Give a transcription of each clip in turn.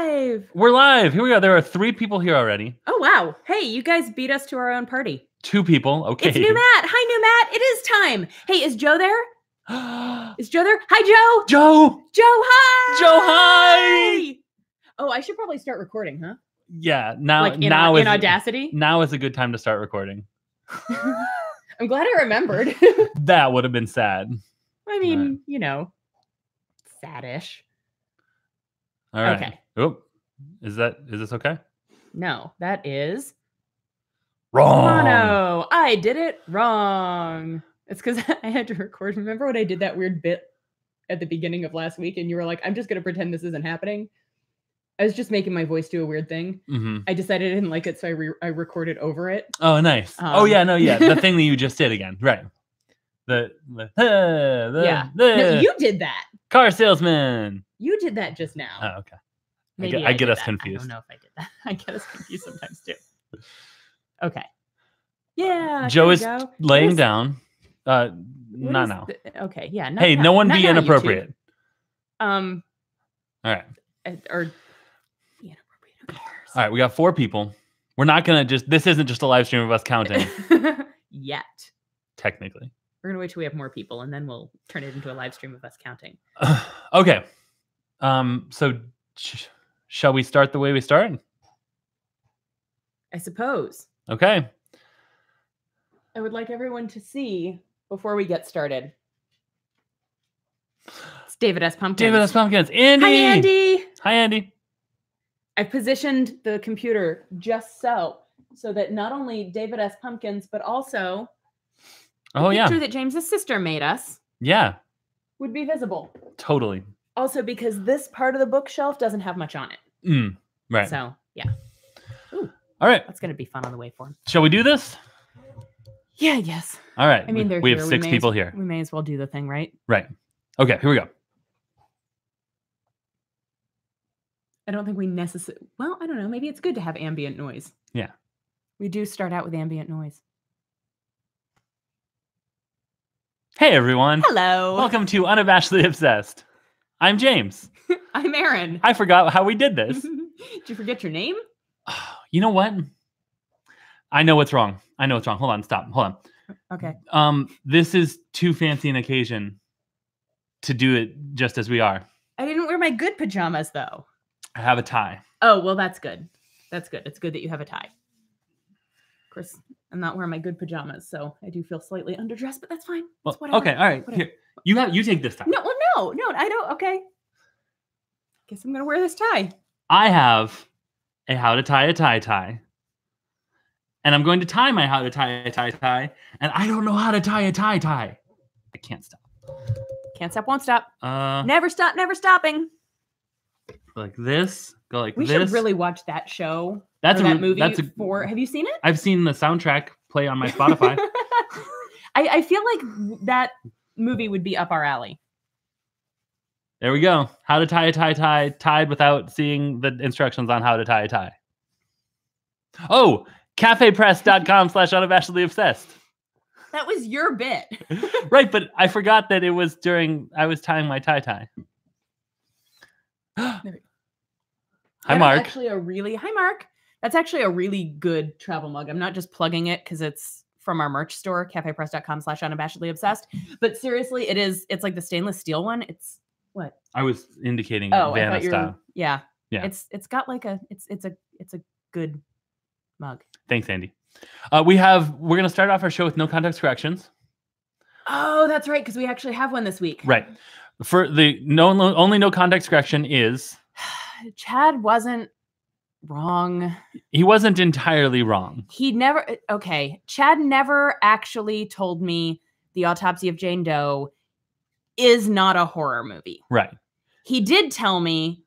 live. We're live. Here we go. There are 3 people here already. Oh, wow. Hey, you guys beat us to our own party. 2 people. Okay. It's New Matt. Hi, New Matt. It is time. Hey, is Joe there? Is Joe there? Hi, Joe. Joe. Joe, hi. Joe, hi. Oh, I should probably start recording, huh? Yeah. Now, like in Audacity? Now is a good time to start recording. I'm glad I remembered. That would have been sad. I mean, you know, sad-ish. All right. Okay. Oh, is this okay? No, that is wrong. Mono. I did it wrong. It's because I had to record. Remember when I did that weird bit at the beginning of last week and you were like, I'm just going to pretend this isn't happening? I was just making my voice do a weird thing. Mm-hmm. I decided I didn't like it, so I recorded over it. Oh, nice. Oh, yeah, no, yeah. The thing that you just did again. Right. No, you did that. Car salesman. You did that just now. Oh, okay. Maybe I get us that. confused. I don't know if I did that. I get us confused sometimes too. Okay. Yeah. Joe is laying down. Not now. Okay. Yeah. Hey, no one be inappropriate. All right. Or be inappropriate. Who cares? All right. We got 4 people. We're not going to this isn't just a live stream of us counting. Yet. Technically. We're going to wait till we have more people and then we'll turn it into a live stream of us counting. Okay. So shall we start the way we start? I suppose. Okay. I would like everyone to see before we get started. It's David S. Pumpkins. David S. Pumpkins. Andy. Hi, Andy. Hi, Andy. I've positioned the computer just so that not only David S. Pumpkins, but also the picture that James's sister made us. Yeah. Would be visible. Totally. Also, because this part of the bookshelf doesn't have much on it. Right. So, yeah. Ooh. All right. That's going to be fun on the waveform. Shall we do this? Yeah, yes. All right. I mean, we have 6 people here. We may as well do the thing, right? Right. Okay, here we go. I don't think we necessarily... Well, I don't know. Maybe it's good to have ambient noise. Yeah. We do start out with ambient noise. Hey, everyone. Hello. Welcome to Unabashedly Obsessed. I'm James. I'm Erin. I forgot how we did this. Did you forget your name? You know what? I know what's wrong. Hold on. Stop. Hold on. Okay. This is too fancy an occasion to do it just as we are. I didn't wear my good pajamas, though. I have a tie. Oh, well, that's good. That's good. It's good that you have a tie. Of course, I'm not wearing my good pajamas, so I do feel slightly underdressed, but that's fine. That's well, okay, all right. Here, you take this tie. No, I don't. Okay. Guess I'm gonna wear this tie. I have a how to tie a tie, and I'm going to tie my how to tie a tie, and I don't know how to tie a tie. I can't stop. Can't stop, won't stop. Never stop, never stopping. Like this. Go like this. We should really watch that show. That movie. Have you seen it? I've seen the soundtrack play on my Spotify. I feel like that movie would be up our alley. There we go. How to tie a tie, tied without seeing the instructions on how to tie a tie. Oh, cafepress.com/unabashedly obsessed. That was your bit. Right, but I forgot that it was during I was tying my tie. Hi, Mark. Hi, Mark. That's actually a really good travel mug. I'm not just plugging it because it's from our merch store, cafepress.com/unabashedly obsessed. But seriously, it's like the stainless steel one. It's what? I was indicating Vanna style. Yeah. It's got like it's a good mug. Thanks, Andy. We're gonna start off our show with no context corrections. Oh, that's right, because we actually have one this week. Right. For the only no context correction is Chad wasn't wrong. He wasn't entirely wrong. Chad never actually told me The Autopsy of Jane Doe is not a horror movie. Right. He did tell me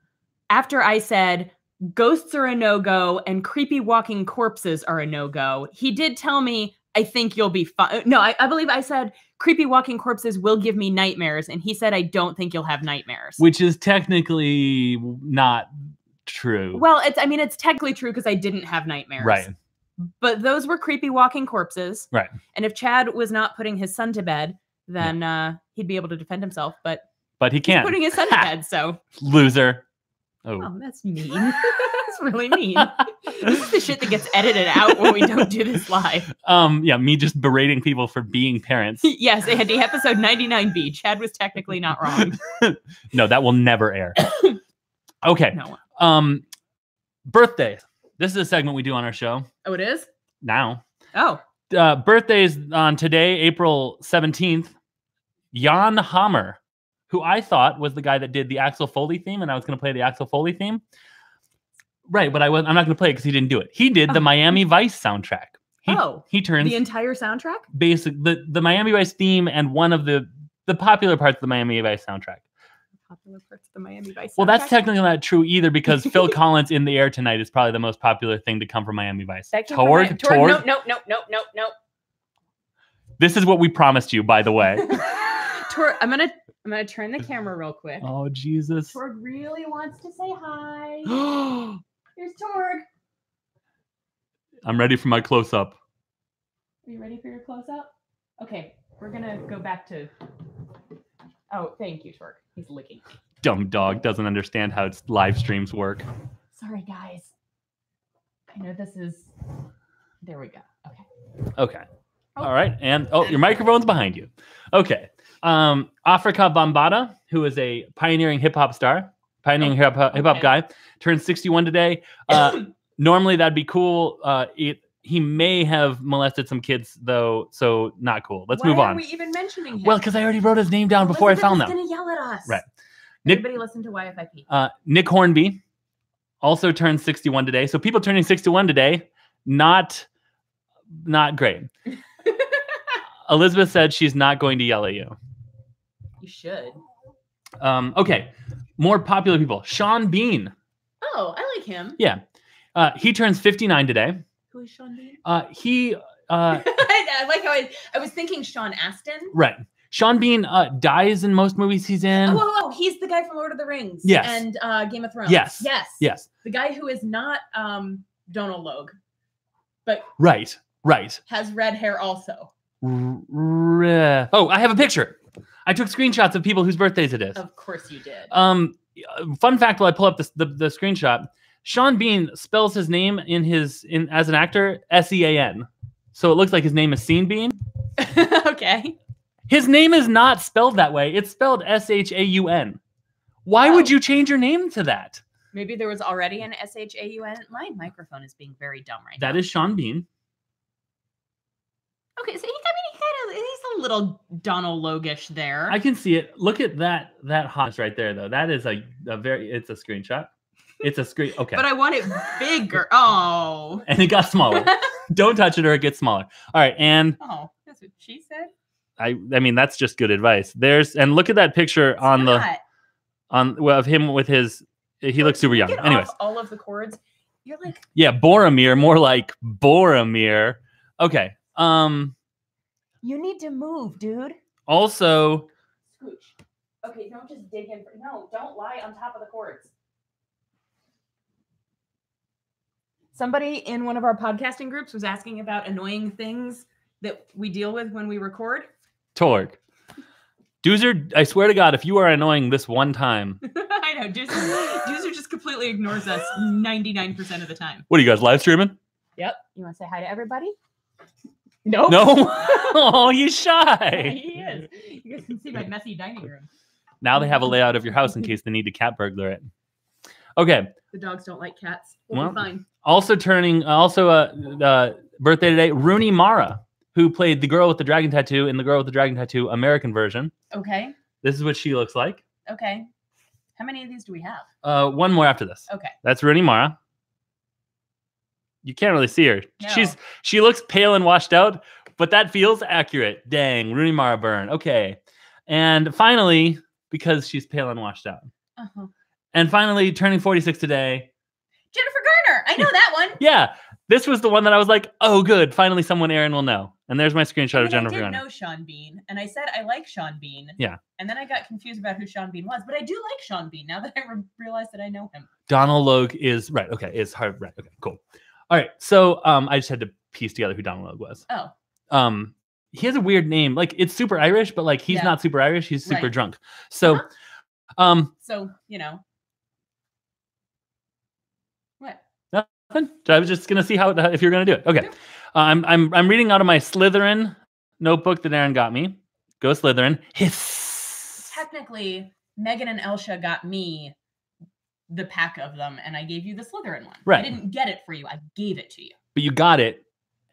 after I said ghosts are a no-go and creepy walking corpses are a no-go. He did tell me, I think you'll be fine. No, I believe I said creepy walking corpses will give me nightmares. And he said, I don't think you'll have nightmares. Which is technically not true. Well, it's technically true because I didn't have nightmares. Right. But those were creepy walking corpses. Right. And if Chad was not putting his son to bed, then he'd be able to defend himself. But he can't. He's putting his son to bed, so. Loser. Oh, that's mean. That's really mean. This is the shit that gets edited out when we don't do this live. Yeah, me just berating people for being parents. Yes, Andy, episode 99B. Chad was technically not wrong. No, that will never air. Okay. No. Birthdays. This is a segment we do on our show. Oh, it is? Now. Oh. Birthdays on today, April 17th. Jan Hammer, who I thought was the guy that did the Axel Foley theme, and I was going to play the Axel Foley theme. Right, but I'm not going to play it because he didn't do it. He did the Miami Vice soundtrack. He turns the entire soundtrack? Basically, the Miami Vice theme and one of the popular parts of the Miami Vice soundtrack. Popular parts of the Miami Vice soundtrack? Well, that's technically not true either because Phil Collins in the Air Tonight is probably the most popular thing to come from Miami Vice. Torg. No. This is what we promised you, by the way. Torg, I'm gonna turn the camera real quick. Oh, Jesus. Torg really wants to say hi. Here's Torg. I'm ready for my close-up. Are you ready for your close-up? Okay, we're gonna go back to... Oh, thank you, Torg. He's licking me. Dumb dog doesn't understand how live streams work. Sorry, guys. I know this is... There we go. Okay. All right. And your microphone's behind you. Okay. Afrika Bambaataa, who is a pioneering hip-hop star, hip-hop guy, turned 61 today. Normally that'd be cool. He may have molested some kids though, so not cool. Let's move on. Why are we even mentioning him? Well, because I already wrote his name down before I found them. He's going to yell at us. Right. Everybody listen to YFIP. Nick Hornby also turned 61 today. So people turning 61 today, not great. Elizabeth said she's not going to yell at you. You should. Okay. More popular people. Sean Bean. Oh, I like him. Yeah. He turns 59 today. Who is Sean Bean? I like how I was thinking Sean Astin. Right. Sean Bean dies in most movies he's in. Oh, he's the guy from Lord of the Rings. Yes. And Game of Thrones. Yes. The guy who is not Donald Logue, but right. has red hair also. Oh, I have a picture. I took screenshots of people whose birthdays it is. Of course you did. Fun fact while I pull up the screenshot, Sean Bean spells his name in as an actor Sean. So it looks like his name is Sean Bean. Okay. His name is not spelled that way. It's spelled Shaun. Why would you change your name to that? Maybe there was already an Shaun. My microphone is being very dumb right now. That is Sean Bean. Okay, so he's a little Donald Logish there. I can see it. Look at that hotness right there, though. That is it's a screenshot. It's a screen. Okay. But I want it bigger. Oh. And it got smaller. Don't touch it or it gets smaller. All right, and oh, that's what she said. I mean that's just good advice. And look at that picture of him with his. He looks super young. Anyways, all of the chords. You're like. Yeah, Boromir, more like Boromir. Okay. You need to move, dude. Also. Scooch. Okay, don't just dig in. No, don't lie on top of the chords. Somebody in one of our podcasting groups was asking about annoying things that we deal with when we record. Torg. Doozer, I swear to God, if you are annoying this one time. I know. Doozer just completely ignores us 99% of the time. What are you guys, live streaming? Yep. You want to say hi to everybody? Nope. No? Oh, he's shy. He is. You guys can see my messy dining room. Now they have a layout of your house in case they need to cat burglar it. Okay. The dogs don't like cats. We'll be fine. Also birthday today, Rooney Mara, who played the girl with the dragon tattoo in the Girl with the Dragon Tattoo American version. Okay. This is what she looks like. Okay. How many of these do we have? One more after this. Okay. That's Rooney Mara. You can't really see her. No. She looks pale and washed out, but that feels accurate. Dang, Rooney Mara burn. Okay. And finally, because she's pale and washed out. Uh-huh. And finally, turning 46 today. Jennifer Garner. I know that one. Yeah. This was the one that I was like, oh, good. Finally, someone Erin will know. And there's my screenshot of Jennifer Garner. I did know Sean Bean, and I said I like Sean Bean. Yeah. And then I got confused about who Sean Bean was, but I do like Sean Bean now that I realized that I know him. Donald Logue is right. Okay, is hard. Right. Okay. Cool. All right. So I just had to piece together who Donald Logue was. Oh. He has a weird name. Like it's super Irish, but like he's not super Irish. He's super drunk. So, So you know. I was just gonna see if you're gonna do it. Okay. I'm reading out of my Slytherin notebook that Erin got me. Go Slytherin. Hiss. Technically, Megan and Elsha got me the pack of them, and I gave you the Slytherin one. Right. I didn't get it for you. I gave it to you. But you got it,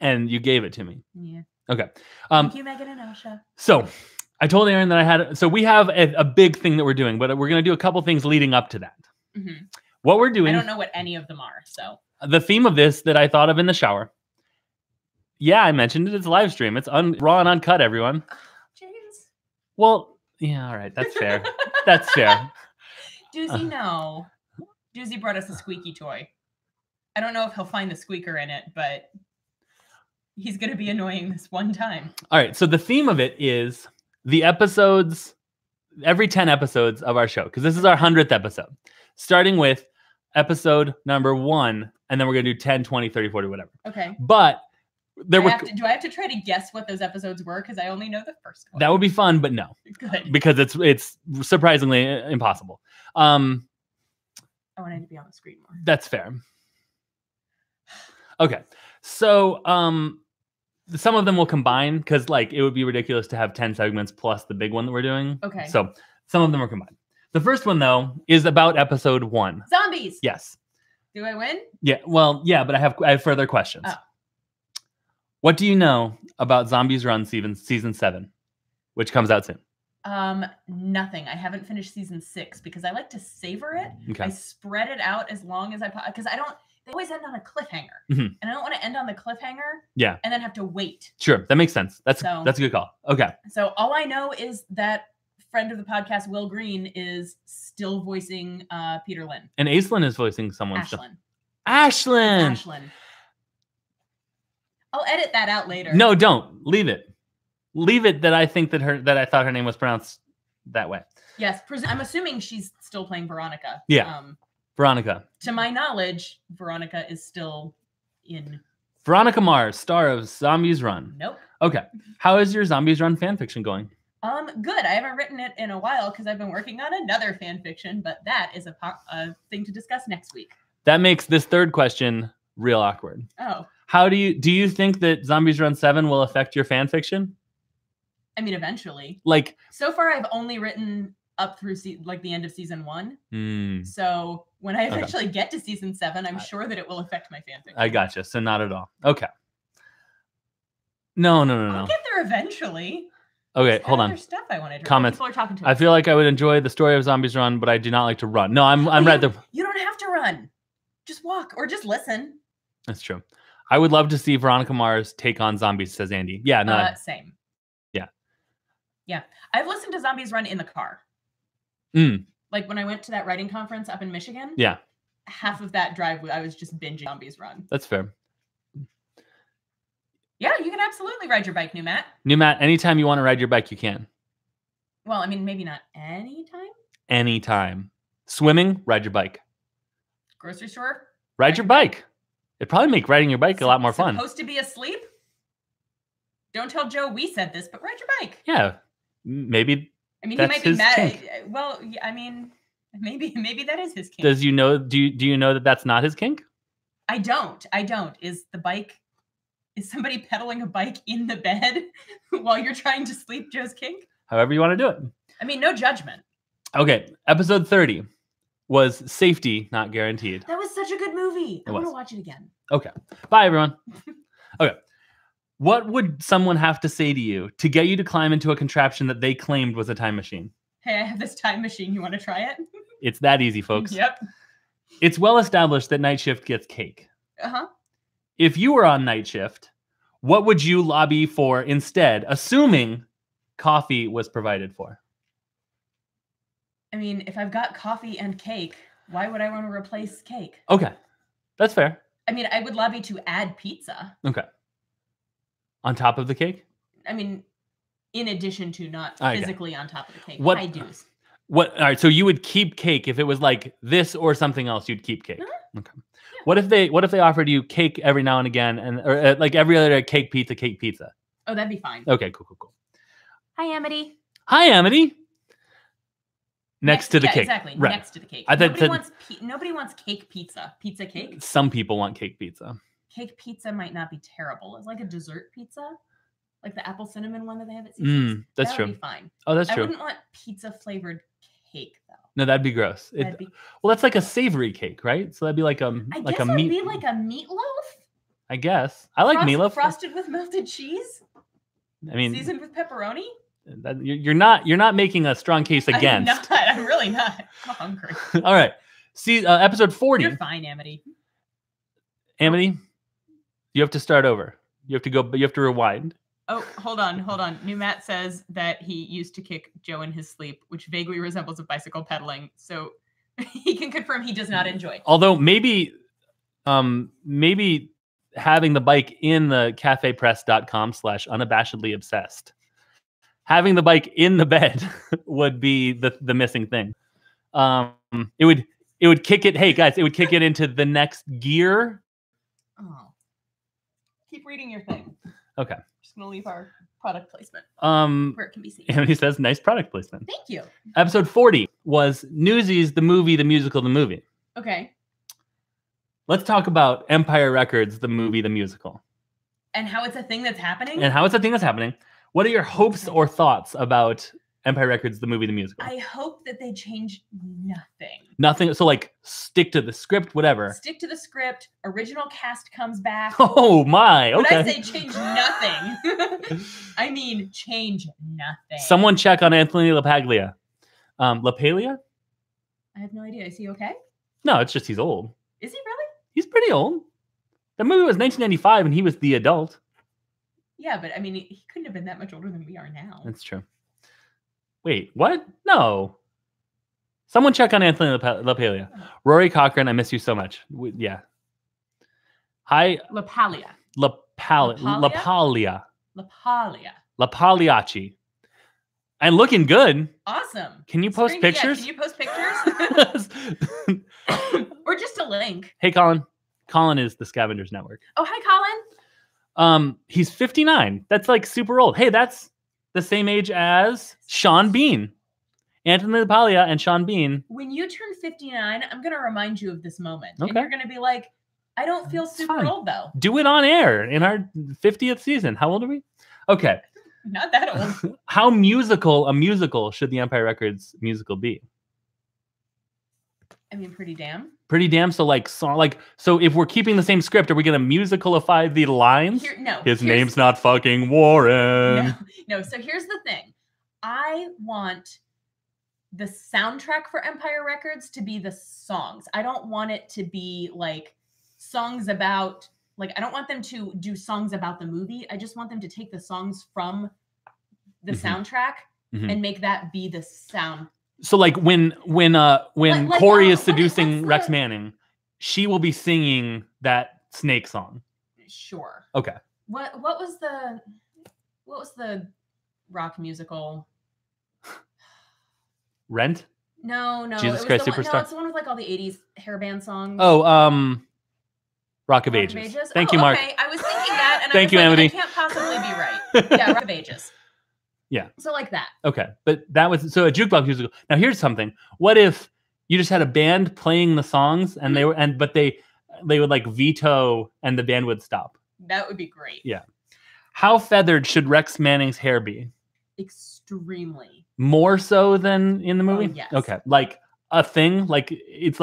and you gave it to me. Yeah. Okay. Thank you, Megan and Elsha. So I told Erin that we have a big thing that we're doing, but we're going to do a couple things leading up to that. Mm-hmm. What we're doing. I don't know what any of them are. So the theme of this that I thought of in the shower. Yeah, I mentioned it. It's live stream. It's raw and uncut, everyone. James. Well, yeah, all right. That's fair. That's fair. Doozy, no. Doozy brought us a squeaky toy. I don't know if he'll find the squeaker in it, but he's going to be annoying this one time. All right. So the theme of it is the episodes, every 10 episodes of our show, because this is our 100th episode, starting with episode number 1, and then we're going to do 10, 20, 30, 40, whatever. Okay. But do I have to try to guess what those episodes were? Because I only know the first one. That would be fun, but no. Good. Because it's surprisingly impossible. I wanted to be on the screen more. That's fair. Okay. So some of them will combine because it would be ridiculous to have 10 segments plus the big one that we're doing. Okay. So some of them are combined. The first one, though, is about episode 1. Zombies. Yes. Do I win? Yeah. Well, yeah, but I have further questions. Oh. What do you know about Zombies Run season 7, which comes out soon? Nothing. I haven't finished season 6 because I like to savor it. Okay. I spread it out as long as because they always end on a cliffhanger. Mm-hmm. And I don't want to end on the cliffhanger. Yeah. And then have to wait. Sure. That makes sense. That's a good call. Okay. So all I know is that friend of the podcast, Will Green, is still voicing Peter Lynn. And Aislinn is voicing someone. Ashlyn. Ashlyn. I'll edit that out later. No, don't. Leave it. Leave it that I think that I thought her name was pronounced that way. Yes. I'm assuming she's still playing Veronica. Yeah. Veronica. To my knowledge, Veronica is still in. Veronica Mars, star of Zombies Run. Nope. Okay. How is your Zombies Run fan fiction going? Good. I haven't written it in a while because I've been working on another fan fiction, but that is a thing to discuss next week. That makes this third question real awkward. Oh. How do you think that Zombies Run 7 will affect your fan fiction? I mean, eventually. So far, I've only written up through the end of season 1. So when I eventually get to season 7, I'm sure that it will affect my fan fiction. I gotcha. So not at all. Okay. No. I'll get there eventually. Okay, hold on. Other stuff I wanted to comments. People are talking to I feel like I would enjoy the story of Zombies Run, but I do not like to run. No, I'm right there. You don't have to run. Just walk or just listen. That's true. I would love to see Veronica Mars take on zombies, says Andy. Yeah, no. Same. Yeah. I've listened to Zombies Run in the car. Like when I went to that writing conference up in Michigan. Yeah. Half of that drive, I was just binging Zombies Run. That's fair. Yeah, you can absolutely ride your bike, New Matt. New Matt, anytime you want to ride your bike, you can. Well, I mean, maybe not anytime. Anytime. Swimming, ride your bike. Grocery store? Ride your bike. It'd probably make riding your bike a lot more fun. Supposed to be asleep? Don't tell Joe we said this, but ride your bike. Yeah. Maybe. I mean, he might be mad. Kink. Well, I mean, maybe that is his kink. Do you know that that's not his kink? I don't. Is somebody pedaling a bike in the bed while you're trying to sleep Joe's kink? However you want to do it. I mean, no judgment. Okay. Episode 30 was Safety Not Guaranteed. That was such a good movie. I want to watch it again. Okay. Bye, everyone. Okay. What would someone have to say to you to get you to climb into a contraption that they claimed was a time machine? Hey, I have this time machine. You want to try it? It's that easy, folks. Yep. It's well established that night shift gets cake. Uh-huh. If you were on night shift, what would you lobby for instead, assuming coffee was provided for? I mean, if I've got coffee and cake, why would I want to replace cake? Okay. That's fair. I mean, I would lobby to add pizza. Okay. On top of the cake? I mean, in addition to not physically on top of the cake. What? I do. All right. So you would keep cake if it was like this or something else. You'd keep cake. Uh-huh. Okay. Yeah. What if they offered you cake every now and again, or like every other day, cake pizza? Oh, that'd be fine. Okay. Cool. Hi, Amity. Hi, Amity. Next to the cake. Exactly. Right. Next to the cake. Nobody wants cake pizza. Pizza cake? Some people want cake pizza. Cake pizza might not be terrible. It's like a dessert pizza. Like the apple cinnamon one that they have at Caesars. That's true. That would be fine. Oh, that's true. I wouldn't want pizza flavored cake though. No, that'd be gross. Well, that's like a savory cake, right? So that'd be like a I guess it'd be like a meatloaf. I guess I like meatloaf frosted with melted cheese. I mean, seasoned with pepperoni. You're not making a strong case against. I'm really not. I'm hungry. All right. See, episode 40. You're fine, Amity. Amity, you have to start over. You have to go, but you have to rewind. Oh, hold on. New Matt says that he used to kick Joe in his sleep, which vaguely resembles a bicycle pedaling. So he can confirm he does not enjoy it. Although maybe having the bike in the cafepress.com/unabashedly obsessed. Having the bike in the bed would be the missing thing. It would kick it. Hey guys, it would kick it into the next gear. Oh, keep reading your thing. Okay. Just gonna leave our product placement where it can be seen. And he says, "Nice product placement." Thank you. Episode 40 was Newsies, the movie, the musical, the movie. Okay. Let's talk about Empire Records, the movie, the musical, and how it's a thing that's happening. What are your hopes or thoughts about Empire Records, the movie, the musical? I hope that they change nothing. Nothing. So like stick to the script, whatever. Stick to the script. Original cast comes back. Oh my. Okay. When I say change nothing, I mean change nothing. Someone check on Anthony LaPaglia. LaPaglia? I have no idea. Is he okay? No, it's just he's old. Is he really? He's pretty old. The movie was 1995 and he was the adult. Yeah, but I mean, he couldn't have been that much older than we are now. That's true. Wait, what? No. Someone check on Anthony LaPaglia. Rory Cochran, I miss you so much. Yeah. Hi. LaPaglia. LaPagliacci. And looking good. Awesome. Can you post pictures? Yeah, can you post pictures? Or just a link. Hey, Colin. Colin is the Scavengers Network. Oh, hi, Colin. He's 59. That's like super old. Hey, that's the same age as Sean Bean. Anthony LaPaglia and Sean Bean. When you turn 59, I'm going to remind you of this moment. Okay. And you're going to be like, I don't feel super old, though. Do it on air in our 50th season. How old are we? Okay. Not that old. How musical a musical should the Empire Records musical be? I mean, pretty damn. Pretty damn. So like so if we're keeping the same script, are we going to musicalify the lines? His name's not fucking Warren. No. So here's the thing. I want the soundtrack for Empire Records to be the songs. I don't want it to be like songs about, like, I don't want them to do songs about the movie. I just want them to take the songs from the soundtrack and make that be the sound. So like when Corey is seducing Rex Manning, she will be singing that Snake song. Sure. Okay. What was the rock musical? Rent? No. Jesus Christ Superstar. No, it's the one with like all the 80s hairband songs. Oh, Rock of Ages. Thank you, Mark. Okay, I was thinking that, and Thank you, Amity. I can't possibly be right. Yeah, Rock of Ages. Yeah. So like that. Okay. But that was, so a jukebox musical. Now here's something. What if you just had a band playing the songs and they would like veto and the band would stop? That would be great. Yeah. How feathered should Rex Manning's hair be? Extremely. More so than in the movie? Yes. Okay. Like a thing? Like it's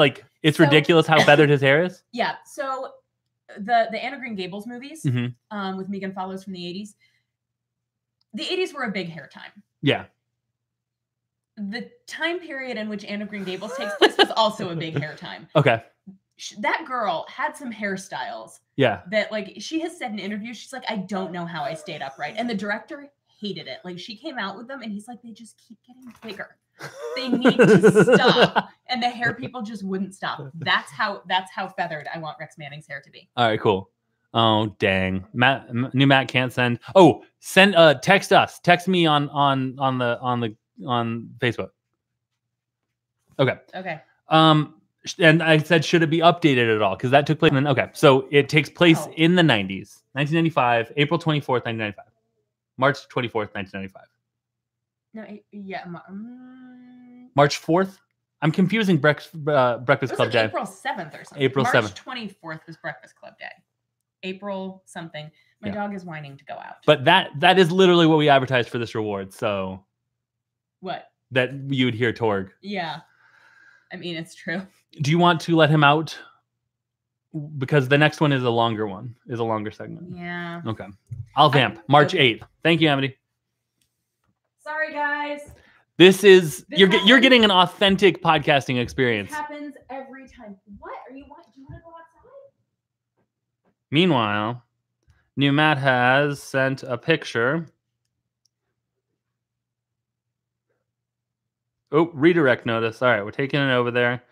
ridiculous how feathered his hair is? Yeah. So the Anna Green Gables movies with Megan Follows from the 80s. The 80s were a big hair time. Yeah. The time period in which Anna Green Gables takes place was also a big hair time. Okay. That girl had some hairstyles. Yeah. That, like, she has said in interviews, she's like, I don't know how I stayed upright. And the director hated it. Like, she came out with them and he's like, they just keep getting bigger. They need to stop. And the hair people just wouldn't stop. That's how feathered I want Rex Manning's hair to be. All right, cool. Oh, dang. New Matt can't send. Oh, text us. Text me on Facebook. Okay. Okay. And I said, should it be updated at all? Because that took place okay. So it takes place in the 90s. 1995, April 24th, 1995. March 24th, 1995. No, yeah. March 4th. I'm confusing Breakfast Club Day. April 7th or something. April 7th. March 24th was Breakfast Club Day. April something. My dog is whining to go out. But that is literally what we advertised for this reward. So what? That you would hear Torg. Yeah. I mean, it's true. Do you want to let him out? Because the next one is a longer segment. Yeah. Okay. I'll vamp. March 8th. Thank you, Amity. Sorry, guys. You're getting an authentic podcasting experience. This happens every time. What do you want to go outside? Meanwhile, New Matt has sent a picture. Oh, redirect notice. All right, we're taking it over there.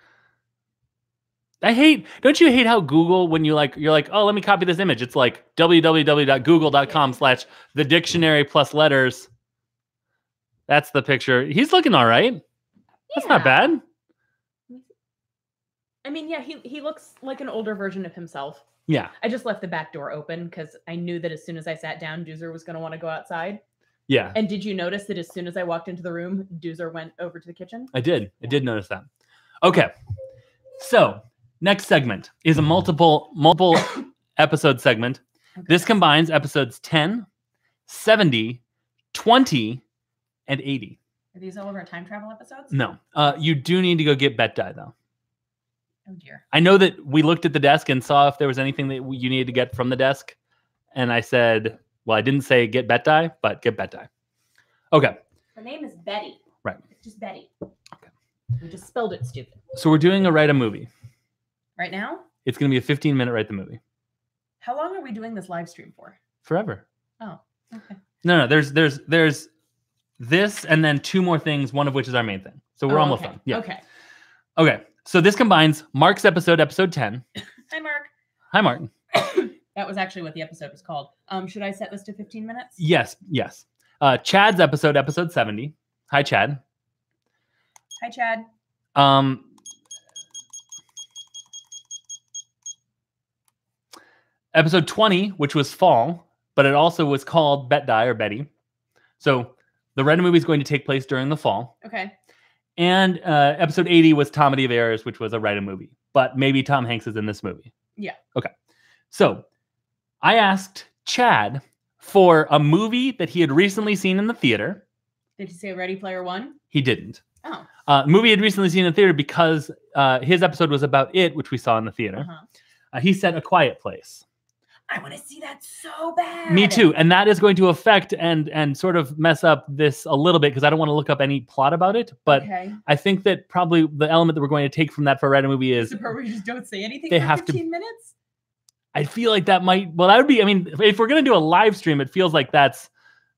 Don't you hate how Google, when you're like, oh, let me copy this image. It's like www.google.com/the dictionary plus letters. That's the picture. He's looking all right. That's not bad. I mean, yeah, he looks like an older version of himself. Yeah. I just left the back door open because I knew that as soon as I sat down, Doozer was going to want to go outside. Yeah. And did you notice that as soon as I walked into the room, Doozer went over to the kitchen? I did. I did notice that. Okay. So next segment is a multiple episode segment. Okay. This combines episodes 10, 70, 20, and 80. Are these all of our time travel episodes? No. You do need to go get Bet Die, though. Oh, dear. I know that we looked at the desk and saw if there was anything that you needed to get from the desk. And I said, well, I didn't say get Bet Die, but get Bet Die. Okay. Her name is Betty. Right. It's just Betty. Okay. We just spelled it stupid. So we're doing a Write a Movie. Right now? It's going to be a 15-minute Write the Movie. How long are we doing this live stream for? Forever. Oh, okay. No, there's this and then two more things, one of which is our main thing. So we're almost done. Yeah. Okay. So this combines Mark's episode 10. Hi, Mark. Hi, Mark. That was actually what the episode was called. Should I set this to 15 minutes? Yes. Chad's episode 70. Hi, Chad. Hi, Chad. Episode 20, which was fall, but it also was called Bet Die or Betty. So the Write a Movie is going to take place during the fall. Okay. And episode 80 was Comedy of Errors, which was a Write a Movie. But maybe Tom Hanks is in this movie. Yeah. Okay. So I asked Chad for a movie that he had recently seen in the theater. Did he say Ready Player One? He didn't. Oh. Movie he had recently seen in the theater because his episode was about It, which we saw in the theater. Uh-huh. He said A Quiet Place. I want to see that so bad. Me too. And that is going to affect and sort of mess up this a little bit because I don't want to look up any plot about it. But I think that probably the element that we're going to take from that for Write a Movie is... The part where you just don't say anything they for have 15 minutes? I feel like that might... Well, that would be... I mean, if we're going to do a live stream, it feels like that's...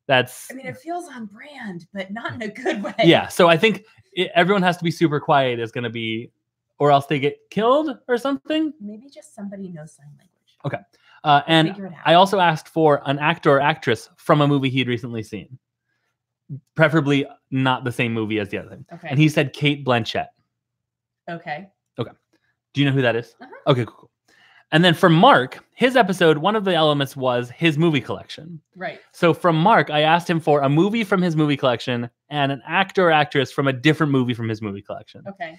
I mean, it feels on brand, but not in a good way. Yeah. So I think everyone has to be super quiet is going to be... Or else they get killed or something. Maybe just somebody knows sign language. Okay. And I also asked for an actor or actress from a movie he'd recently seen. Preferably not the same movie as the other thing. Okay. And he said Cate Blanchett. Okay. Do you know who that is? Uh-huh. Okay, cool. And then for Mark, his episode, one of the elements was his movie collection. Right. So from Mark, I asked him for a movie from his movie collection and an actor or actress from a different movie from his movie collection. Okay.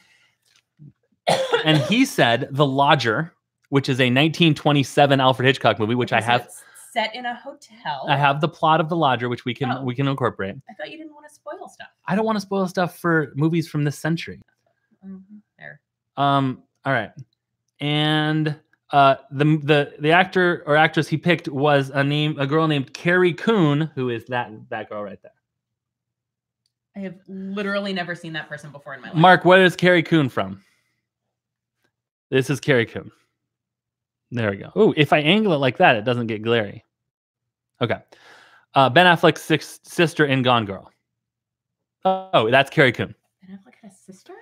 And he said The Lodger, which is a 1927 Alfred Hitchcock movie, which I have. It's set in a hotel. I have the plot of The Lodger, which we can incorporate. I thought you didn't want to spoil stuff. I don't want to spoil stuff for movies from this century. There. All right. And the actor or actress he picked was a girl named Carrie Coon, who is that girl right there. I have literally never seen that person before in my life. Mark, what is Carrie Coon from? This is Carrie Coon. There we go. Oh, if I angle it like that, it doesn't get glary. Okay. Ben Affleck's sister in Gone Girl. Oh, that's Carrie Coon. Ben Affleck had a sister?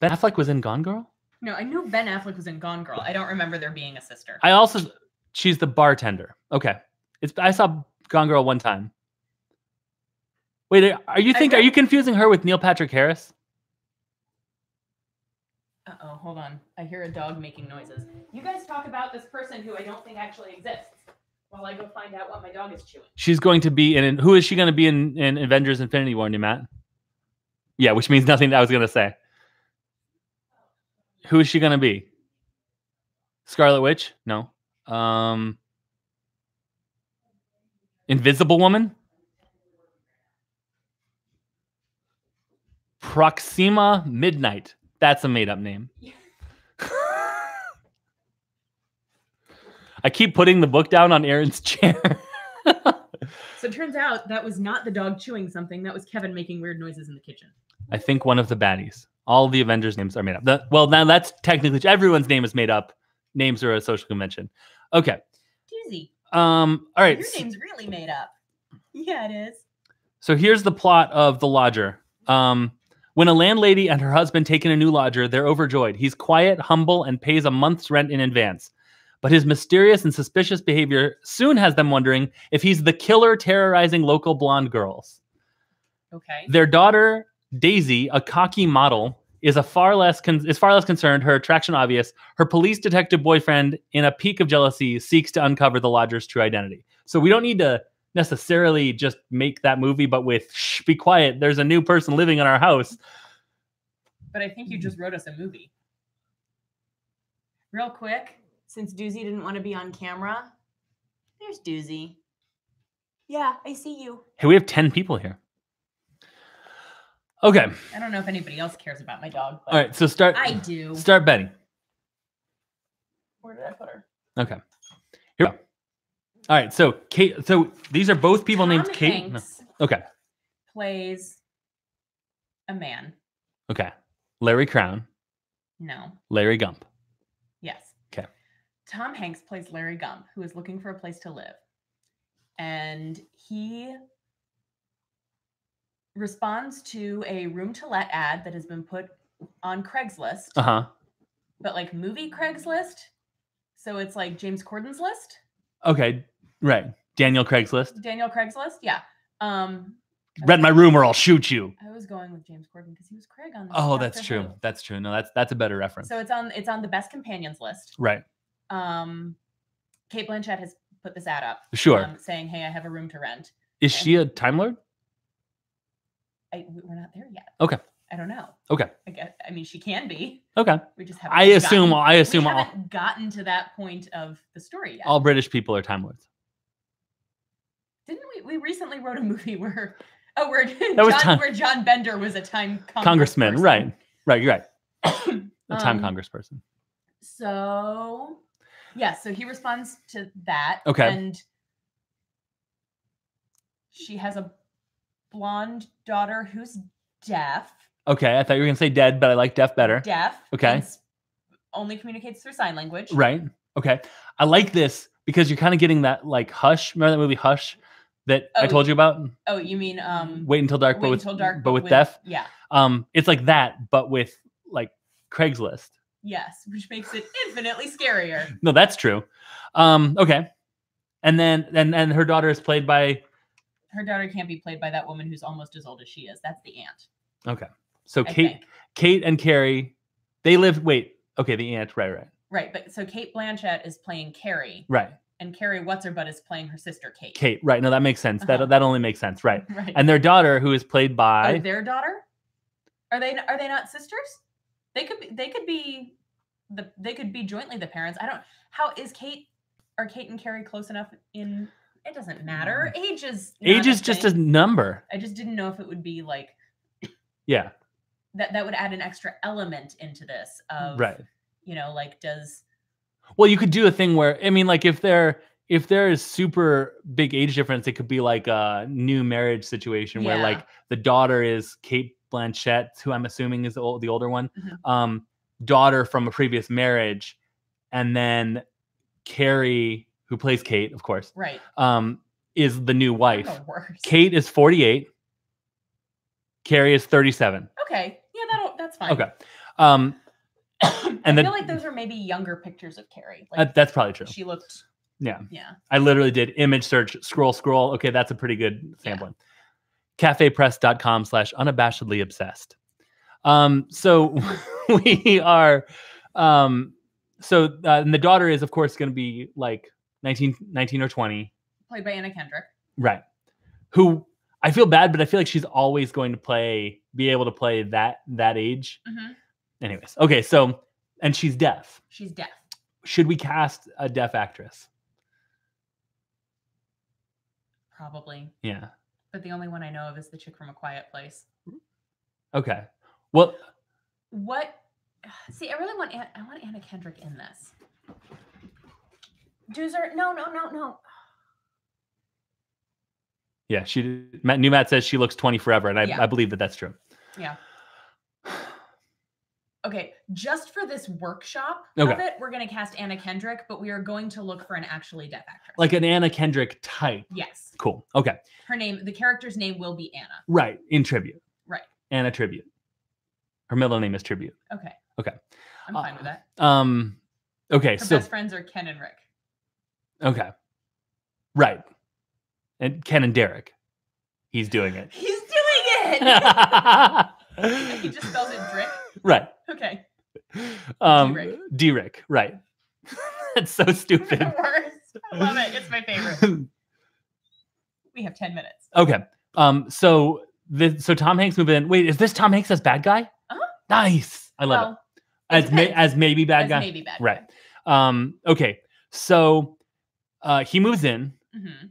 Ben Affleck was in Gone Girl? No, I knew Ben Affleck was in Gone Girl. I don't remember there being a sister. She's the bartender. Okay. I saw Gone Girl one time. Wait, are you confusing her with Neil Patrick Harris? Uh-oh, hold on. I hear a dog making noises. You guys talk about this person who I don't think actually exists. While I go find out what my dog is chewing. She's going to be in. Who is she going to be in Avengers: Infinity War, Matt? Yeah, which means nothing. I was going to say. Who is she going to be? Scarlet Witch? No. Invisible Woman? Proxima Midnight. That's a made-up name. I keep putting the book down on Erin's chair. So it turns out that was not the dog chewing something. That was Kevin making weird noises in the kitchen. I think one of the baddies. All the Avengers names are made up. Well, now that's technically everyone's name is made up. Names are a social convention. Okay. Doozy. All right. Your name's really made up. Yeah, it is. So here's the plot of The Lodger. When a landlady and her husband take in a new lodger, they're overjoyed. He's quiet, humble, and pays a month's rent in advance. But his mysterious and suspicious behavior soon has them wondering if he's the killer terrorizing local blonde girls. Okay. Their daughter, Daisy, a cocky model, is far less concerned, her attraction obvious. Her police detective boyfriend, in a peak of jealousy, seeks to uncover the lodger's true identity. So we don't need to necessarily just make that movie, but with, shh, be quiet, there's a new person living in our house. But I think you just wrote us a movie. Real quick, since Doozy didn't want to be on camera, there's Doozy. Yeah, I see you. Hey, we have 10 people here. Okay. I don't know if anybody else cares about my dog. But all right, so start. I do. Start betting. Where did I put her? Okay. Here we go. All right, so Kate. So these are both people named Kate. Hanks no. Okay. Plays a man. Okay. Larry Crown. No. Larry Gump. Yes. Okay. Tom Hanks plays Larry Gump, who is looking for a place to live. And he responds to a room to let ad that has been put on Craigslist. Uh-huh. But like movie Craigslist. So it's like James Corden's list. Okay. Right. Daniel Craigslist. Daniel Craigslist. Yeah. Rent my room or I'll shoot you. I was going with James Corden because he was Craig on this. Oh, that's true. That's true. No, that's a better reference. So it's on the best companions list. Right. Kate Blanchett has put this ad up. Sure. Saying, hey, I have a room to rent. Is she a Time Lord? We're not there yet. Okay. I don't know. Okay. I mean, she can be. Okay. We just haven't. I assume we all haven't gotten to that point of the story yet. All British people are Time Lords. Didn't we? We recently wrote a movie where John Bender was a time congressman. Person. Right. You're right. A time congressperson. So, yeah. So he responds to that. Okay. And she has a blonde daughter who's deaf. Okay, I thought you were gonna say dead, but I like deaf better. Deaf. Okay. Only communicates through sign language. Right. Okay. I like this because you're kind of getting that like Hush. Remember that movie Hush that I told you about? Oh, you mean Wait Until Dark, but with deaf? Yeah. It's like that, but with like Craigslist. Yes, which makes it infinitely scarier. No, that's true. Okay. And then her daughter is played by. Her daughter can't be played by that woman who's almost as old as she is. That's the aunt. Okay. So Kate and Carrie, they live. Wait. Okay, the aunt. Right. Right, but so Kate Blanchett is playing Carrie. Right. And Carrie What's-Her-Butt is playing her sister Kate. Kate. Right. No, that makes sense. Uh-huh. That only makes sense. Right. Right. And their daughter, who is played by. Oh, their daughter? Are they not sisters? They could be jointly the parents. How is Kate? Are Kate and Carrie close enough in? It doesn't matter. Age is just a number. I just didn't know if it would be like. Yeah. That would add an extra element into this. Right. Like does. Well, you could do a thing where like if there is super big age difference, it could be like a new marriage situation where like the daughter is Kate Blanchett, who I'm assuming is the older one, mm-hmm. Daughter from a previous marriage, and then Carrie, who plays Kate, of course, right, is the new wife. The worst. Kate is 48. Carrie is 37. Okay, yeah, that's fine. Okay, and I feel like those are maybe younger pictures of Carrie. Like, that's probably true. She looked. Yeah. Yeah. I literally did image search, scroll. Okay, that's a pretty good sampling. Yeah. Cafepress.com/unabashedly obsessed. So we are, and the daughter is of course going to be like 19 or 20. Played by Anna Kendrick. Right. Who I feel bad, but I feel like she's always going to be able to play that age. Mm-hmm. Anyways, okay, so, and she's deaf. She's deaf. Should we cast a deaf actress? Probably. Yeah. But the only one I know of is the chick from A Quiet Place. Okay. Well, what? See, I really want Anna Kendrick in this. Doozer, no. Yeah, Matt says she looks 20 forever, and I believe that that's true. Yeah. Okay, just for this workshop of it, we're going to cast Anna Kendrick, but we are going to look for an actually deaf actress. Like an Anna Kendrick type. Yes. Cool. Okay. The character's name will be Anna. Right, in Tribute. Right. Anna Tribute. Her middle name is Tribute. Okay. Okay. I'm fine with that. Okay, Her best friends are Ken and Rick. Okay. Right. And Ken and Derek. He's doing it. He's doing it! He just spells it Drick? Right. Okay. D-Rick. Right. That's so stupid. The worst. I love it. It's my favorite. We have 10 minutes. Okay. So Tom Hanks moved in. Wait, is this Tom Hanks as bad guy? Uh-huh. Nice. I love it. As maybe bad guy. Maybe bad guy. Right. Okay. So he moves in. Mm-hmm.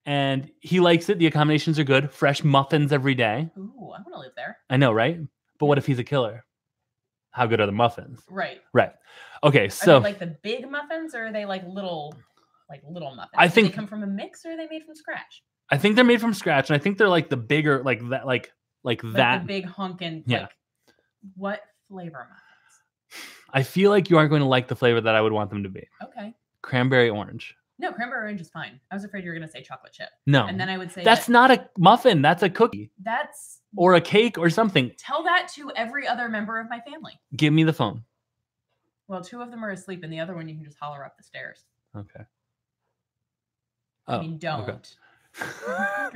And he likes it. The accommodations are good. Fresh muffins every day. Ooh, I want to live there. I know, right? But what if he's a killer? How good are the muffins? Right. Right. Okay, so are they like the big muffins, or are they like little muffins? I think do they come from a mix, or are they made from scratch? I think they're made from scratch, and I think they're like the bigger, like that, like that. The big honkin'. Yeah. Like, what flavor muffins? I feel like you aren't going to like the flavor that I would want them to be. Okay. Cranberry orange. No, cranberry orange is fine. I was afraid you were going to say chocolate chip. No. And then I would say that's not a muffin. That's a cookie. Or a cake or something. Tell that to every other member of my family. Give me the phone. Well, 2 of them are asleep, and the other one you can just holler up the stairs. Okay. I mean, don't. Okay.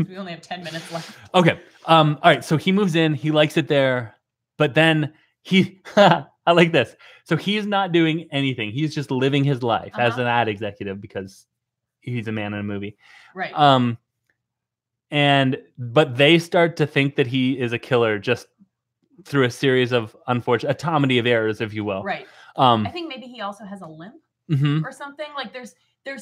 We only have 10 minutes left. Okay. All right. So he moves in. He likes it there. But then I like this. So he's not doing anything. He's just living his life as an ad executive because he's a man in a movie. Right. But they start to think that he is a killer just through a series of a comedy of errors, if you will. Right. I think maybe he also has a limp or something. Like there's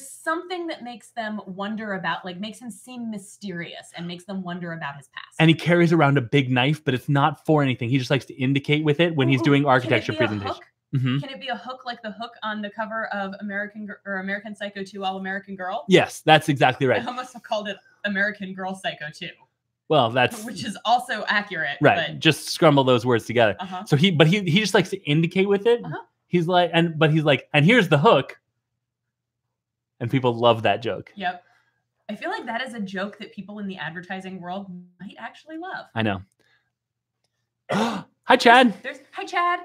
something that makes them wonder about, like makes him seem mysterious and makes them wonder about his past. And he carries around a big knife, but it's not for anything. He just likes to indicate with it when he's doing architecture presentation. Can it be a hook like the hook on the cover of American Psycho 2 All American Girl? Yes, that's exactly right. I almost have called it American Girl Psycho 2. Well, which is also accurate. Right. But... Just scramble those words together. So he just likes to indicate with it. He's like, and here's the hook. And people love that joke. Yep. I feel like that is a joke that people in the advertising world might actually love. I know. Hi, Chad. Hi, Chad.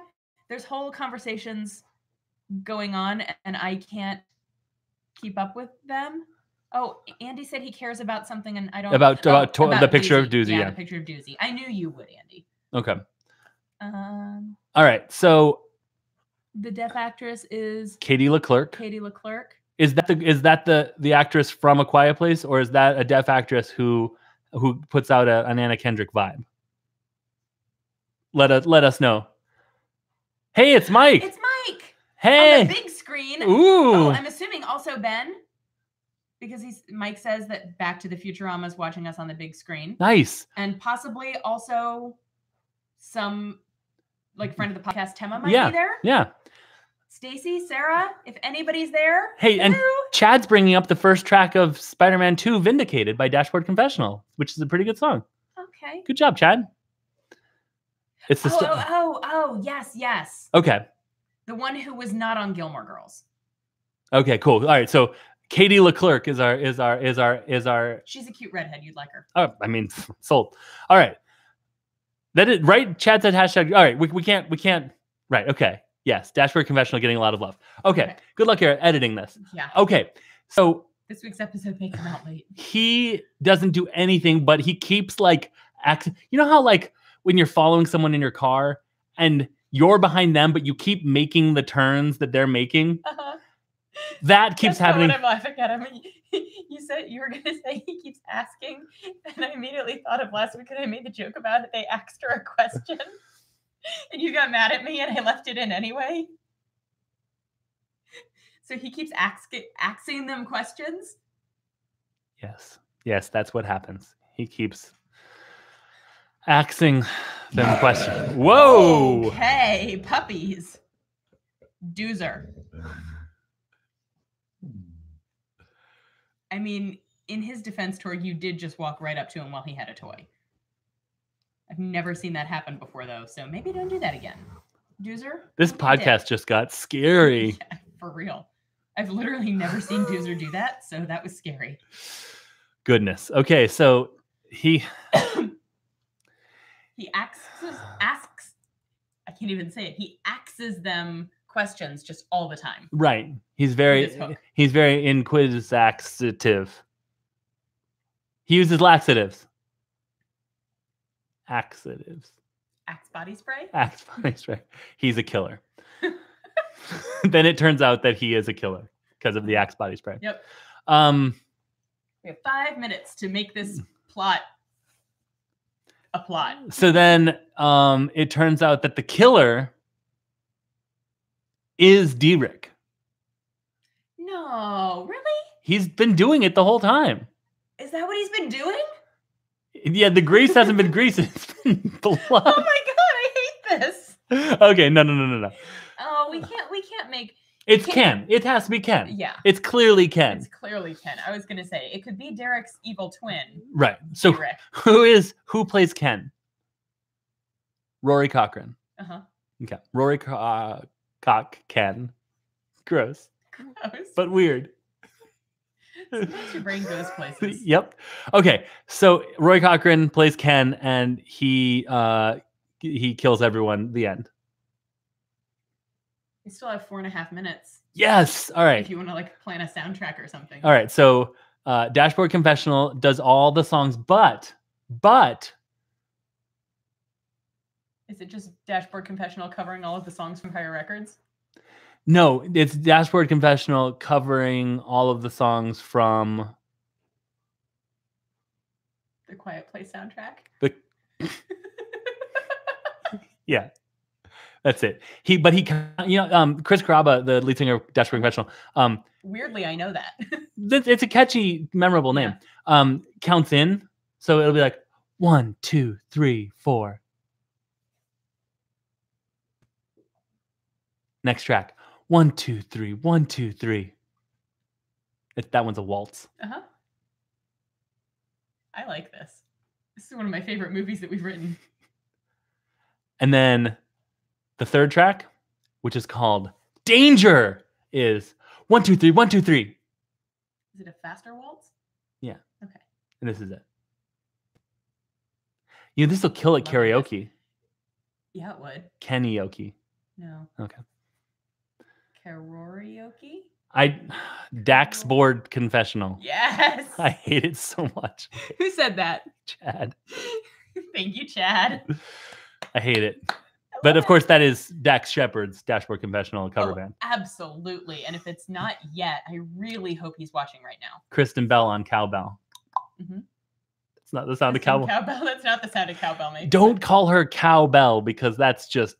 There's whole conversations going on, and I can't keep up with them. Oh, Andy said he cares about something, and I don't... About the picture of Doozy. Yeah, the picture of Doozy. I knew you would, Andy. Okay. All right, so... The deaf actress is... Katie Leclerc. Katie Leclerc. Is that the actress from A Quiet Place, or is that a deaf actress who puts out an Anna Kendrick vibe? Let us know. Hey, it's Mike. It's Mike. Hey. On the big screen. Ooh. Oh, I'm assuming also Ben, because Mike says that Back to the Futurama is watching us on the big screen. Nice. And possibly also some friend of the podcast, Tema, might be there. Yeah. Stacy, Sarah, if anybody's there. Hey, hello. And Chad's bringing up the first track of Spider-Man 2, Vindicated by Dashboard Confessional, which is a pretty good song. Okay. Good job, Chad. It's the yes. Okay. The one who was not on Gilmore Girls. Okay, cool. All right, so Katie Leclerc is our. She's a cute redhead. You'd like her. Oh, I mean, sold. All right. That is right. Chad said hashtag. All right, we can't. Right. Okay. Yes, Dashboard Confessional getting a lot of love. Okay. Good luck here editing this. Yeah. Okay. So this week's episode may come out late. He doesn't do anything, but he keeps you know how when you're following someone in your car and you're behind them, but you keep making the turns that they're making. That keeps happening. I'm laughing at him. You said you were going to say he keeps asking, and I immediately thought of last week, and I made the joke about it. They asked her a question, and you got mad at me, and I left it in anyway. So he keeps asking them questions? Yes. Yes, that's what happens. He keeps asking them questions. Whoa! Okay, puppies. Doozer. I mean, in his defense, Tor, you did just walk right up to him while he had a toy. I've never seen that happen before, though, so maybe don't do that again. Doozer? This podcast just got scary. Yeah, for real. I've literally never seen Doozer do that, so that was scary. Goodness. Okay, so he asks, I can't even say it. He asks them questions just all the time. Right. He's very inquisitive. He uses laxatives. Axatives. Axe body spray? Axe body spray. He's a killer. Then it turns out that he is a killer because of the Axe body spray. Yep. We have 5 minutes to make this plot a plot. So then it turns out that the killer is Derek. No, really? He's been doing it the whole time. Is that what he's been doing? Yeah, the grease hasn't been grease. It's been blood. Oh my god, I hate this. Okay, no. Oh, we can't make... It's Ken. It has to be Ken. Yeah. It's clearly Ken. It's clearly Ken. I was going to say, it could be Derek's evil twin. Right. So Derek. who plays Ken? Rory Cochrane. Uh-huh. Okay. Rory Ken. Gross. Gross. But weird. Sometimes your brain goes places. Yep. Okay. So Rory Cochrane plays Ken, and he kills everyone. The end. We still have 4.5 minutes. Yes. All right. If you want to plan a soundtrack or something. All right. So Dashboard Confessional does all the songs, but is it just Dashboard Confessional covering all of the songs from Higher Records? No, it's Dashboard Confessional covering all of the songs from the Quiet Place soundtrack. Yeah. That's it. Chris Carrabba, the lead singer of Dashboard Confessional. Weirdly, I know that. It's a catchy, memorable name. Yeah. Counts in, so it'll be like 1, 2, 3, 4. Next track. 1, 2, 3. 1, 2, 3. That one's a waltz. Uh-huh. I like this. This is one of my favorite movies that we've written. And then the third track, which is called Danger, is 1, 2, 3, 1, 2, 3. Is it a faster waltz? Yeah. Okay. And this is it. This will kill at karaoke. Yeah, it would. Karaoke. No. Okay. Karaoke? Dashboard Confessional. Yes. I hate it so much. Who said that? Chad. Thank you, Chad. I hate it. But of course, that is Dax Shepard's Dashboard Confessional cover band. Absolutely. And if it's not yet, I really hope he's watching right now. Kristen Bell on cowbell. Mm-hmm. It's not the sound of cowbell. That's not the sound of cowbell. Maybe. Don't call her cowbell because that's just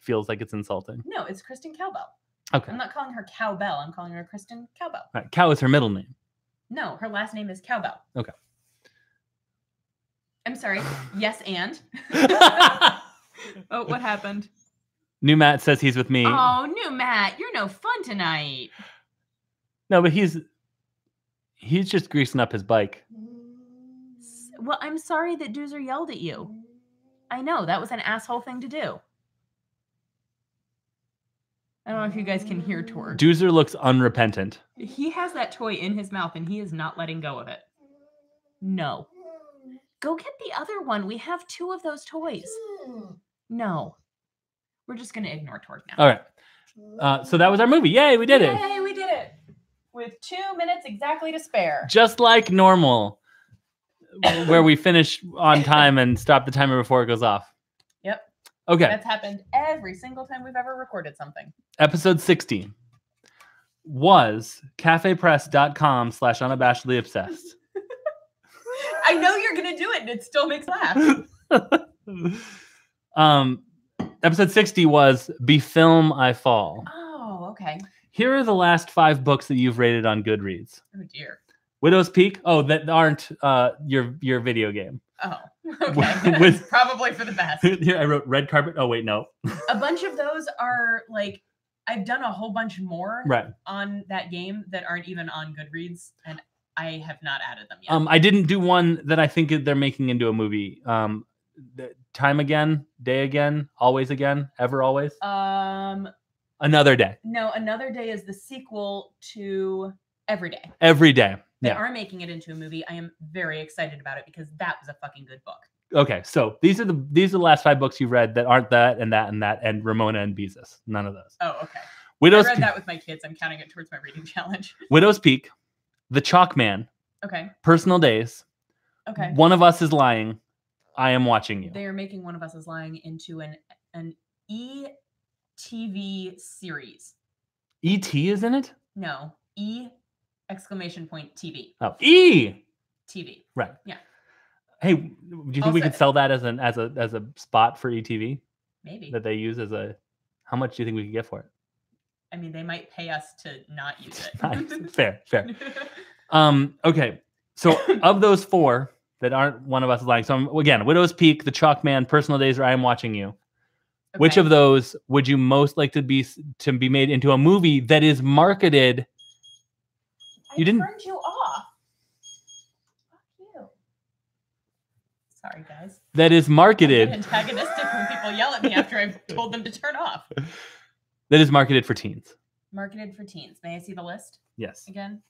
feels like it's insulting. No, it's Kristen Cowbell. Okay. I'm not calling her Cowbell. I'm calling her Kristen Cowbell. Right. Cow is her middle name. No, her last name is Cowbell. Okay. I'm sorry. Yes, and. Oh, what happened? New Matt says he's with me. Oh, new Matt, you're no fun tonight. No, but he's just greasing up his bike. Well, I'm sorry that Doozer yelled at you. I know, that was an asshole thing to do. I don't know if you guys can hear Tor. Doozer looks unrepentant. He has that toy in his mouth and he is not letting go of it. No. Go get the other one. We have 2 of those toys. No. We're just going to ignore Tor now. All right. So that was our movie. Yay, we did it. Yay, we did it. With 2 minutes exactly to spare. Just like normal, where we finish on time and stop the timer before it goes off. Yep. Okay. That's happened every single time we've ever recorded something. Episode 16. was cafepress.com/unabashedly obsessed. I know you're gonna do it, and it still makes laugh. Episode 60 was Be Film I Fall. Oh, okay. Here are the last 5 books that you've rated on Goodreads. Oh dear. Widow's Peak. Oh, that aren't your video game. Oh, okay. That's probably for the best. Here I wrote Red Carpet. Oh wait, no. A bunch of those are like I've done a whole bunch more on that game that aren't even on Goodreads, and I have not added them yet. I didn't do one that I think they're making into a movie. Time Again, Day Again, Always Again, Ever Always. Another Day. No, Another Day is the sequel to Every Day. Every Day. They are making it into a movie. I am very excited about it because that was a fucking good book. Okay, so these are the last 5 books you've read that aren't that and that and that and Ramona and Beezus. None of those. Oh, okay. I read that with my kids. I'm counting it towards my reading challenge. Widow's Peak, The Chalk Man. Okay. Personal Days. Okay. One of Us Is Lying. I Am Watching You. They are making One of Us Is Lying into an E-TV series. E.T. is in it? No. E! TV. Oh, E! TV. Right. Yeah. Hey, do you think we could sell that as a spot for ETV? Maybe. That they use as a. How much do you think we could get for it? I mean, they might pay us to not use it. Fair. Okay. So of those 4 that aren't One of Us Is Lying, so again, Widow's Peak, The Chalk Man, Personal Days, or I Am Watching You. Okay. Which of those would you most like to be made into a movie that is marketed? I turned you off. Fuck you. Sorry, guys. That is marketed. I get antagonistic when people yell at me after I've told them to turn off. That is marketed for teens. Marketed for teens. May I see the list? Yes. Again.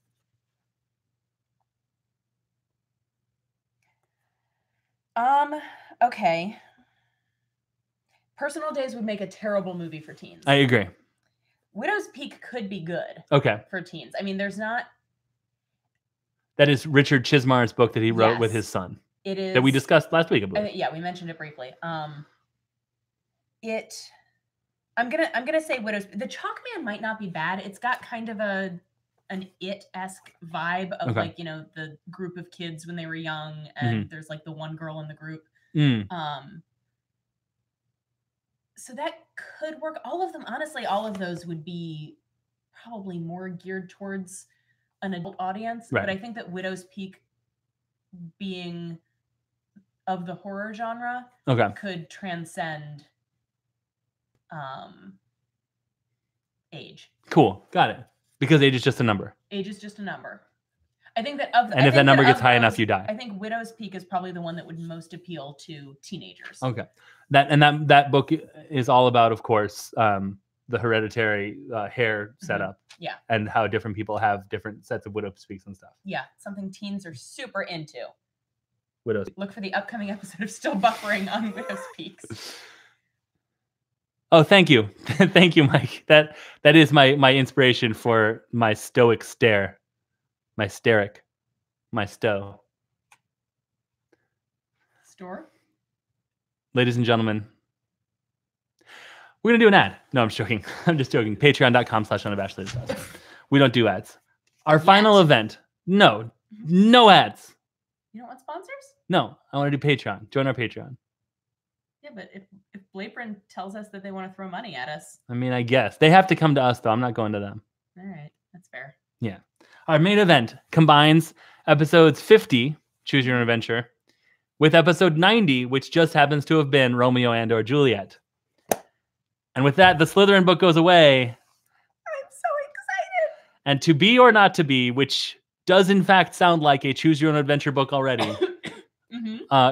Okay. Personal Days would make a terrible movie for teens. I agree. Widow's Peak could be good. Okay. For teens. I mean, there's not. That is Richard Chismar's book that he wrote with his son. It is. That we discussed last week, I believe. Yeah, we mentioned it briefly. I'm gonna say Widow's. The Chalk Man might not be bad. It's got kind of an It-esque vibe of like, you know, the group of kids when they were young, and there's like the one girl in the group. So that could work. All of them, honestly, all of those would be probably more geared towards an adult audience. Right. But I think that Widow's Peak, being of the horror genre, could transcend age. Cool. Got it. Because age is just a number. Age is just a number. I think that if that number gets high enough, you die. I think Widow's Peak is probably the one that would most appeal to teenagers. Okay. That book is all about, of course, the hereditary hair setup. Yeah. And how different people have different sets of Widow's Peaks and stuff. Yeah. Something teens are super into. Widow's. Look for the upcoming episode of Still Buffering on Widow's Peaks. Oh, thank you. Thank you, Mike. That is my inspiration for my stoic stare. My steric. My stow. Store? Ladies and gentlemen, we're going to do an ad. No, I'm just joking. I'm just joking. Patreon.com/unabashedly. We don't do ads. Our final event. No ads. You don't want sponsors? No, I want to do Patreon. Join our Patreon. Yeah, but if Blapron tells us that they want to throw money at us. I mean, I guess. They have to come to us, though. I'm not going to them. All right. That's fair. Yeah. Our main event combines episodes 50, Choose Your Own Adventure, with episode 90, which just happens to have been Romeo and or Juliet. And with that, the Slytherin book goes away. I'm so excited. And To Be or Not to Be, which does in fact sound like a Choose Your Own Adventure book already,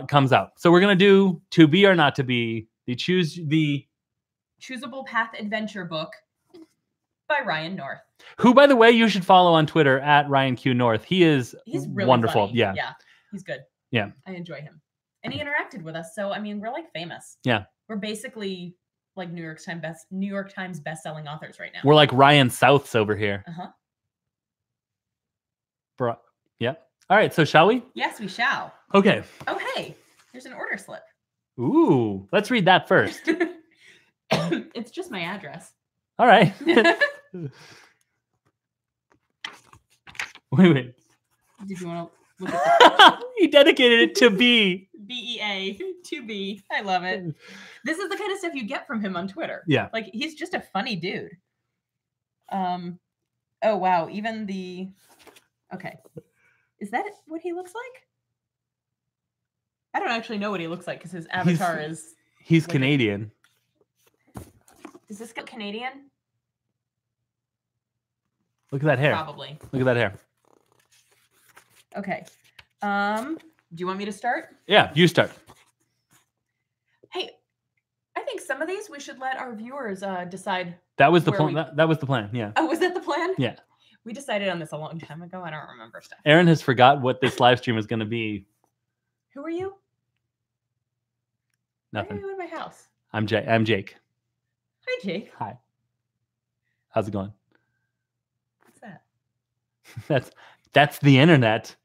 comes out. So we're going to do To Be or Not to Be, the Choosable Path Adventure book by Ryan North. Who, by the way, you should follow on Twitter at Ryan Q North. He's really wonderful. Funny. Yeah, he's good. Yeah, I enjoy him, and he interacted with us. So I mean, we're like famous. Yeah, we're basically like New York Times best-selling authors right now. We're like Ryan Souths over here. Yeah. All right. So shall we? Yes, we shall. Okay. Oh, hey, there's an order slip. Ooh, let's read that first. It's just my address. All right. Wait. Did you want to look at He dedicated it to B. BEA to B? I love it. This is the kind of stuff you get from him on Twitter. Yeah. Like, he's just a funny dude. Oh, wow. Even the... Okay. Is that what he looks like? I don't actually know what he looks like because his avatar is... He's like Canadian. Is this Canadian? Look at that hair. Probably. Look at that hair. Okay. Do you want me to start? Yeah, you start. Hey, I think some of these we should let our viewers decide. That was the plan. That was the plan. Yeah. Oh, was that the plan? Yeah. We decided on this a long time ago. I don't remember stuff. Erin has forgot what this live stream is going to be. Who are you? Nothing. Why are you in my house? I'm Jake. Hi, Jake. Hi. How's it going? What's that? That's the internet.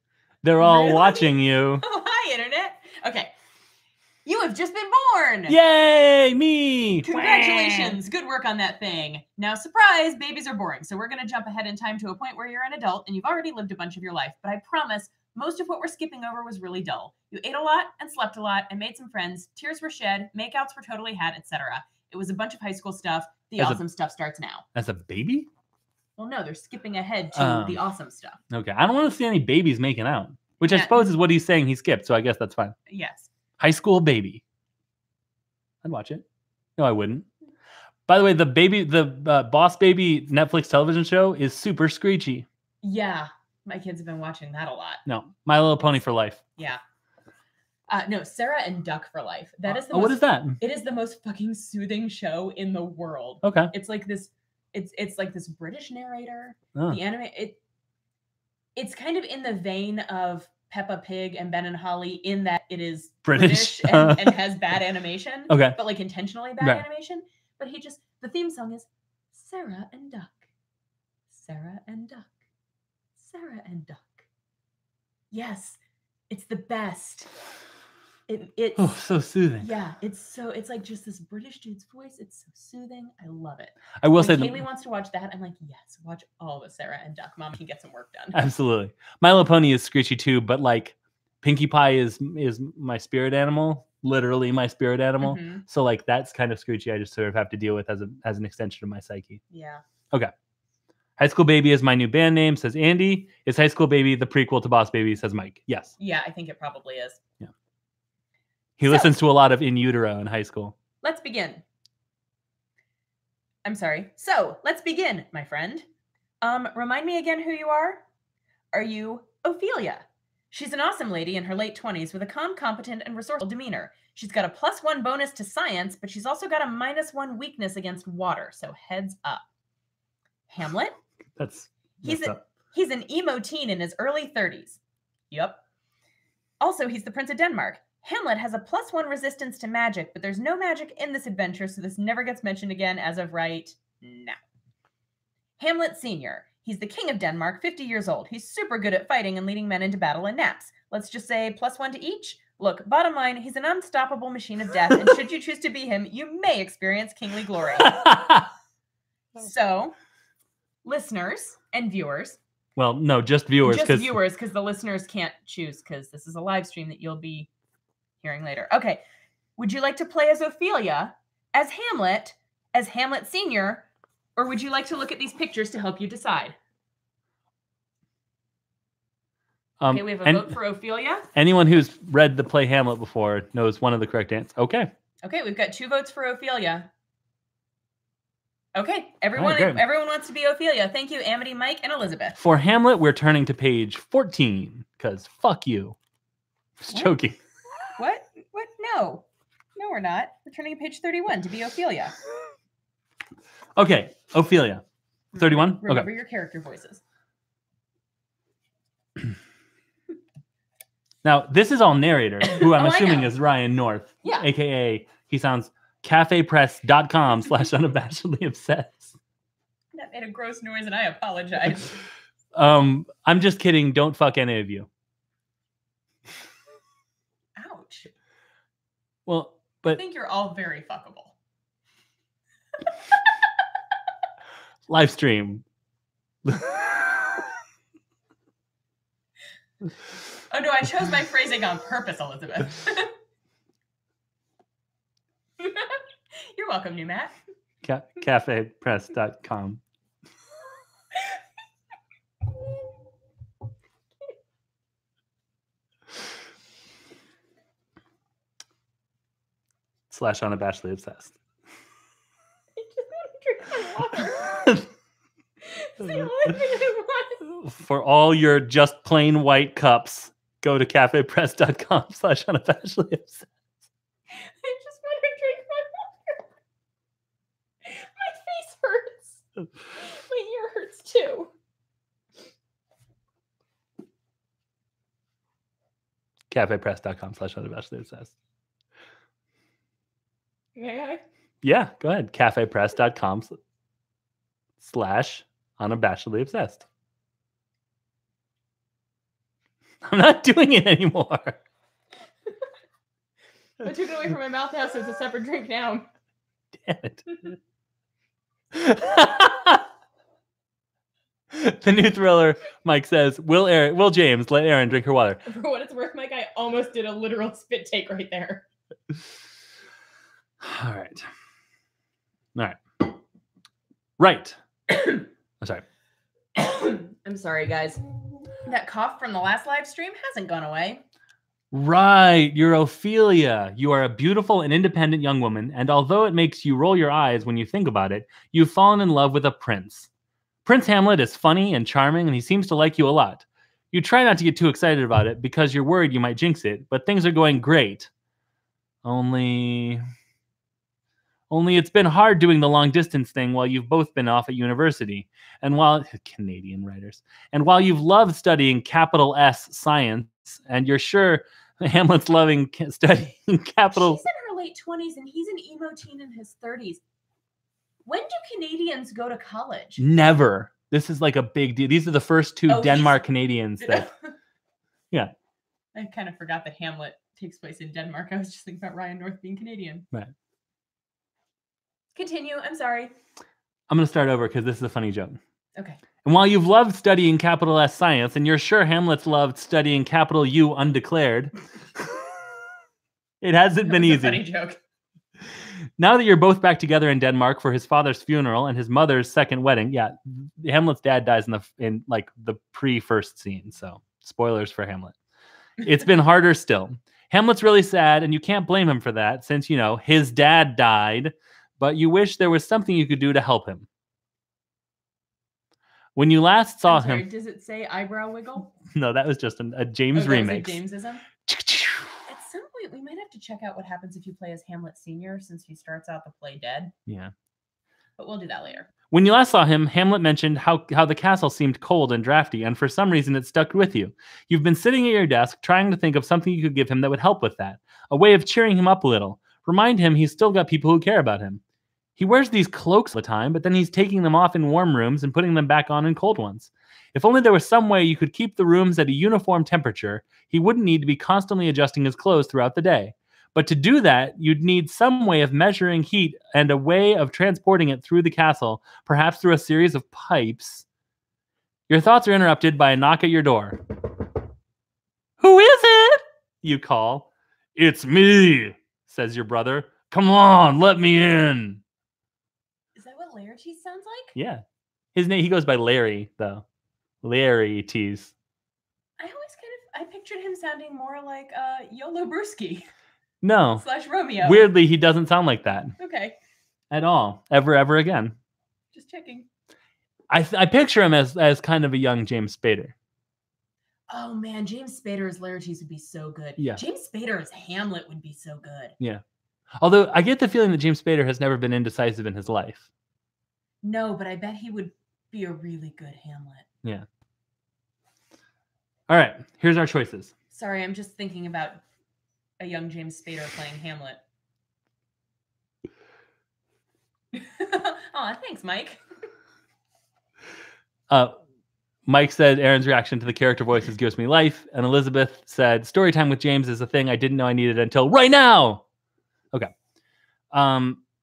They're all watching you. Oh, hi, internet. Okay. You have just been born. Yay, me. Congratulations. Good work on that thing. Now, surprise, babies are boring. So we're going to jump ahead in time to a point where you're an adult and you've already lived a bunch of your life. But I promise, most of what we're skipping over was really dull. You ate a lot and slept a lot and made some friends. Tears were shed. Makeouts were totally had, etc. It was a bunch of high school stuff. The awesome stuff starts now. As a baby? Well, no, they're skipping ahead to the awesome stuff. Okay. I don't want to see any babies making out, which I suppose is what he's saying he skipped. So I guess that's fine. Yes. High school baby. I'd watch it. No, I wouldn't. By the way, the Boss Baby Netflix television show is super screechy. Yeah. My kids have been watching that a lot. No. My Little Pony for life. Yeah. No, Sarah and Duck for life. That is the what is that? It is the most fucking soothing show in the world. Okay. It's like this it's like this British narrator. Oh. The anime it's kind of in the vein of Peppa Pig and Ben and Holly in that it is British and has bad animation. Okay. But like intentionally bad animation. But the theme song is Sarah and Duck. Sarah and Duck. Sarah and Duck. Yes. It's the best. It's so soothing. Yeah, it's like just this British dude's voice. It's so soothing. I love it. I will say Kaylee wants to watch that. I'm like, yes, watch all the Sarah and Duck. Mom can get some work done. Absolutely. My Little Pony is screechy too, but like Pinkie Pie is my spirit animal, literally my spirit animal. Mm-hmm. So like that's kind of screechy. I just sort of have to deal with as an extension of my psyche. Yeah. Okay. High School Baby is my new band name, says Andy. Is High School Baby the prequel to Boss Baby, says Mike. Yes. Yeah, I think it probably is. Yeah. He listens to a lot of In Utero in high school. Let's begin. I'm sorry. So, let's begin, my friend. Remind me again who you are? Are you Ophelia? She's an awesome lady in her late 20s with a calm, competent, and resourceful demeanor. She's got a +1 bonus to science, but she's also got a -1 weakness against water, so heads up. Hamlet? He's an emo teen in his early 30s. Yep. Also, he's the Prince of Denmark. Hamlet has a +1 resistance to magic, but there's no magic in this adventure, so this never gets mentioned again as of right now. Hamlet Sr. He's the King of Denmark, 50 years old. He's super good at fighting and leading men into battle and naps. Let's just say +1 to each. Look, bottom line, he's an unstoppable machine of death, and should you choose to be him, you may experience kingly glory. So, listeners and viewers. Well, no, just viewers. Just viewers, because the listeners can't choose, because this is a live stream that you'll be hearing later. Okay. Would you like to play as Ophelia, as Hamlet Sr., or would you like to look at these pictures to help you decide? Okay, we have a vote for Ophelia. Anyone who's read the play Hamlet before knows one of the correct answers. Okay. Okay, we've got 2 votes for Ophelia. Okay, everyone wants to be Ophelia. Thank you, Amity, Mike, and Elizabeth. For Hamlet, we're turning to page 14, because fuck you. Just joking. What? No. No, we're not. We're turning to page 31 to be Ophelia. Okay, Ophelia. 31? Remember your character voices. Now, this is all narrator, who I'm assuming is Ryan North. Yeah. AKA, he sounds cafepress.com/unabashedly obsessed. That made a gross noise and I apologize. I'm just kidding. Don't fuck any of you. Ouch. Well, but I think you're all very fuckable. Live stream. Oh no, I chose my phrasing on purpose, Elizabeth. You're welcome, new Matt. Cafepress.com. / Unabashedly Obsessed. I just want to drink my water. It's the only thing I want. For all your just plain white cups, go to cafepress.com / Unabashedly Obsessed. I just want to drink my water. My face hurts. My ear hurts too. Cafepress.com / Unabashedly Obsessed. Okay. Yeah, go ahead. Cafepress.com / Unabashedly Obsessed. I'm not doing it anymore. I took it away from my mouth now, so it's a separate drink now. Damn it. The new thriller, Mike says, Will James let Erin drink her water? For what it's worth, Mike, I almost did a literal spit take right there. All right. Right. I'm sorry. I'm sorry, guys. That cough from the last live stream hasn't gone away. Right. You're Ophelia. You are a beautiful and independent young woman, and although it makes you roll your eyes when you think about it, you've fallen in love with a prince. Prince Hamlet is funny and charming, and he seems to like you a lot. You try not to get too excited about it because you're worried you might jinx it, but things are going great. Only it's been hard doing the long distance thing while you've both been off at university. And while Canadian writers, and while you've loved studying capital S science, and you're sure Hamlet's loving studying capital. She's in her late 20s and he's an emo teen in his 30s. When do Canadians go to college? Never. This is like a big deal. These are the first two Denmark Canadians that. Yeah. I kind of forgot that Hamlet takes place in Denmark. I was just thinking about Ryan North being Canadian. Right. Continue. I'm sorry. I'm going to start over because this is a funny joke. Okay. And while you've loved studying capital S science, and you're sure Hamlet's loved studying capital U undeclared, it hasn't been easy. Funny joke. Now that you're both back together in Denmark for his father's funeral and his mother's second wedding, yeah, Hamlet's dad dies in the pre-first scene, so spoilers for Hamlet. It's been harder still. Hamlet's really sad, and you can't blame him for that, since his dad died. But you wish there was something you could do to help him. When you last saw him... Does it say eyebrow wiggle? No, that was just a James remix. Jamesism? At some point, we might have to check out what happens if you play as Hamlet Sr., since he starts out the play dead. Yeah. But we'll do that later. When you last saw him, Hamlet mentioned how the castle seemed cold and drafty, and for some reason it stuck with you. You've been sitting at your desk trying to think of something you could give him that would help with that. A way of cheering him up a little. Remind him he's still got people who care about him. He wears these cloaks all the time, but then he's taking them off in warm rooms and putting them back on in cold ones. If only there was some way you could keep the rooms at a uniform temperature, he wouldn't need to be constantly adjusting his clothes throughout the day. But to do that, you'd need some way of measuring heat and a way of transporting it through the castle, perhaps through a series of pipes. Your thoughts are interrupted by a knock at your door. Who is it? You call. It's me, says your brother. Come on, let me in. Is that what Laertes sounds like? Yeah. His name, he goes by Larry, though. Laertes. I pictured him sounding more like Yolo Brewski. No. / Romeo. Weirdly, he doesn't sound like that. Okay. At all. Ever again. Just checking. I picture him as kind of a young James Spader. Oh man, James Spader as Laertes would be so good. Yeah. James Spader as Hamlet would be so good. Yeah. Although I get the feeling that James Spader has never been indecisive in his life. No, but I bet he would be a really good Hamlet. Yeah. All right, here's our choices. Sorry, I'm just thinking about a young James Spader playing Hamlet. Aw, thanks, Mike. Mike said Erin's reaction to the character voices gives me life, and Elizabeth said story time with James is a thing I didn't know I needed until right now. Okay.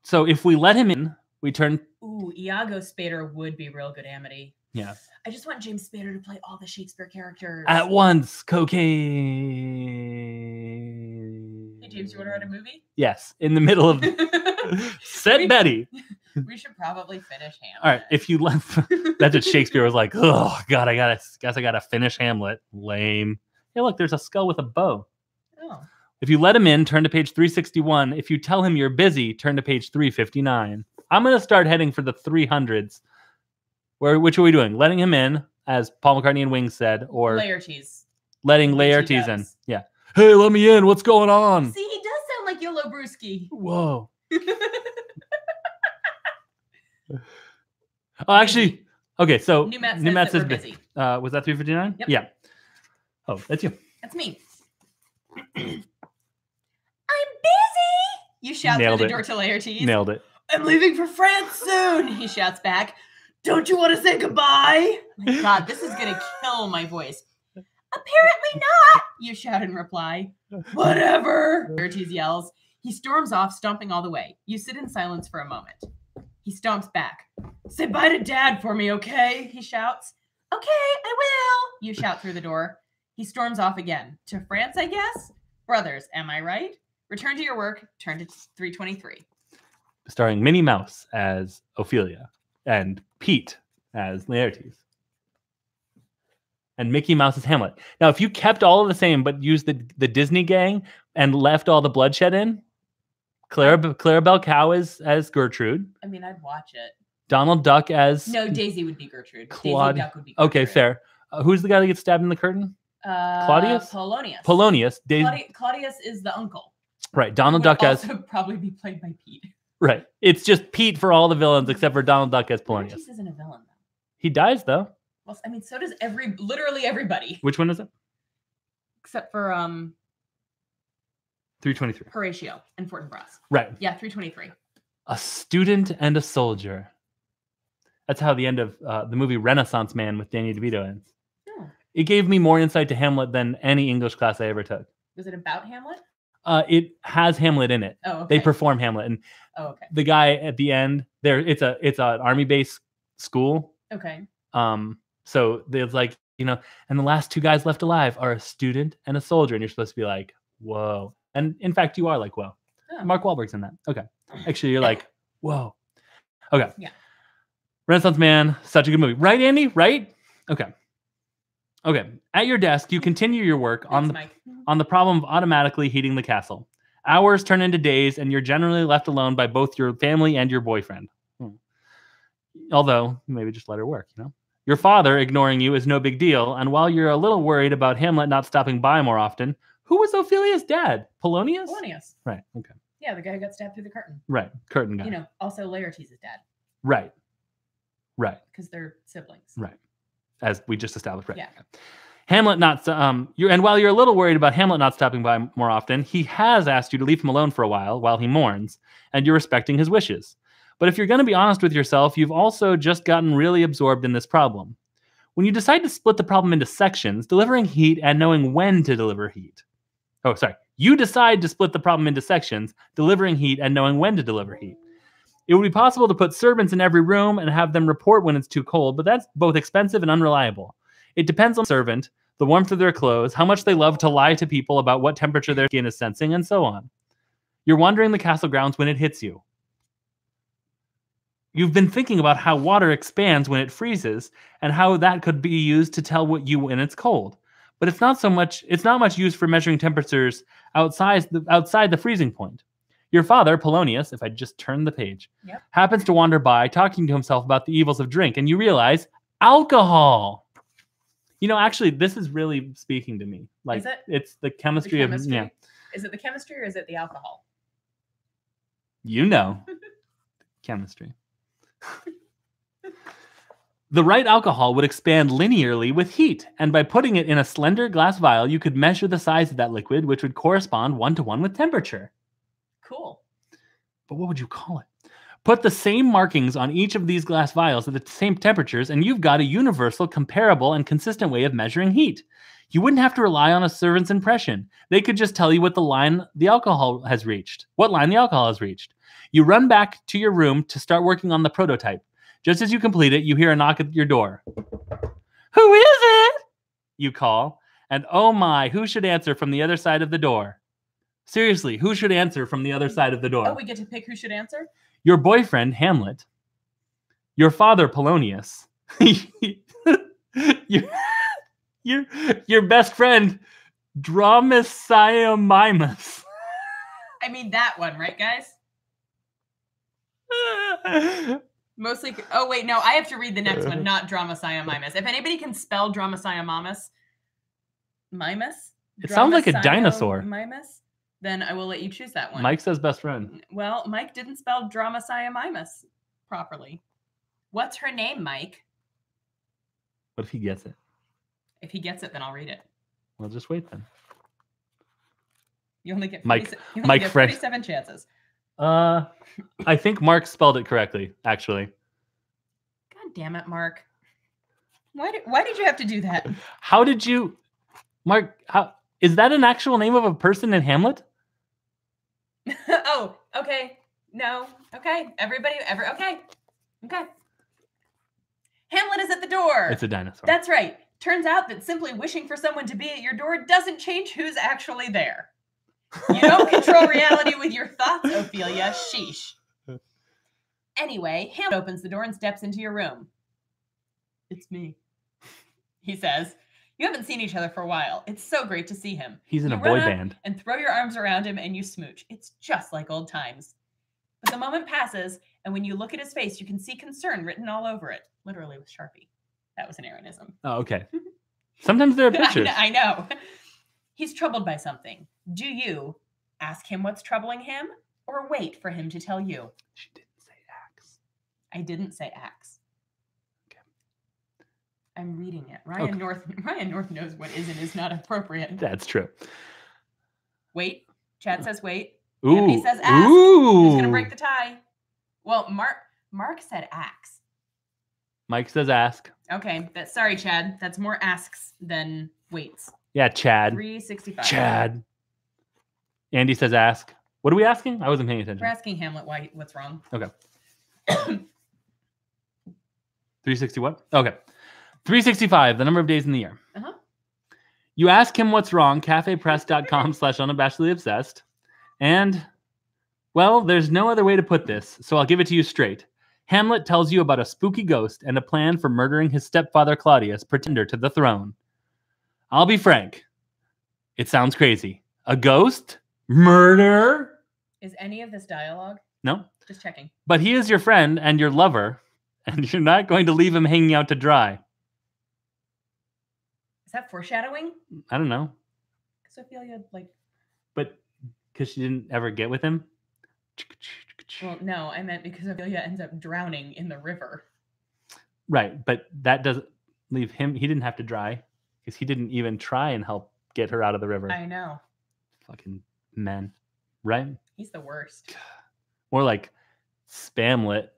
So if we let him in, we turn. Ooh, Iago Spader would be real good Amity. Yeah. I just want James Spader to play all the Shakespeare characters. At once, cocaine. Hey, James, you want to write a movie? Yes, in the middle of Set Betty. We should probably finish Hamlet. All right, if you left, that's what Shakespeare was like. Oh God, I gotta finish Hamlet. Lame. Hey, look, there's a skull with a bow. Oh. If you let him in, turn to page 361. If you tell him you're busy, turn to page 359. I'm gonna start heading for the 300s. Which are we doing? Letting him in, as Paul McCartney and Wings said, or Laertes. letting Laertes in? Yeah. Hey, let me in. What's going on? See, he does sound like Yolo Brewski. Whoa. Oh, actually, okay. So New Matt says we're busy. Was that 359? Yep. Yeah. Oh, that's you. That's me. I'm busy. You shout Nailed through the it. door to Laertes. Nailed it. I'm leaving for France soon. He shouts back. Don't you want to say goodbye? My God, this is gonna kill my voice. Apparently not. You shout in reply. Whatever. Laertes yells. He storms off, stomping all the way. You sit in silence for a moment. He stomps back. Say bye to Dad for me, okay? He shouts. Okay, I will. You shout through the door. He storms off again. To France, I guess? Brothers, am I right? Return to your work. Turn to 323. Starring Minnie Mouse as Ophelia and Pete as Laertes. And Mickey Mouse as Hamlet. Now, if you kept all of the same but used the Disney gang and left all the bloodshed in, Clarabelle Cow as Gertrude. I mean, I'd watch it. Donald Duck as... No, Daisy would be Gertrude. Claude... Daisy Duck would be Gertrude. Okay, fair. Who's the guy that gets stabbed in the curtain? Claudius? Polonius. Polonius. Claudius is the uncle. Right, Donald Duck as... also probably be played by Pete. Right. It's just Pete for all the villains except for Donald Duck as Polonius. Laertes isn't a villain, though. He dies, though. Well, I mean, so does literally everybody. Which one is it? Except for 323. Horatio and Fortinbras. Right. Yeah, 323. A student and a soldier. That's how the end of the movie Renaissance Man with Danny DeVito ends. Oh. It gave me more insight to Hamlet than any English class I ever took. Was it about Hamlet? It has Hamlet in it. Oh, okay. They perform Hamlet, and okay. The guy at the end there. It's an army base school. Okay. So there's like, and the last two guys left alive are a student and a soldier, and you're supposed to be like, whoa. And in fact, you are like, whoa. Oh. Mark Wahlberg's in that. Okay. Actually, you're like, whoa. Okay. Yeah. Renaissance Man, such a good movie. Right, Andy? Right? Okay. At your desk, you continue your work on the problem of automatically heating the castle. Hours turn into days, and you're generally left alone by both your family and your boyfriend. Although, maybe just let her work, Your father ignoring you is no big deal, and while you're a little worried about Hamlet not stopping by more often, who was Ophelia's dad? Polonius? Polonius. Right, okay. Yeah, the guy who got stabbed through the curtain. Right, curtain guy. Also Laertes' dad. Right. Because they're siblings. Right. As we just established, right. Yeah. Hamlet not, and while you're a little worried about Hamlet not stopping by more often, he has asked you to leave him alone for a while he mourns, and you're respecting his wishes. But if you're going to be honest with yourself, you've also just gotten really absorbed in this problem. When you decide to split the problem into sections, delivering heat and knowing when to deliver heat. Oh, sorry. You decide to split the problem into sections, delivering heat and knowing when to deliver heat. It would be possible to put servants in every room and have them report when it's too cold, but that's both expensive and unreliable. It depends on the servant, the warmth of their clothes, how much they love to lie to people about what temperature their skin is sensing, and so on. You're wandering the castle grounds when it hits you. You've been thinking about how water expands when it freezes and how that could be used to tell when it's cold. But it's not much used for measuring temperatures outside the freezing point. Your father, Polonius, if I just turn the page, happens to wander by talking to himself about the evils of drink, and you realize alcohol. Actually, this is really speaking to me. Like, is it? It's the chemistry of Is it the chemistry or is it the alcohol? Chemistry. The right alcohol would expand linearly with heat, and by putting it in a slender glass vial, you could measure the size of that liquid, which would correspond 1-to-1 with temperature. Cool. But what would you call it? Put the same markings on each of these glass vials at the same temperatures, and you've got a universal, comparable, and consistent way of measuring heat. You wouldn't have to rely on a servant's impression. They could just tell you what line the alcohol has reached. You run back to your room to start working on the prototype. Just as you complete it, you hear a knock at your door. Who is it? You call. And oh my, who should answer from the other side of the door? Seriously, who should answer from the other side of the door? Oh, we get to pick who should answer? Your boyfriend, Hamlet. Your father, Polonius. your best friend, Dromaeosaurus. I mean that one, right, guys? Mostly. Oh wait, no, I have to read the next one, not Dromaeosaurus. If anybody can spell Dromaeosaurus, it sounds like a dinosaur. Then I will let you choose that one. Mike says best friend. Well, Mike didn't spell Dromaeosaurus properly. What's her name, Mike? What if he gets it? If he gets it, then I'll read it. Well, just wait then. You only get 47 chances. I think Mark spelled it correctly, actually. God damn it, Mark. Why did you have to do that? How did you... Mark, is that an actual name of a person in Hamlet? Oh, okay. No. Okay. Everybody, okay. Okay. Hamlet is at the door. It's a dinosaur. That's right. Turns out that simply wishing for someone to be at your door doesn't change who's actually there. You don't control reality with your thoughts, Ophelia. Sheesh. Anyway, Hamlet opens the door and steps into your room. It's me, he says. You haven't seen each other for a while. It's so great to see him. He's in a boy band. And throw your arms around him and you smooch. It's just like old times. But the moment passes, and when you look at his face, you can see concern written all over it. Literally with Sharpie. That was an Erinism. Oh, okay. Sometimes there are pictures. I know. He's troubled by something. Do you ask him what's troubling him, or wait for him to tell you? She didn't say axe. I didn't say axe. Okay. I'm reading it. Ryan North knows what is and is not appropriate. That's true. Wait. Chad says wait. Ooh. Andy says ask. Ooh. Who's gonna break the tie? Well, Mark said axe. Mike says ask. Okay. Sorry, Chad. That's more asks than waits. Yeah, Chad. 365. Chad. Andy says ask. What are we asking? I wasn't paying attention. We're asking Hamlet what's wrong. Okay. 360 what? Okay. 365, the number of days in the year. Uh-huh. You ask him what's wrong, cafepress.com/unabashedlyobsessed. And, well, there's no other way to put this, so I'll give it to you straight. Hamlet tells you about a spooky ghost and a plan for murdering his stepfather Claudius, pretender to the throne. I'll be frank. It sounds crazy. A ghost? Murder? Is any of this dialogue? No. Just checking. But he is your friend and your lover, and you're not going to leave him hanging out to dry. Is that foreshadowing? I don't know. Because Ophelia, But because she didn't ever get with him? Well, no, I meant because Ophelia ends up drowning in the river. Right, but that doesn't leave him. He didn't have to dry because he didn't even try and help get her out of the river. I know. Fucking men, right? He's the worst. More like Spamlet.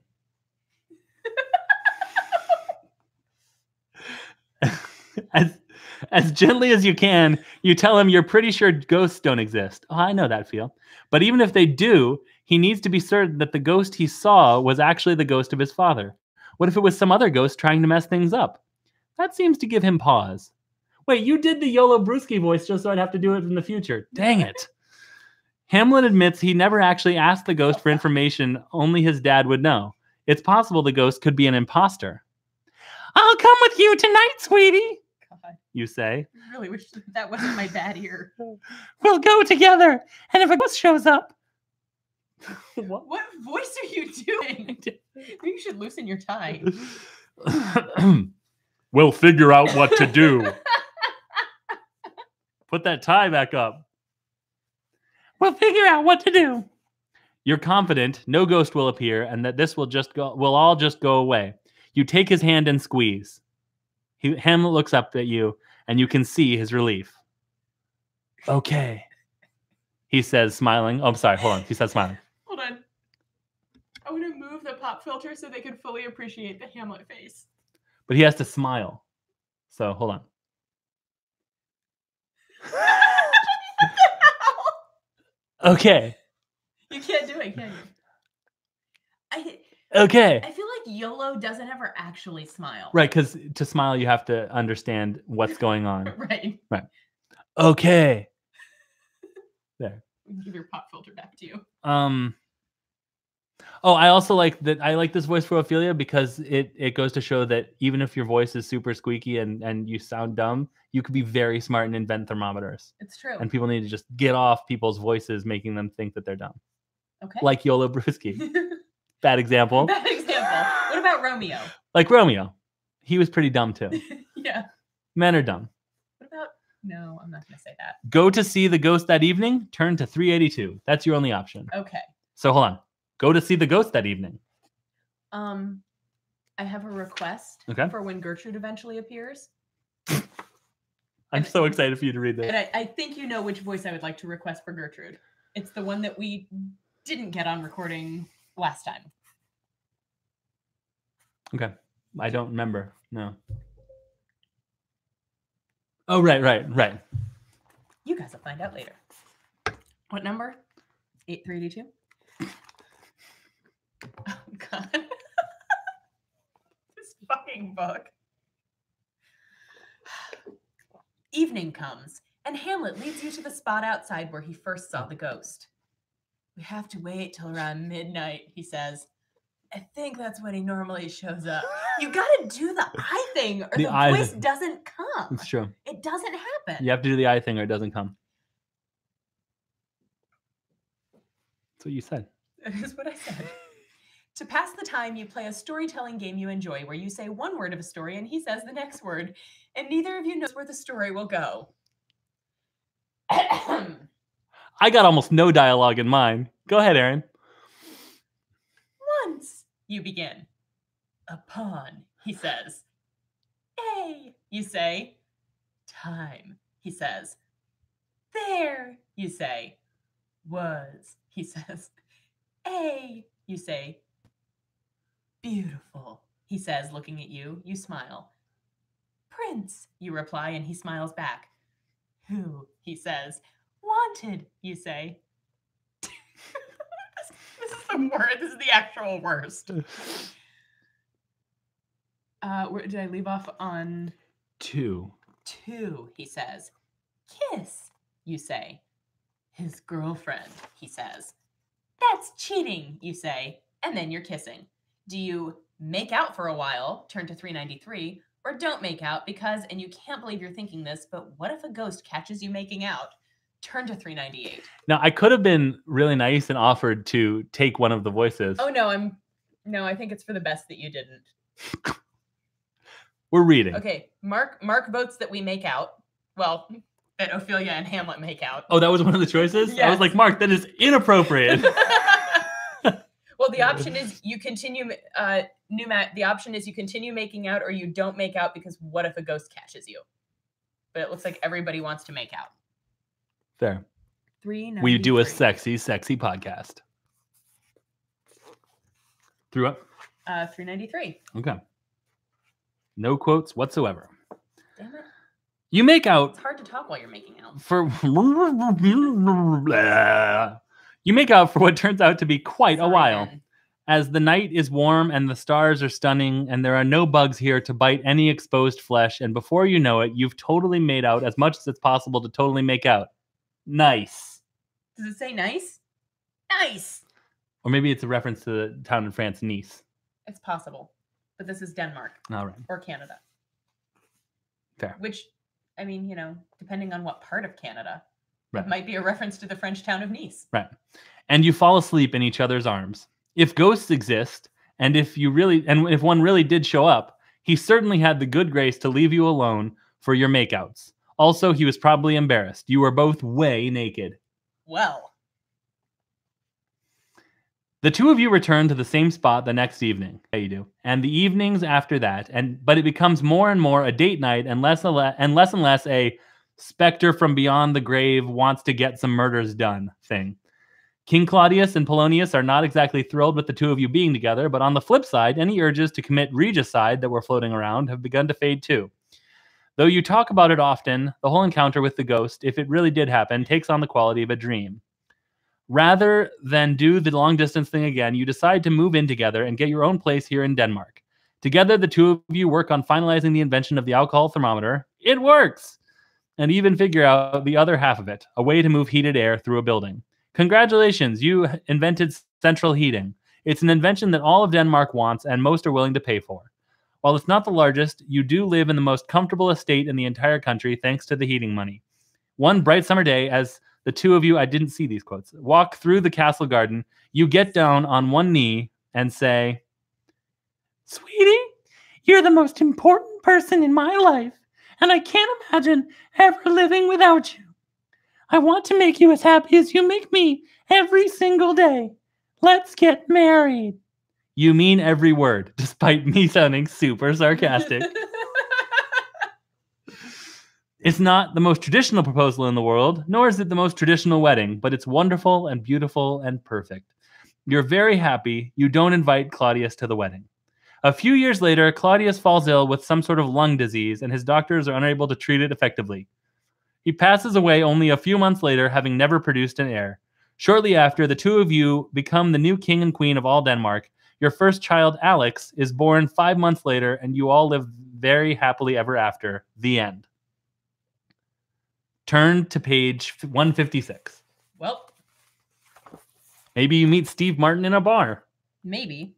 As gently as you can, you tell him you're pretty sure ghosts don't exist. Oh, I know that feel. But even if they do, he needs to be certain that the ghost he saw was actually the ghost of his father. What if it was some other ghost trying to mess things up? That seems to give him pause. Wait, you did the YOLO Brewski voice just so I'd have to do it in the future. Dang it. Hamlet admits he never actually asked the ghost for information only his dad would know. It's possible the ghost could be an imposter. I'll come with you tonight, sweetie. God. You say. I really wish that wasn't my bad ear. We'll go together, and if a ghost shows up... What voice are you doing? Maybe you should loosen your tie. We'll figure out what to do. Put that tie back up. We'll figure out what to do. You're confident no ghost will appear and that this will all just go away. You take his hand and squeeze. Hamlet looks up at you and you can see his relief. Okay. He says, smiling. Oh, I'm sorry. Hold on. He says, smiling. Hold on. I want to move the pop filter so they can fully appreciate the Hamlet face. But he has to smile. So, hold on. Okay. You can't do it, can you? Okay. I feel like YOLO doesn't ever actually smile. Right, because to smile, you have to understand what's going on. Right. Okay. There. Give your pop filter back to you. Oh, I also like that. I like this voice for Ophelia because it goes to show that even if your voice is super squeaky and you sound dumb, you could be very smart and invent thermometers. It's true. And people need to just get off people's voices, making them think that they're dumb. Okay. Like YOLO Brewski. Bad example. Bad example. What about Romeo? Like Romeo. He was pretty dumb too. Yeah. Men are dumb. What about... No, I'm not going to say that. Go to see the ghost that evening, turn to 382. That's your only option. Okay. So hold on. Go to see the ghost that evening. I have a request for when Gertrude eventually appears. I'm so excited for you to read this. And I think you know which voice I would like to request for Gertrude. It's the one that we didn't get on recording last time. Okay. I don't remember. No. Oh, right. You guys will find out later. What number? 8382? Oh, God. This fucking book. Evening comes, and Hamlet leads you to the spot outside where he first saw the ghost. We have to wait till around midnight, he says. I think that's when he normally shows up. You gotta do the eye thing, or the voice doesn't come. It's true. It doesn't happen. You have to do the eye thing or it doesn't come. That's what you said. That is what I said. To pass the time, you play a storytelling game you enjoy where you say one word of a story and he says the next word, and neither of you knows where the story will go. I got almost no dialogue in mine. Go ahead, Erin. Once, you begin. Upon, he says. A, you say. Time, he says. There, you say. Was, he says. A, you say. Beautiful, he says, looking at you. You smile. Prince, you reply, and he smiles back. Who, he says. Wanted, you say. This is the worst. This is the actual worst. Where did I leave off on? 2. 2, he says. Kiss, you say. His girlfriend, he says. That's cheating, you say, and then you're kissing. Do you make out for a while, turn to 393, or don't make out because, and you can't believe you're thinking this, but what if a ghost catches you making out? Turn to 398. Now, I could have been really nice and offered to take one of the voices. Oh, no, I think it's for the best that you didn't. We're reading. Okay, Mark votes that we make out. Well, that Ophelia and Hamlet make out. Oh, that was one of the choices? Yes. I was like, Mark, that is inappropriate. Well, the option is you continue, the option is you continue making out or you don't make out because what if a ghost catches you? But it looks like everybody wants to make out. Fair. 393. We do a sexy podcast. Threw up? 393. Okay. No quotes whatsoever. Damn it. You make out. It's hard to talk while you're making out. You make out for what turns out to be quite a while. Ben. As the night is warm and the stars are stunning and there are no bugs here to bite any exposed flesh, and before you know it, you've totally made out as much as it's possible to totally make out. Nice. Does it say nice? Nice. Or maybe it's a reference to the town in France, Nice. It's possible. But this is Denmark. All right. Or Canada. Fair. Which, I mean, depending on what part of Canada, right. It might be a reference to the French town of Nice. Right. And you fall asleep in each other's arms. If ghosts exist, and if one really did show up, he certainly had the good grace to leave you alone for your makeouts. Also, he was probably embarrassed. You were both way naked. Well. The two of you return to the same spot the next evening. Yeah, you do. And the evenings after that, but it becomes more and more a date night and less and less a specter from beyond the grave wants to get some murders done thing. King Claudius and Polonius are not exactly thrilled with the two of you being together, but on the flip side, any urges to commit regicide that were floating around have begun to fade too. Though you talk about it often, the whole encounter with the ghost, if it really did happen, takes on the quality of a dream. Rather than do the long distance thing again, you decide to move in together and get your own place here in Denmark. Together, the two of you work on finalizing the invention of the alcohol thermometer. It works! And even figure out the other half of it, a way to move heated air through a building. Congratulations, you invented central heating. It's an invention that all of Denmark wants and most are willing to pay for. While it's not the largest, you do live in the most comfortable estate in the entire country thanks to the heating money. One bright summer day, as the two of you, I didn't see these quotes, walk through the castle garden, you get down on one knee and say, "Sweetie, you're the most important person in my life, and I can't imagine ever living without you. I want to make you as happy as you make me every single day. Let's get married." You mean every word, despite me sounding super sarcastic. It's not the most traditional proposal in the world, nor is it the most traditional wedding, but it's wonderful and beautiful and perfect. You're very happy you don't invite Claudius to the wedding. A few years later, Claudius falls ill with some sort of lung disease, and his doctors are unable to treat it effectively. He passes away only a few months later, having never produced an heir. Shortly after, the two of you become the new king and queen of all Denmark. Your first child, Alex, is born 5 months later, and you all live very happily ever after. The end. Turn to page 156. Well, maybe you meet Steve Martin in a bar. Maybe.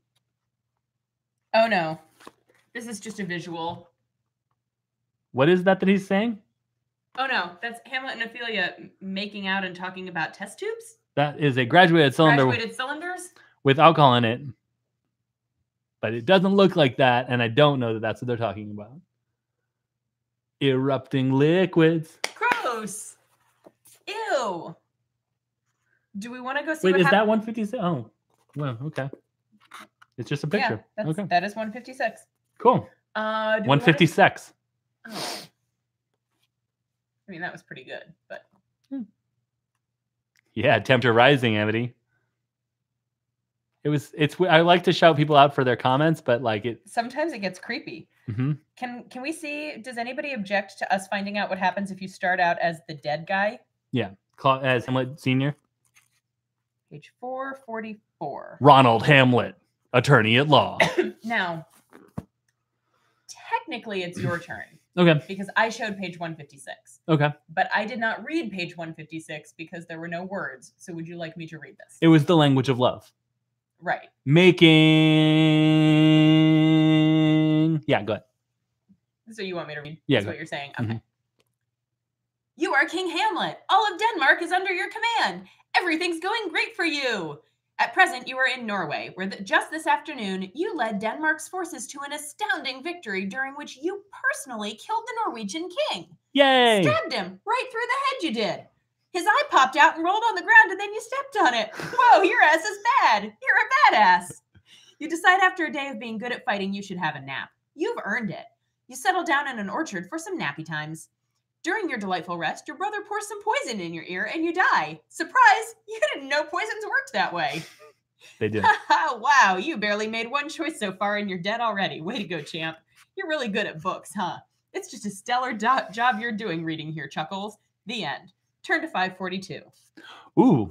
Oh, no. This is just a visual. What is that he's saying? Oh, no. That's Hamlet and Ophelia making out and talking about test tubes? That is a graduated cylinder. Graduated cylinders? With alcohol in it. But it doesn't look like that, and I don't know that that's what they're talking about. Erupting liquids. Gross. Ew. Do we want to go see Wait, is that 156? Oh, well, okay. It's just a picture. Yeah, okay. That is 156. Cool. 156. Oh. I mean, that was pretty good, but. Yeah, temperature rising, Amity. I like to shout people out for their comments, but sometimes it gets creepy. Mm-hmm. Can we see, does anybody object to us finding out what happens if you start out as the dead guy? Yeah. As Hamlet Sr. Page 444. Ronald Hamlet, attorney at law. Now, technically it's your turn. Okay. Because I showed page 156. Okay. But I did not read page 156 because there were no words. So would you like me to read this? It was the language of love. Right. Making. Yeah, go ahead. So you want me to read? Yeah. That's what you're saying. Okay. Mm-hmm. You are King Hamlet. All of Denmark is under your command. Everything's going great for you. At present, you are in Norway, where just this afternoon, you led Denmark's forces to an astounding victory during which you personally killed the Norwegian king. Yay! Stabbed him right through the head you did. His eye popped out and rolled on the ground, and then you stepped on it. Whoa, your ass is bad. You're a badass. You decide after a day of being good at fighting, you should have a nap. You've earned it. You settle down in an orchard for some nappy times. During your delightful rest, your brother pours some poison in your ear and you die. Surprise! You didn't know poisons worked that way. They did. Wow, you barely made one choice so far and you're dead already. Way to go, champ. You're really good at books, huh? It's just a stellar job you're doing reading here, Chuckles. The end. Turn to 542. Ooh.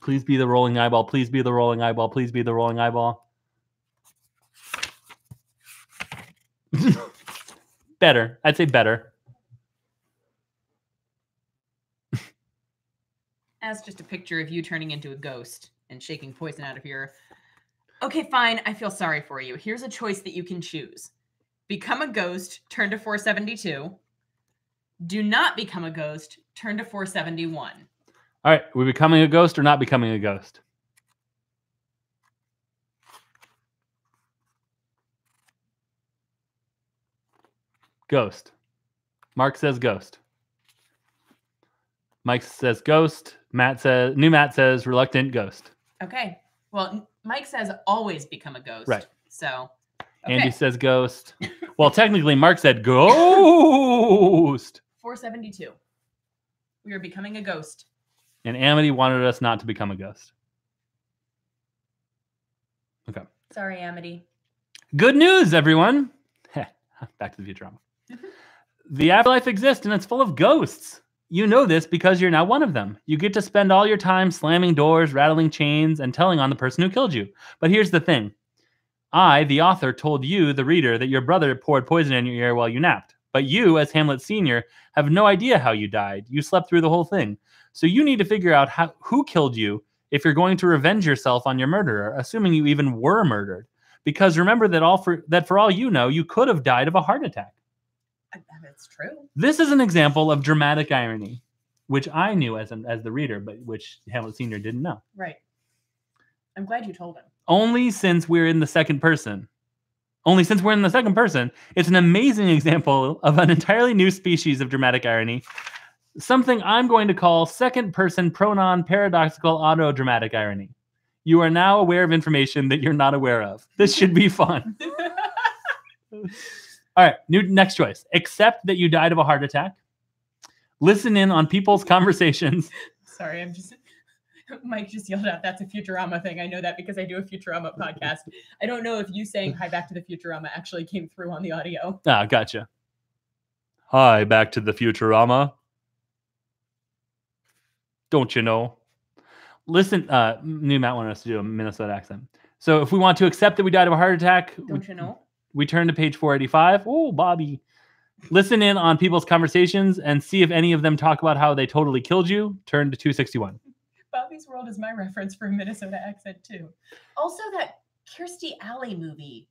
Please be the rolling eyeball. Please be the rolling eyeball. Please be the rolling eyeball. Better. I'd say better. That's just a picture of you turning into a ghost and shaking poison out of your... Okay, fine. I feel sorry for you. Here's a choice that you can choose. Become a ghost, turn to 472. Do not become a ghost, turn to 471. All right. Are we becoming a ghost or not becoming a ghost? Ghost. Mark says ghost. Mike says ghost. Matt says reluctant ghost. Okay. Well, Mike says always become a ghost. Right. So. Okay. Andy says ghost. Well, technically, Mark said ghost. 472. We are becoming a ghost. And Amity wanted us not to become a ghost. Okay. Sorry, Amity. Good news, everyone. Back to the Futurama. The afterlife exists and it's full of ghosts. You know this because you're now one of them. You get to spend all your time slamming doors, rattling chains, and telling on the person who killed you. But here's the thing. I, the author, told you, the reader, that your brother poured poison in your ear while you napped. But you, as Hamlet Sr., have no idea how you died. You slept through the whole thing. So you need to figure out who killed you if you're going to revenge yourself on your murderer, assuming you even were murdered. Because remember that for all you know, you could have died of a heart attack. That's true. This is an example of dramatic irony, which I knew as the reader, but which Hamlet Sr. didn't know. Right. I'm glad you told him. Only since we're in the second person, it's an amazing example of an entirely new species of dramatic irony, something I'm going to call second-person pronoun paradoxical autodramatic irony. You are now aware of information that you're not aware of. This should be fun. All right, next choice. Accept that you died of a heart attack. Listen in on people's conversations. Sorry, Mike just yelled out, that's a Futurama thing. I know that because I do a Futurama podcast. I don't know if you saying hi back to the Futurama actually came through on the audio. Ah, gotcha. Hi, back to the Futurama. Don't you know? Listen, new Matt wanted us to do a Minnesota accent. So if we want to accept that we died of a heart attack, don't you know? We turn to page 485. Oh, Bobby. Listen in on people's conversations and see if any of them talk about how they totally killed you. Turn to 261. Bobby's World is my reference for a Minnesota accent, too. Also, that Kirstie Alley movie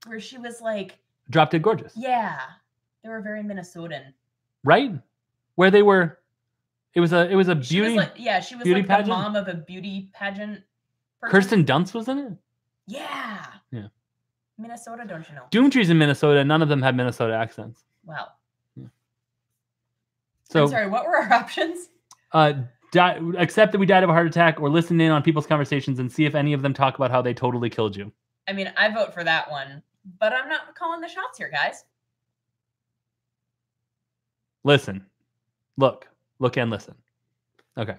where she was like... Drop Dead Gorgeous. Yeah. They were very Minnesotan. Right? Where they were... It was a beauty... She was like beauty like pageant? the mom of a beauty pageant person. Kirsten Dunst was in it? Yeah. Yeah. Minnesota, don't you know? Doomtree's in Minnesota. None of them had Minnesota accents. Wow. Yeah. So, I'm sorry, what were our options? Accept that we died of a heart attack, or listen in on people's conversations and see if any of them talk about how they totally killed you. I mean, I vote for that one, but I'm not calling the shots here, guys. Listen. Look and listen. Okay,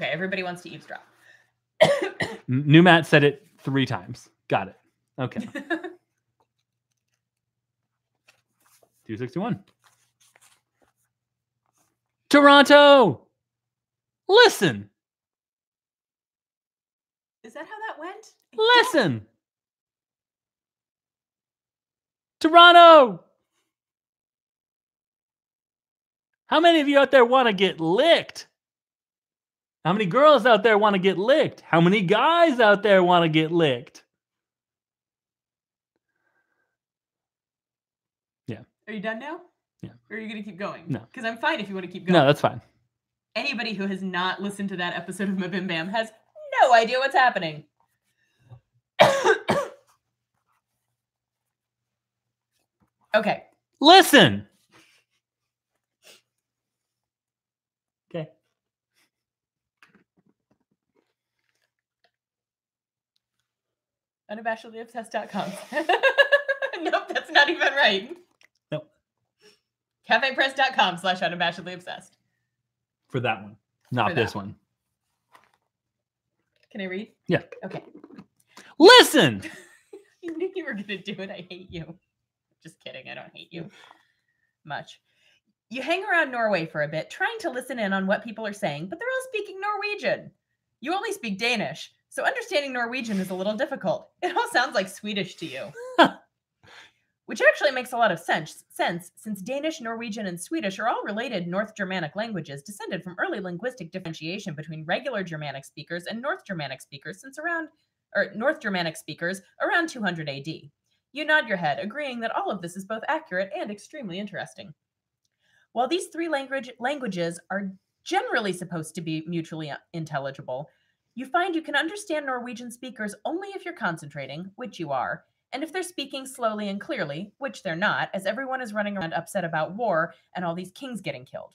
everybody wants to eavesdrop. New Matt said it 3 times. Got it. Okay. 261. Toronto! Listen! Is that how that went? Listen! Toronto! How many of you out there want to get licked? How many girls out there want to get licked? How many guys out there want to get licked? Yeah. Are you done now? Yeah. Or are you going to keep going? No. Because I'm fine if you want to keep going. No, that's fine. Anybody who has not listened to that episode of Mabim Bam has no idea what's happening. Okay. Listen! Okay. Unabashedlyobsessed.com. Nope, that's not even right. Nope. Cafepress.com/unabashedlyobsessed. For that one. Not this one. Can I read? Yeah. Okay. Listen! I knew you were going to do it. I hate you. Just kidding. I don't hate you much. You hang around Norway for a bit, trying to listen in on what people are saying, but they're all speaking Norwegian. You only speak Danish, so understanding Norwegian is a little difficult. It all sounds like Swedish to you. Which actually makes a lot of sense, since Danish, Norwegian, and Swedish are all related North Germanic languages descended from early linguistic differentiation between regular Germanic speakers and North Germanic speakers North Germanic speakers around 200 AD. You nod your head, agreeing that all of this is both accurate and extremely interesting. While these 3 languages are generally supposed to be mutually intelligible, you find you can understand Norwegian speakers only if you're concentrating, which you are, and if they're speaking slowly and clearly, which they're not, as everyone is running around upset about war and all these kings getting killed.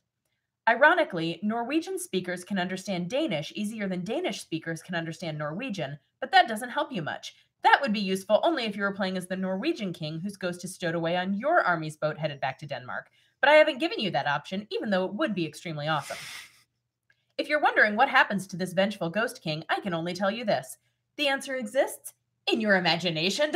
Ironically, Norwegian speakers can understand Danish easier than Danish speakers can understand Norwegian, but that doesn't help you much. That would be useful only if you were playing as the Norwegian king whose ghost is stowed away on your army's boat headed back to Denmark. But I haven't given you that option, even though it would be extremely awesome. If you're wondering what happens to this vengeful ghost king, I can only tell you this. The answer exists in your imagination, ?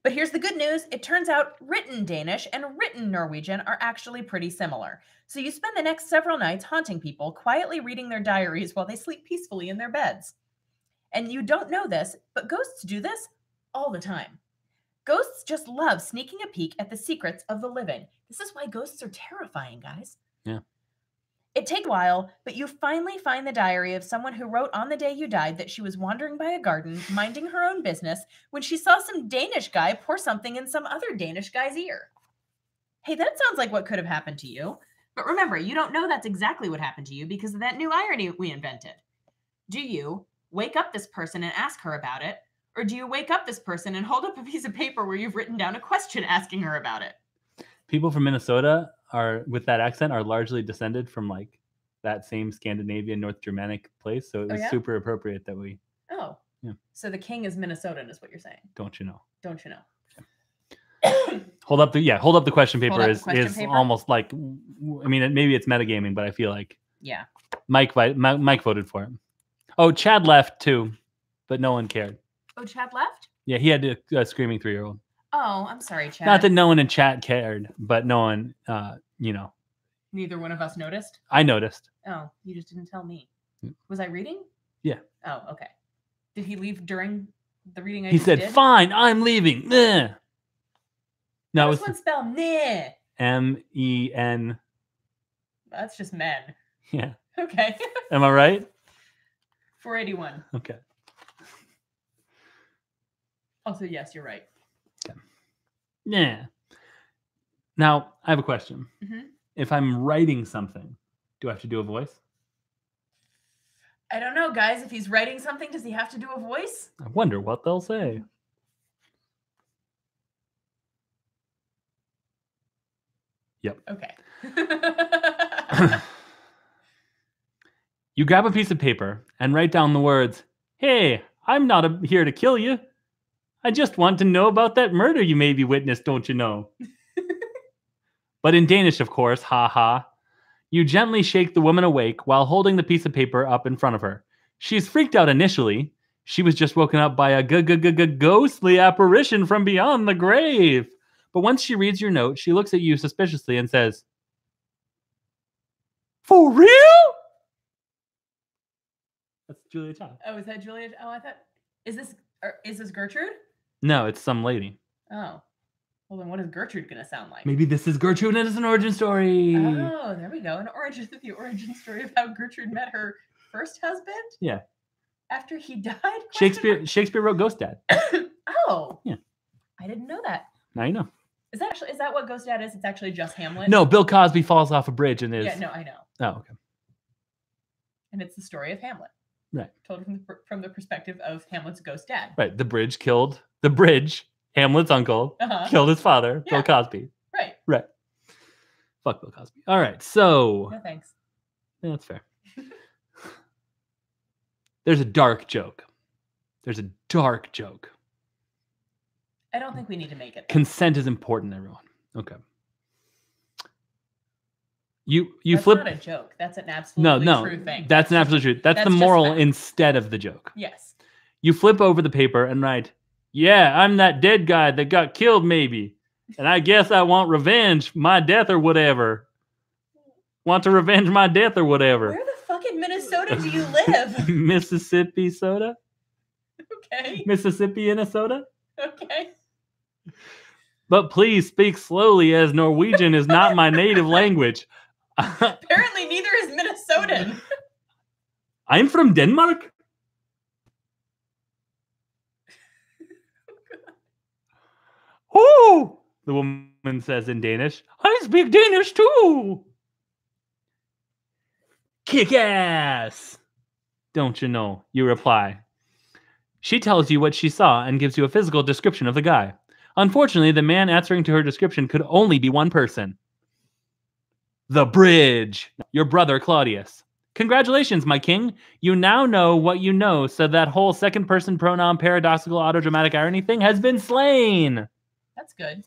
But here's the good news. It turns out written Danish and written Norwegian are actually pretty similar. So you spend the next several nights haunting people, quietly reading their diaries while they sleep peacefully in their beds. And you don't know this, but ghosts do this all the time. Ghosts just love sneaking a peek at the secrets of the living. This is why ghosts are terrifying, guys. Yeah. It takes a while, but you finally find the diary of someone who wrote on the day you died that she was wandering by a garden, minding her own business, when she saw some Danish guy pour something in some other Danish guy's ear. Hey, that sounds like what could have happened to you. But remember, you don't know that's exactly what happened to you because of that new irony we invented. Do you wake up this person and ask her about it? Or do you wake up this person and hold up a piece of paper where you've written down a question asking her about it? People from Minnesota with that accent are largely descended from like that same Scandinavian, North Germanic place. So it was super appropriate that we. Oh. Yeah. So the king is Minnesotan is what you're saying. Don't you know? Don't you know? Hold up the question paper is almost like, I mean, maybe it's metagaming, but I feel like Mike voted for it. Oh, Chad left too, but no one cared. Oh, Chad left? Yeah, he had a screaming 3-year-old. Oh, I'm sorry, Chad. Not that no one in chat cared, but no one, Neither one of us noticed? I noticed. Oh, you just didn't tell me. Was I reading? Yeah. Oh, okay. Did he leave during the reading I He said, did? Fine, I'm leaving. Nah. No, How does one spell meh? M-E-N. That's just men. Yeah. Okay. Am I right? 481. Okay. Also, yes, you're right. Okay. Yeah. Now, I have a question. Mm-hmm. If I'm writing something, do I have to do a voice? I don't know, guys. If he's writing something, does he have to do a voice? I wonder what they'll say. Yep. Okay. You grab a piece of paper and write down the words, Hey, I'm not here to kill you. I just want to know about that murder you maybe witnessed, don't you know? But in Danish, of course, ha. You gently shake the woman awake while holding the piece of paper up in front of her. She's freaked out initially. She was just woken up by a ghostly apparition from beyond the grave. But once she reads your note, she looks at you suspiciously and says, For real? That's Julia Child. Oh, is that Julia? Oh, I thought, is this Gertrude? No, it's some lady. Oh. Well, then what is Gertrude going to sound like? Maybe this is Gertrude and it's an origin story. Oh, there we go. The origin story of how Gertrude met her first husband? Yeah. After he died? Shakespeare wrote Ghost Dad. Oh. Yeah. I didn't know that. Now you know. Is that what Ghost Dad is? It's actually just Hamlet? No, Bill Cosby falls off a bridge and is... Yeah, no, I know. Oh, okay. And it's the story of Hamlet. Right. Told from the perspective of Hamlet's ghost dad. Right. The bridge, Hamlet's uncle, killed his father, Bill Cosby. Right. Fuck Bill Cosby. All right, so... No, thanks. Yeah, that's fair. There's a dark joke. I don't think we need to make it. Consent is important, everyone. Okay. That's flip. Not a joke. That's an absolutely true thing. That's an absolute truth. That's the moral instead of the joke. Yes. You flip over the paper and write, Yeah, I'm that dead guy that got killed maybe. And I guess I want revenge, my death or whatever. Want to revenge my death or whatever. Where the fuck in Minnesota do you live? Mississippi soda? Okay. Mississippi in a soda? Okay. But please speak slowly as Norwegian is not my native language. Apparently neither is Minnesotan. I'm from Denmark. Oh, the woman says in Danish. I speak Danish too. Kick ass. Don't you know? You reply. She tells you what she saw and gives you a physical description of the guy. Unfortunately, the man answering to her description could only be one person. The bridge. Your brother, Claudius. Congratulations, my king. You now know what you know, so that whole second-person pronoun paradoxical autodramatic irony thing has been slain. That's good.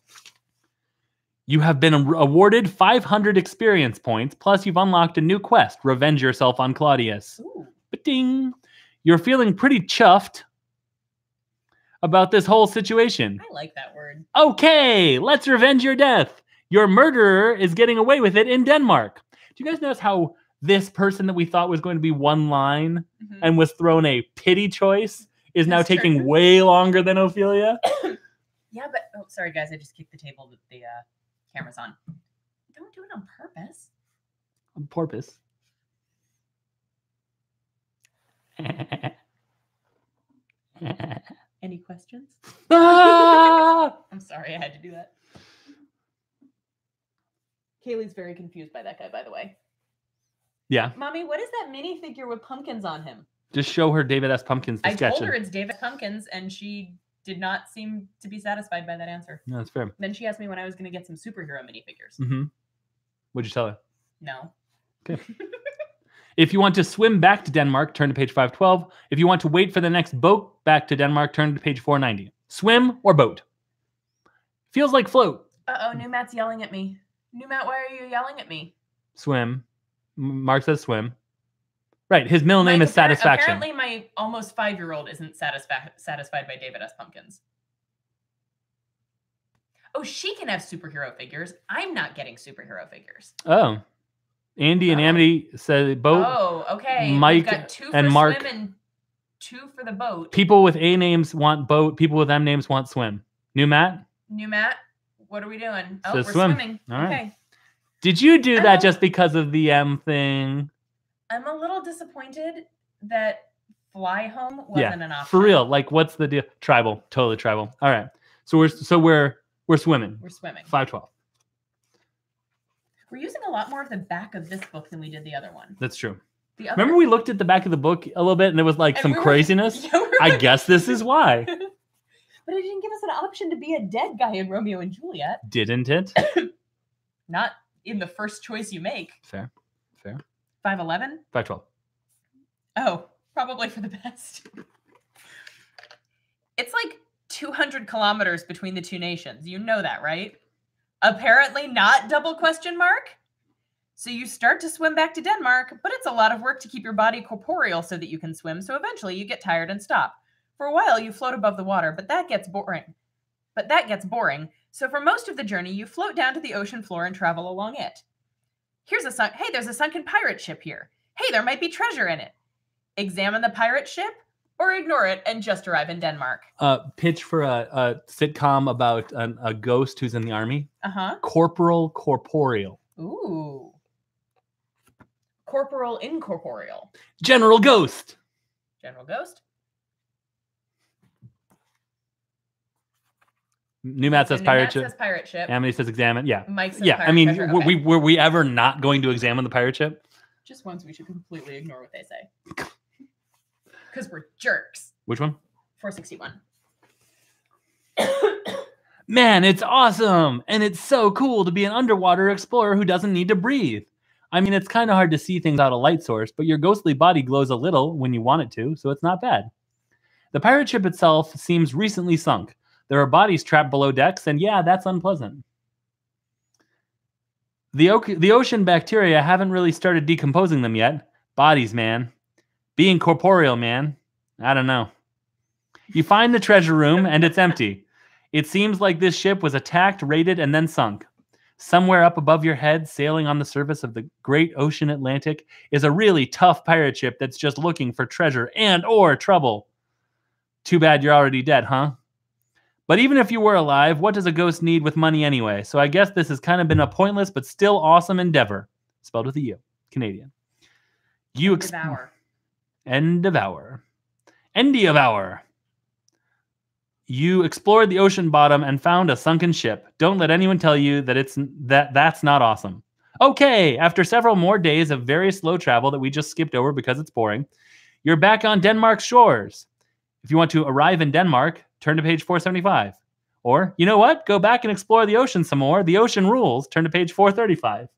You have been awarded 500 experience points, plus you've unlocked a new quest, Revenge Yourself on Claudius. Ooh. Ba-ding. You're feeling pretty chuffed. about this whole situation. I like that word. Okay, let's revenge your death. Your murderer is getting away with it in Denmark. Do you guys notice how this person that we thought was going to be one line and was thrown a pity choice is now taking way longer than Ophelia? Yeah, but oh, sorry guys, I just kicked the table that the camera's on. Don't do it on purpose. On purpose. Any questions? Ah! I'm sorry, I had to do that. Kaylee's very confused by that guy, by the way. Yeah. Mommy, what is that minifigure with pumpkins on him? Just show her David S. Pumpkins. I told her it's David Pumpkins, and she did not seem to be satisfied by that answer. No, that's fair. Then she asked me when I was going to get some superhero minifigures. Mm-hmm. What'd you tell her? No. Okay. If you want to swim back to Denmark, turn to page 512. If you want to wait for the next boat back to Denmark, turn to page 490. Swim or boat? Feels like float. Uh-oh, New Matt's yelling at me. New Matt, why are you yelling at me? Swim. Mark says swim. Right, his middle name is Satisfaction. Apparently my almost 5-year-old isn't satisfied by David S. Pumpkins. Oh, she can have superhero figures. I'm not getting superhero figures. Oh. Andy and Amity said boat. Oh, okay. Mike We've got 2 for and Mark. swim and 2 for the boat. People with A names want boat. People with M names want swim. New Matt? New Matt, what are we doing? Oh, Says we're swim. swimming. All right. Okay. Did you do that just because of the M thing? I'm a little disappointed that fly home wasn't an option. For real. Like, what's the deal? Tribal. Totally tribal. All right. So we're swimming. We're swimming. 512. We're using a lot more of the back of this book than we did the other one. That's true. Remember we looked at the back of the book a little bit and there was like some craziness? I guess this is why. But it didn't give us an option to be a dead guy in Romeo and Juliet. Didn't it? Not in the first choice you make. Fair. 511? 512. Oh, probably for the best. It's like 200 kilometers between the two nations. You know that, right? Apparently not, double question mark. So you start to swim back to Denmark, but it's a lot of work to keep your body corporeal so that you can swim. So eventually you get tired and stop. For a while you float above the water, but that gets boring. So for most of the journey, you float down to the ocean floor and travel along it. Hey, there's a sunken pirate ship here. Hey, there might be treasure in it. Examine the pirate ship or ignore it and just arrive in Denmark. Pitch for a sitcom about a ghost who's in the army. Corporal corporeal. Ooh. Corporal incorporeal. General Ghost. General Ghost. New Matt says pirate ship. Says pirate ship. Amity says examine. Yeah. Mike says pirate treasure. Okay. Were we ever not going to examine the pirate ship? Just once we should completely ignore what they say. Because we're jerks. Which one? 461. Man, it's awesome. And it's so cool to be an underwater explorer who doesn't need to breathe. I mean, it's kind of hard to see things out of light source, but your ghostly body glows a little when you want it to, so it's not bad. The pirate ship itself seems recently sunk. There are bodies trapped below decks, and yeah, that's unpleasant. The ocean bacteria haven't really started decomposing them yet. Bodies, man. Being corporeal, man. I don't know. You find the treasure room, and it's empty. It seems like this ship was attacked, raided, and then sunk. Somewhere up above your head, sailing on the surface of the great ocean Atlantic, is a really tough pirate ship that's just looking for treasure and or trouble. Too bad you're already dead, huh? But even if you were alive, what does a ghost need with money anyway? So I guess this has kind of been a pointless but still awesome endeavor. Spelled with a U. Canadian. Devour. And devour. Endy of hour. You explored the ocean bottom and found a sunken ship. Don't let anyone tell you that that's not awesome. Okay, after several more days of very slow travel that we just skipped over because it's boring, you're back on Denmark's shores. If you want to arrive in Denmark, turn to page 475. Or, you know what? Go back and explore the ocean some more. The ocean rules. Turn to page 435.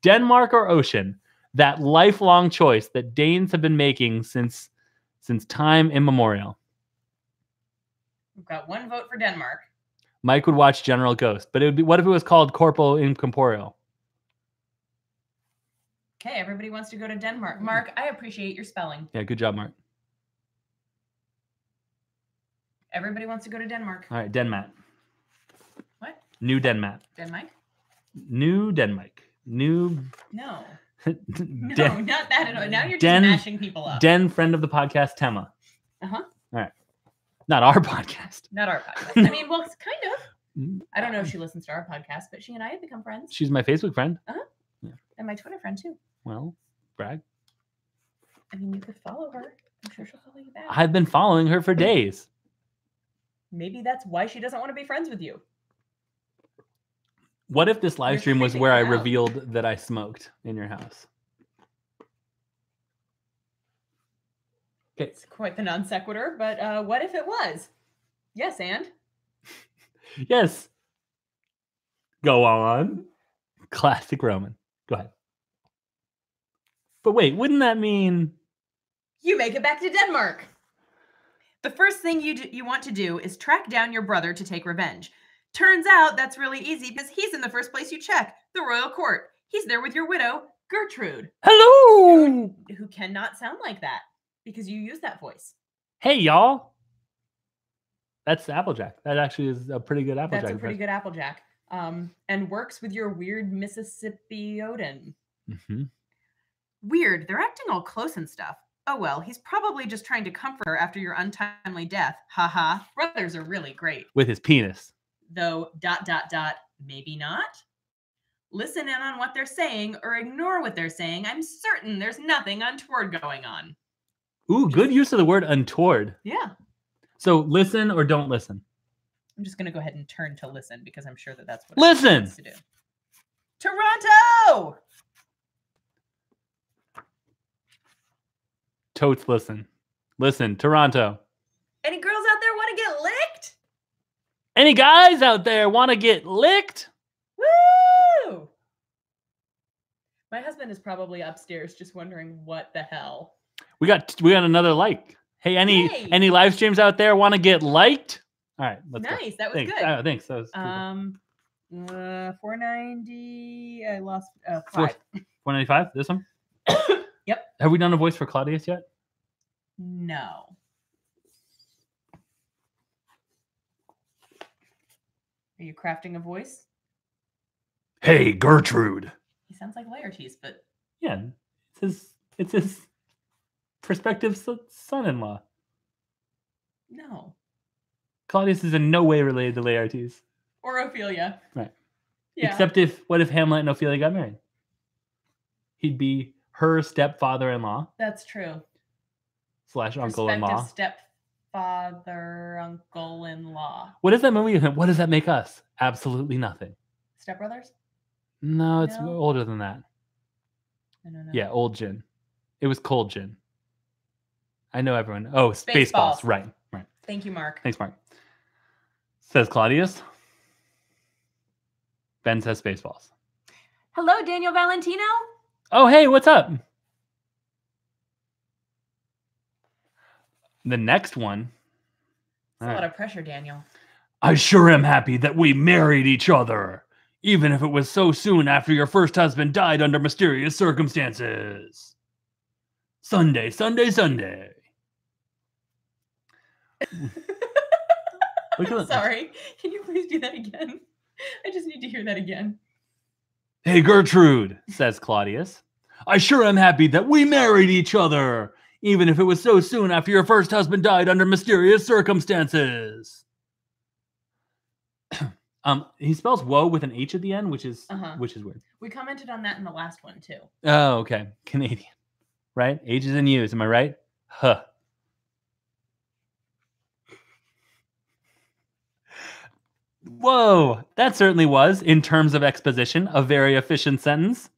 Denmark or ocean? That lifelong choice that Danes have been making since time immemorial. We've got one vote for Denmark. Mike would watch General Ghost, but it would be, what if it was called Corporal Incorporeal? Okay, everybody wants to go to Denmark. Mark, I appreciate your spelling. Yeah, good job, Mark. Everybody wants to go to Denmark. All right, Denmark. What? New Denmark. Denmark? New Denmark. New. No. No, not that at all. Now you're just mashing people up. Friend of the podcast, Tema. Uh-huh. All right. Not our podcast. Not our podcast. I mean, well, it's kind of. I don't know if she listens to our podcast, but she and I have become friends. She's my Facebook friend. Uh-huh. Yeah. And my Twitter friend, too. Well, brag. I mean, you could follow her. I'm sure she'll follow you back. I've been following her for days. Maybe that's why she doesn't want to be friends with you. What if this live stream was where I revealed that I smoked in your house? Okay. It's quite the non sequitur, but what if it was? Yes, and? Yes. Go on. Classic Roman. Go ahead. But wait, wouldn't that mean... You make it back to Denmark. The first thing you want to do is track down your brother to take revenge. Turns out that's really easy because he's in the first place you check, the royal court. He's there with your widow, Gertrude. Hello! Who cannot sound like that because you use that voice. Hey, y'all. That's Applejack. That actually is a pretty good Applejack. That's a pretty good Applejack. And works with your weird Mississippi Odin. Mm-hmm. Weird. They're acting all close and stuff. Oh, well, he's probably just trying to comfort her after your untimely death. Haha. Brothers are really great. With his penis. Though, ... maybe not. Listen in on what they're saying or ignore what they're saying. I'm certain there's nothing untoward going on. Ooh, good use of the word untoward. Yeah. So listen or don't listen. I'm just going to go ahead and turn to listen because I'm sure that's what listen wants to do. Toronto! Totes listen. Listen, Toronto. Any girls out there want to get licked? Any guys out there want to get licked? Woo! My husband is probably upstairs just wondering what the hell. We got another like. Hey, any live streams out there want to get liked? All right, let's go. Nice, that was thanks. good. Thanks. That was cool. 490. I lost 5. 495. This one. Yep. Have we done a voice for Claudius yet? No. Are you crafting a voice? Hey, Gertrude. He sounds like Laertes, but yeah, it's his prospective son-in-law. No. Claudius is in no way related to Laertes. Or Ophelia. Right. Yeah. Except what if Hamlet and Ophelia got married? He'd be her stepfather-in-law. That's true. / uncle-in-law. Stepfather, uncle-in-law. What does that movie? What does that make us? Absolutely nothing. Step Brothers? No, it's older than that. I don't know. Yeah, old gin. It was cold gin. I know everyone. Oh, Spaceballs. Right. Thank you, Mark. Thanks, Mark. Says Claudius. Ben says Spaceballs. Hello, Daniel Valentino. Oh, hey, what's up? The next one. That's a lot of pressure, Daniel. I sure am happy that we married each other, even if it was so soon after your first husband died under mysterious circumstances. Sunday. Sorry. Can you please do that again? I just need to hear that again. Hey, Gertrude, says Claudius. I sure am happy that we married each other, even if it was so soon after your first husband died under mysterious circumstances. He spells woe with an H at the end, which is weird. We commented on that in the last one too. Oh, okay. Canadian. Right? H's and U's, am I right? Huh. Whoa, that certainly was, in terms of exposition, a very efficient sentence.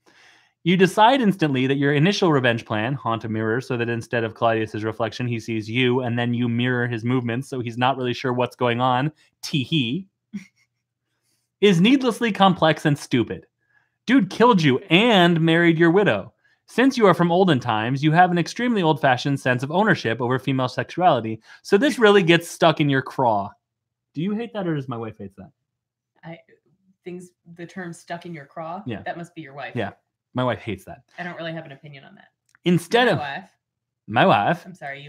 You decide instantly that your initial revenge plan, haunt a mirror so that instead of Claudius's reflection, he sees you, and then you mirror his movements so he's not really sure what's going on, tee-hee, is needlessly complex and stupid. Dude killed you and married your widow. Since you are from olden times, you have an extremely old-fashioned sense of ownership over female sexuality, so this really gets stuck in your craw. Do you hate that, or does my wife hate that? The term stuck in your craw? Yeah. That must be your wife. Yeah. My wife hates that. I don't really have an opinion on that. Instead of... My wife. I'm sorry,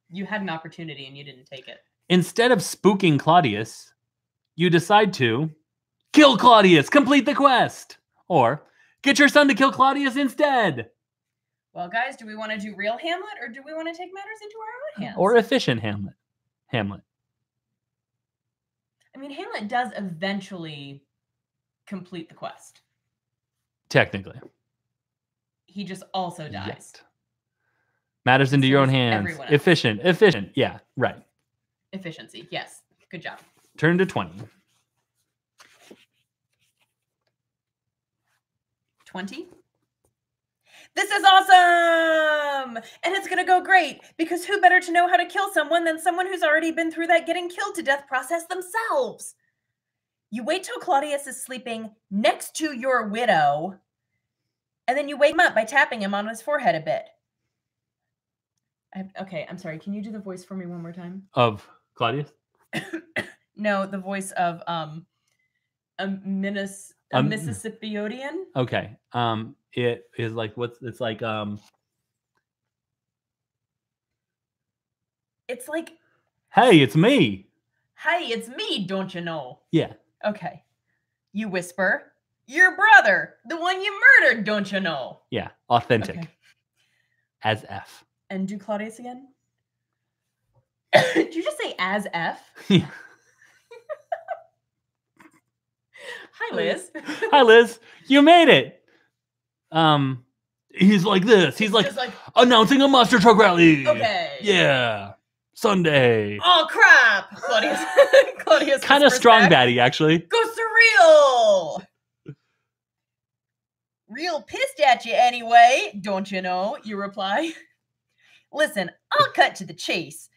you had an opportunity and you didn't take it. Instead of spooking Claudius, you decide to kill Claudius, complete the quest, or get your son to kill Claudius instead. Well, guys, do we want to do real Hamlet, or do we want to take matters into our own hands? Or efficient Hamlet. I mean, Hamlet does eventually complete the quest. Technically. He just also dies. Yet. Matters into your own hands. Efficient. Yeah, right. Efficiency. Yes. Good job. Turn to 20. 20? This is awesome! And it's going to go great, because who better to know how to kill someone than someone who's already been through that getting killed to death process themselves? You wait till Claudius is sleeping next to your widow, and then you wake him up by tapping him on his forehead a bit. Okay, I'm sorry. Can you do the voice for me one more time? Of Claudius? No, the voice of a Mississippiodian. Okay. It is like it's like It's like, hey, it's me. Hey, it's me, don't you know? Yeah. Okay. You whisper, your brother, the one you murdered, don't you know? Yeah. Authentic. Okay. As F. And do Claudius again? Did you just say as F? Yeah. Hi, Liz. Hi, Liz. You made it. He's like this. He's like announcing a monster truck rally. Okay. Yeah. Sunday. Oh crap! Claudius. Kind of strong baddie, actually. Go surreal. Real pissed at you anyway, don't you know? You reply. Listen, I'll cut to the chase.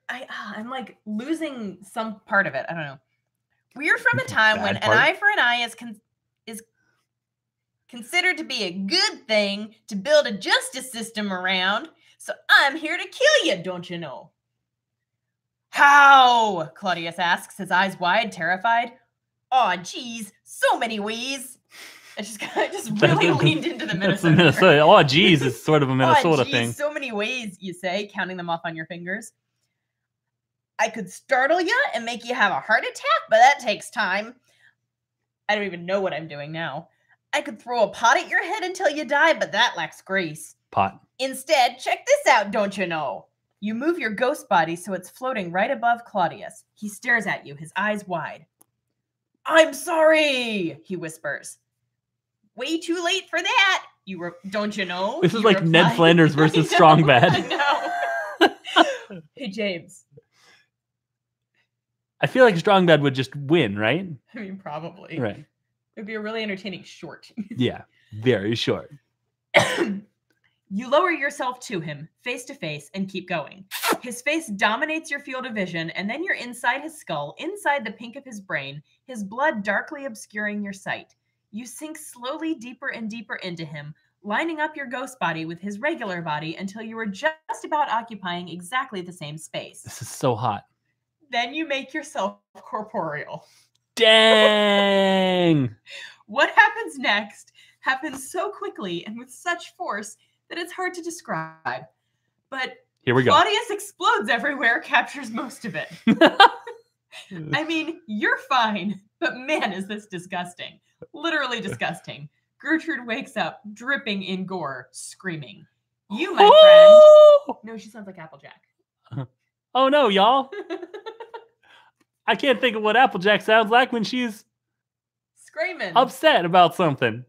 I'm like losing some part of it. I don't know. We're from a time when an eye for an eye is considered to be a good thing to build a justice system around. So I'm here to kill you, don't you know? How? Claudius asks, his eyes wide, terrified. Aw, geez, so many ways. I just really leaned into the Minnesota. Oh, geez, it's sort of a Minnesota thing. So many ways, you say, counting them off on your fingers. I could startle you and make you have a heart attack, but that takes time. I don't even know what I'm doing now. I could throw a pot at your head until you die, but that lacks grace. Pot. Instead, check this out, don't you know? You move your ghost body so it's floating right above Claudius. He stares at you, his eyes wide. I'm sorry, he whispers. Way too late for that, don't you know? This is like reply. Ned Flanders versus Strong Bad. I know. Hey, James. I feel like Strong Bad would just win, right? I mean, probably. Right. It would be a really entertaining short. Yeah, very short. You lower yourself to him, face to face, and keep going. His face dominates your field of vision, and then you're inside his skull, inside the pink of his brain, his blood darkly obscuring your sight. You sink slowly deeper and deeper into him, lining up your ghost body with his regular body until you are just about occupying exactly the same space. This is so hot. Then you make yourself corporeal. Dang! What happens next happens so quickly and with such force that it's hard to describe. But here we go. Claudius explodes everywhere, captures most of it. I mean, you're fine, but man, is this disgusting. Literally disgusting. Gertrude wakes up, dripping in gore, screaming. You, my friend. No, she sounds like Applejack. Oh no, y'all. I can't think of what Applejack sounds like when she's screaming, upset about something.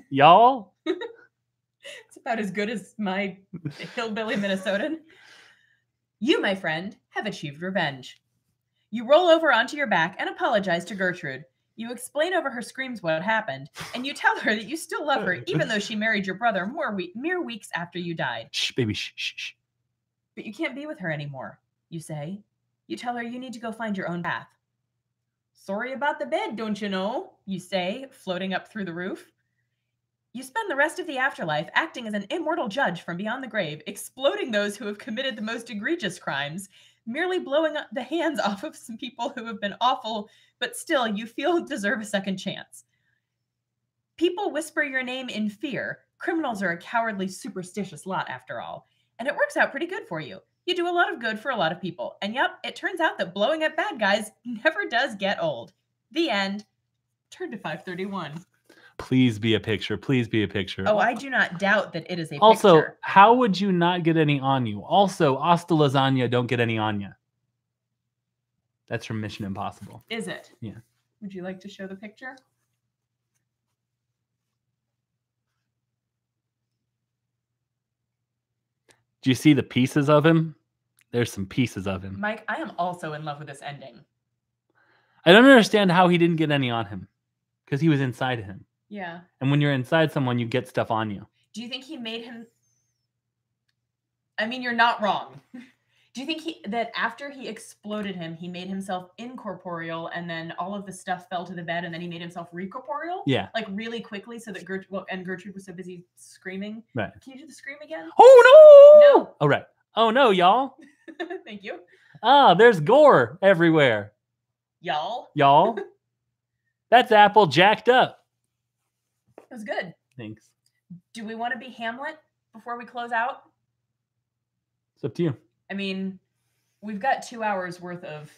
Y'all. It's about as good as my hillbilly Minnesotan. You, my friend, have achieved revenge. You roll over onto your back and apologize to Gertrude. You explain over her screams what happened, and you tell her that you still love her, even though she married your brother mere weeks after you died. Shh, baby, shh. But you can't be with her anymore, you say. You tell her you need to go find your own path. Sorry about the bed, don't you know? You say, floating up through the roof. You spend the rest of the afterlife acting as an immortal judge from beyond the grave, exploding those who have committed the most egregious crimes, merely blowing up the hands off of some people who have been awful, but still you feel deserve a second chance. People whisper your name in fear. Criminals are a cowardly, superstitious lot, after all. And it works out pretty good for you. You do a lot of good for a lot of people. And yep, it turns out that blowing up bad guys never does get old. The end. Turn to 531. Please be a picture. Please be a picture. Oh, I do not doubt that it is a Also, picture. how would you not get any on you? Also, hasta lasagna, don't get any on you. That's from Mission Impossible. Is it? Yeah. Would you like to show the picture? Do you see the pieces of him? There's some pieces of him. Mike, I am also in love with this ending. I don't understand how he didn't get any on him. Because he was inside him. Yeah. And when you're inside someone, you get stuff on you. Do you think he made him... I mean, you're not wrong. Do you think that after he exploded him, he made himself incorporeal and then all of the stuff fell to the bed and then he made himself recorporeal? Yeah. Like really quickly so that Gertrude was so busy screaming. Right. Can you do the scream again? Oh, no! No. Oh, right. Oh, no, y'all. Thank you. Ah, there's gore everywhere. Y'all. Y'all. That's Apple jacked up. It was good. Thanks. Do we want to be Hamlet before we close out? It's up to you. I mean, we've got 2 hours worth of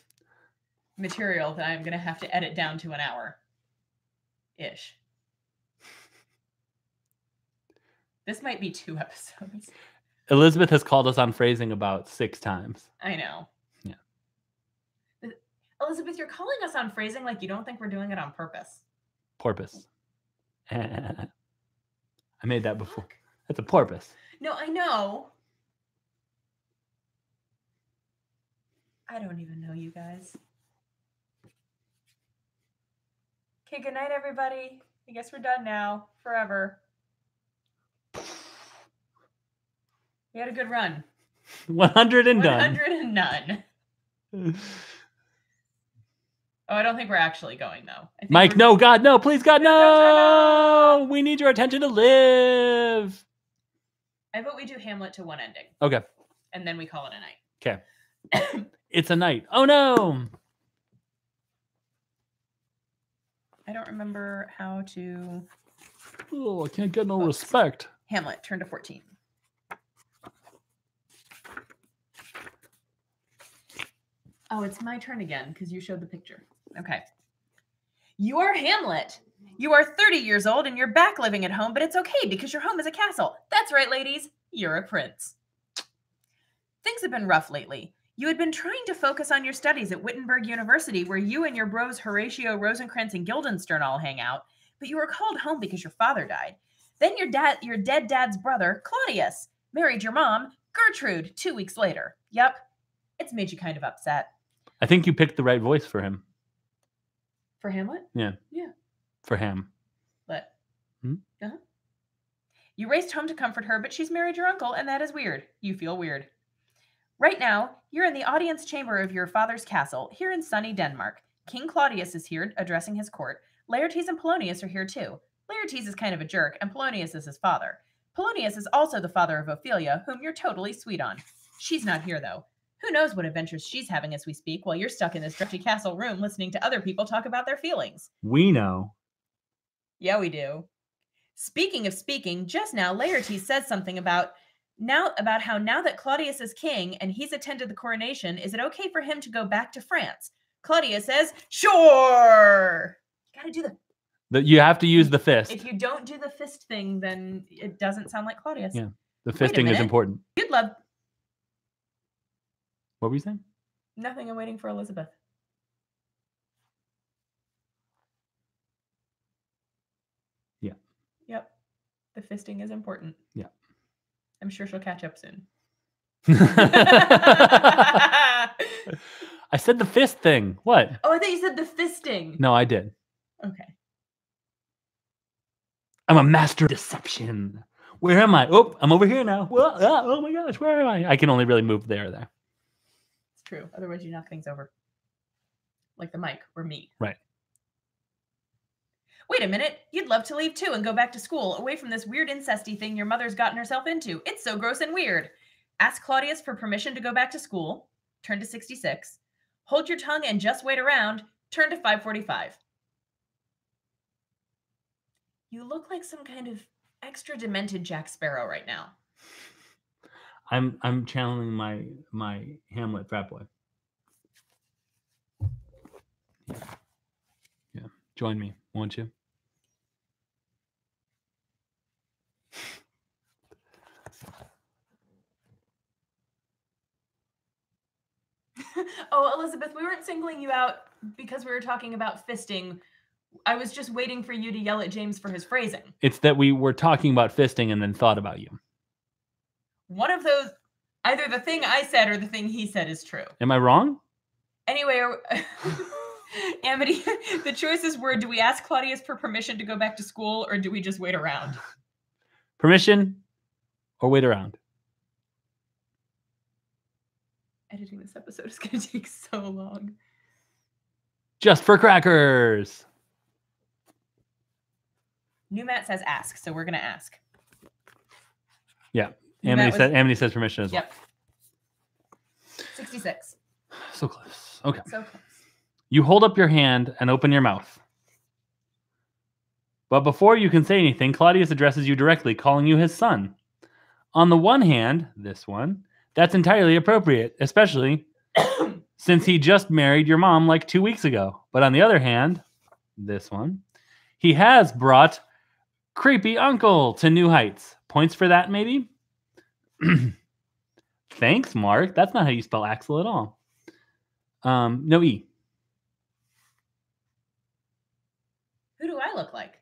material that I'm going to have to edit down to an hour-ish. This might be 2 episodes. Elizabeth has called us on phrasing about 6 times. I know. Yeah. Elizabeth, you're calling us on phrasing like you don't think we're doing it on purpose. Porpoise. I made that before. That's a porpoise. No, I know. I don't even know you guys. Okay, good night, everybody. I guess we're done now. Forever. We had a good run. 100 and done. 100 and none. Oh, I don't think we're actually going, though. Mike, no, God, no, please, God, no! We need your attention to live. I vote we do Hamlet to one ending. Okay. And then we call it a night. Okay. It's a night. Oh, no! I don't remember how to... Oh, I can't get no respect. Hamlet, turn to 14. Oh, it's my turn again, because you showed the picture. Okay. You are Hamlet. You are 30 years old and you're back living at home, but it's okay because your home is a castle. That's right, ladies. You're a prince. Things have been rough lately. You had been trying to focus on your studies at Wittenberg University, where you and your bros Horatio, Rosencrantz, and Guildenstern all hang out, but you were called home because your father died. Then your dead dad's brother, Claudius, married your mom, Gertrude, 2 weeks later. Yep. It's made you kind of upset. I think you picked the right voice for him. For Hamlet? Yeah. Yeah. For Ham. What? Hmm? Uh-huh. You raced home to comfort her, but she's married your uncle, and that is weird. You feel weird. Right now, you're in the audience chamber of your father's castle, here in sunny Denmark. King Claudius is here, addressing his court. Laertes and Polonius are here, too. Laertes is kind of a jerk, and Polonius is his father. Polonius is also the father of Ophelia, whom you're totally sweet on. She's not here, though. Who knows what adventures she's having as we speak, while you're stuck in this drafty castle room listening to other people talk about their feelings. We know. Yeah, we do. Speaking of speaking, just now Laertes says something about how now that Claudius is king and he's attended the coronation, is it okay for him to go back to France? Claudius says, sure. You gotta do You have to use the fist. If you don't do the fist thing, then it doesn't sound like Claudius. Yeah, the fisting is important. You'd love... What were you saying? Nothing. I'm waiting for Elizabeth. Yeah. Yep. The fisting is important. Yeah. I'm sure she'll catch up soon. I said the fist thing. What? Oh, I thought you said the fisting. No, I did. Okay. I'm a master of deception. Where am I? Oh, I'm over here now. Well, oh my gosh, where am I? I can only really move there or there. It's true. Otherwise, you knock things over. Like the mic or me. Right. Wait a minute. You'd love to leave too and go back to school, away from this weird incesty thing your mother's gotten herself into. It's so gross and weird. Ask Claudius for permission to go back to school. Turn to 66. Hold your tongue and just wait around. Turn to 545. You look like some kind of extra demented Jack Sparrow right now. I'm channeling my Hamlet frat boy. Yeah. Join me, won't you? Oh, Elizabeth, we weren't singling you out because we were talking about fisting. I was just waiting for you to yell at James for his phrasing. It's that we were talking about fisting and then thought about you. One of those, either the thing I said or the thing he said is true. Am I wrong? Anyway, Amity, the choices were, do we ask Claudius for permission to go back to school or do we just wait around? Permission or wait around? Editing this episode is going to take so long. Just for crackers. New Matt says ask, so we're going to ask. Yeah. Amity says permission as well. Yep. 66. So close. Okay. So close. You hold up your hand and open your mouth. But before you can say anything, Claudius addresses you directly, calling you his son. On the one hand, this one, that's entirely appropriate, especially since he just married your mom like 2 weeks ago. But on the other hand, this one, he has brought creepy uncle to new heights. Points for that, maybe? Thanks, Mark. That's not how you spell Axel at all. No E. Who do I look like?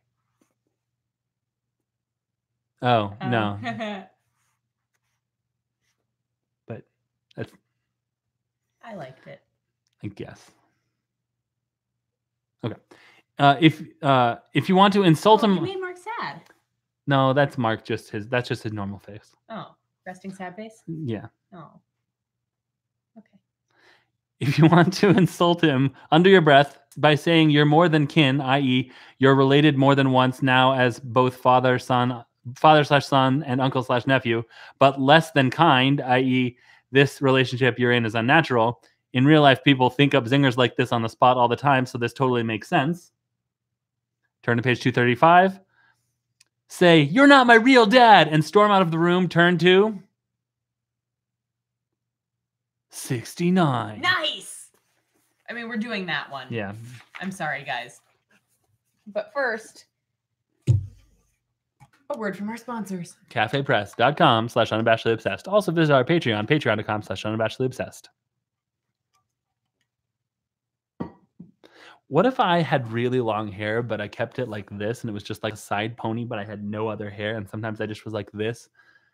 Oh, no. But that's... I liked it. I guess. Okay. If you want to insult him... You made Mark sad. No, that's Mark. That's just his normal face. Oh, resting sad face? Yeah. Oh. Okay. If you want to insult him under your breath by saying you're more than kin, i.e., you're related more than once now as both father/son, and uncle/nephew, but less than kind, i.e., this relationship you're in is unnatural. In real life, people think up zingers like this on the spot all the time, so this totally makes sense. Turn to page 235. Say, "You're not my real dad," and storm out of the room. Turn to 69. Nice! I mean, we're doing that one. Yeah. I'm sorry, guys. But first, a word from our sponsors. cafepress.com/unabashedlyobsessed. Also visit our Patreon, patreon.com/unabashedlyobsessed. What if I had really long hair, but I kept it like this, and it was just like a side pony, but I had no other hair, and sometimes I just was like this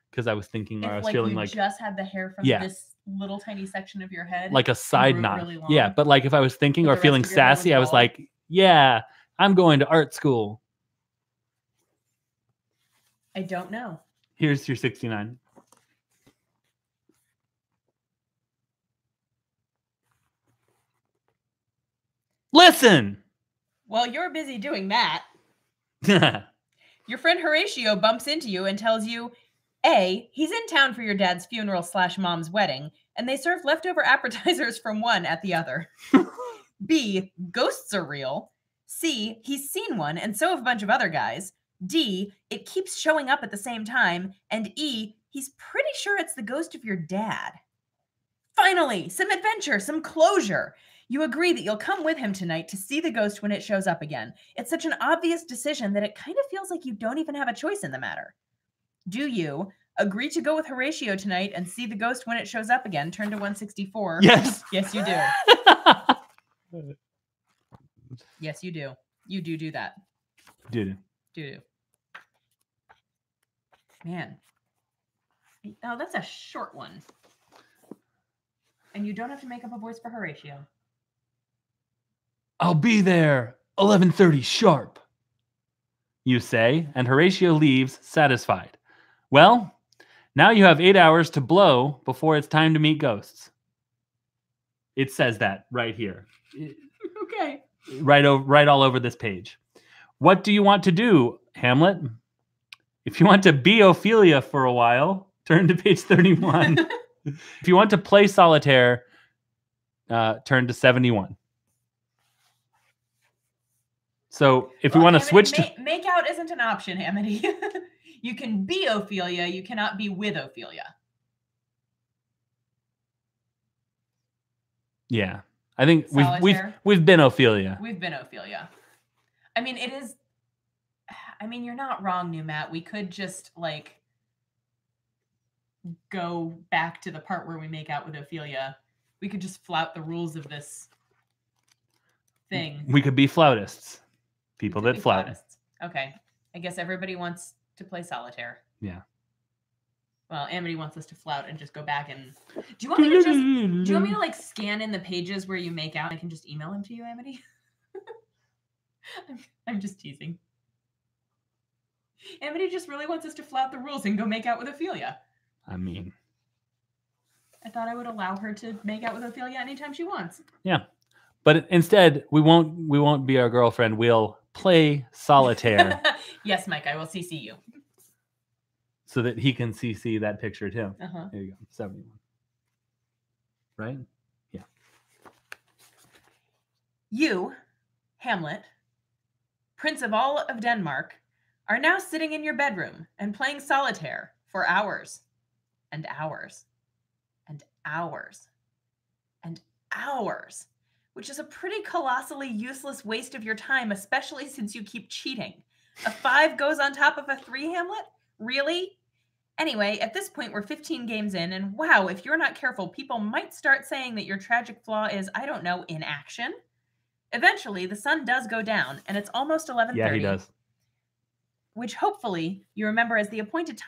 because I was thinking, or I was feeling you like just had the hair from this little tiny section of your head, like a side knot. Really long, yeah, but like if I was thinking or feeling sassy, I was like, yeah, I'm going to art school. I don't know. Here's your 69. Listen! While you're busy doing that, your friend Horatio bumps into you and tells you, A, he's in town for your dad's funeral/mom's wedding, and they serve leftover appetizers from one at the other. B, ghosts are real. C, he's seen one, and so have a bunch of other guys. D, it keeps showing up at the same time. And E, he's pretty sure it's the ghost of your dad. Finally, some adventure, some closure. You agree that you'll come with him tonight to see the ghost when it shows up again. It's such an obvious decision that it kind of feels like you don't even have a choice in the matter. Do you agree to go with Horatio tonight and see the ghost when it shows up again? Turn to 164. Yes. Yes, you do. Yes, you do. You do that. Do. Man. Oh, that's a short one. And you don't have to make up a voice for Horatio. I'll be there 11:30 sharp, you say, and Horatio leaves satisfied. Well, now you have 8 hours to blow before it's time to meet ghosts. It says that right here. Okay. Right all over this page. What do you want to do, Hamlet? If you want to be Ophelia for a while, turn to page 31. If you want to play solitaire, turn to 71. So if we want to switch to... Make out isn't an option, Amity. You can be Ophelia. You cannot be with Ophelia. Yeah. I think Solitaire. we've been Ophelia. We've been Ophelia. I mean, it is. I mean, you're not wrong, New Matt. We could just like go back to the part where we make out with Ophelia. We could just flout the rules of this thing. We could be flautists. People that flout. Flautists. Okay. I guess everybody wants to play solitaire. Yeah. Well, Amity wants us to flout and just go back and. Do you want me to like scan in the pages where you make out? I can just email them to you, Amity. I'm just teasing. Amity just really wants us to flout the rules and go make out with Ophelia. I mean, I thought I would allow her to make out with Ophelia anytime she wants. Yeah, but instead we won't be our girlfriend. We'll play solitaire. Yes, Mike, I will CC you. So that he can CC that picture too. Uh-huh. There you go. 71. Right? Yeah. You, Hamlet, Prince of all of Denmark, are now sitting in your bedroom and playing solitaire for hours and hours and hours and hours, which is a pretty colossally useless waste of your time, especially since you keep cheating. A 5 goes on top of a 3, Hamlet? Really? Anyway, at this point, we're 15 games in, and wow, if you're not careful, people might start saying that your tragic flaw is, I don't know, inaction. Eventually, the sun does go down, and it's almost 11:30. Yeah, he does. Which hopefully you remember as the appointed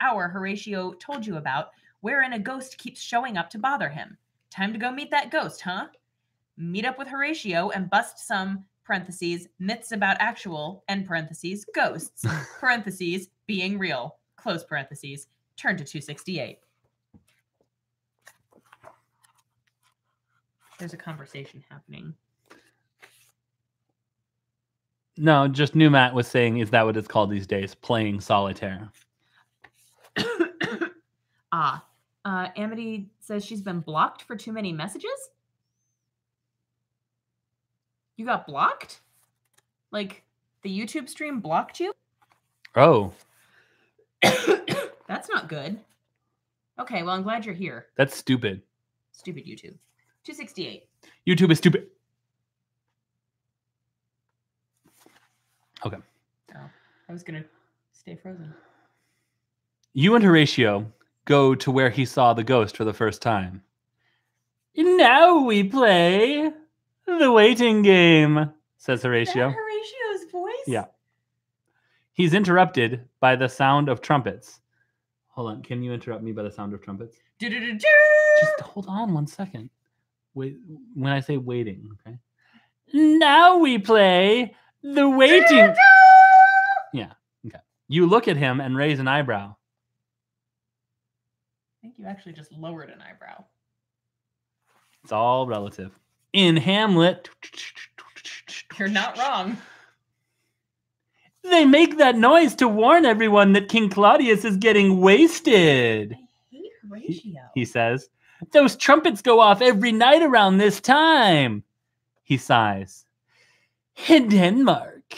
hour Horatio told you about, wherein a ghost keeps showing up to bother him. Time to go meet that ghost, huh? Meet up with Horatio and bust some, parentheses, myths about actual, end parentheses, ghosts, parentheses, being real, close parentheses, turn to 268. There's a conversation happening. No, just New Matt was saying, is that what it's called these days? Playing solitaire. Amity says she's been blocked for too many messages? You got blocked? Like, the YouTube stream blocked you? Oh. That's not good. Okay, well, I'm glad you're here. That's stupid. Stupid YouTube. 268. YouTube is stupid. Okay. Oh, I was going to stay frozen. You and Horatio go to where he saw the ghost for the first time. Now we play the waiting game, says Horatio. Is that Horatio's voice? Yeah. He's interrupted by the sound of trumpets. Hold on. Can you interrupt me by the sound of trumpets? Just hold on 1 second. Wait. When I say waiting, okay? Now we play the waiting. Yeah. Okay. You look at him and raise an eyebrow. I think you actually just lowered an eyebrow. It's all relative. In Hamlet. You're not wrong. They make that noise to warn everyone that King Claudius is getting wasted. I hate Horatio. He says, those trumpets go off every night around this time. He sighs. In Denmark.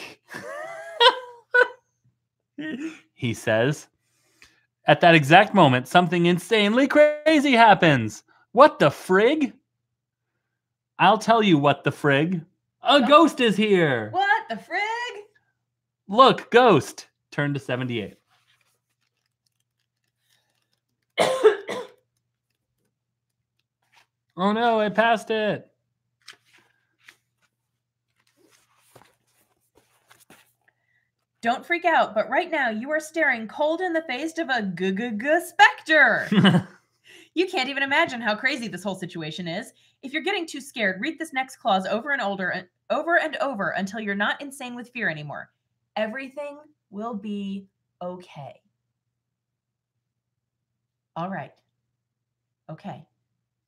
He says. At that exact moment, something insanely crazy happens. What the frig? I'll tell you what the frig. A ghost is here. What the frig? Look, ghost. Turn to 78. Oh no, I passed it. Don't freak out, but right now you are staring cold in the face of a specter. You can't even imagine how crazy this whole situation is. If you're getting too scared, read this next clause over and over until you're not insane with fear anymore. Everything will be okay. All right. Okay.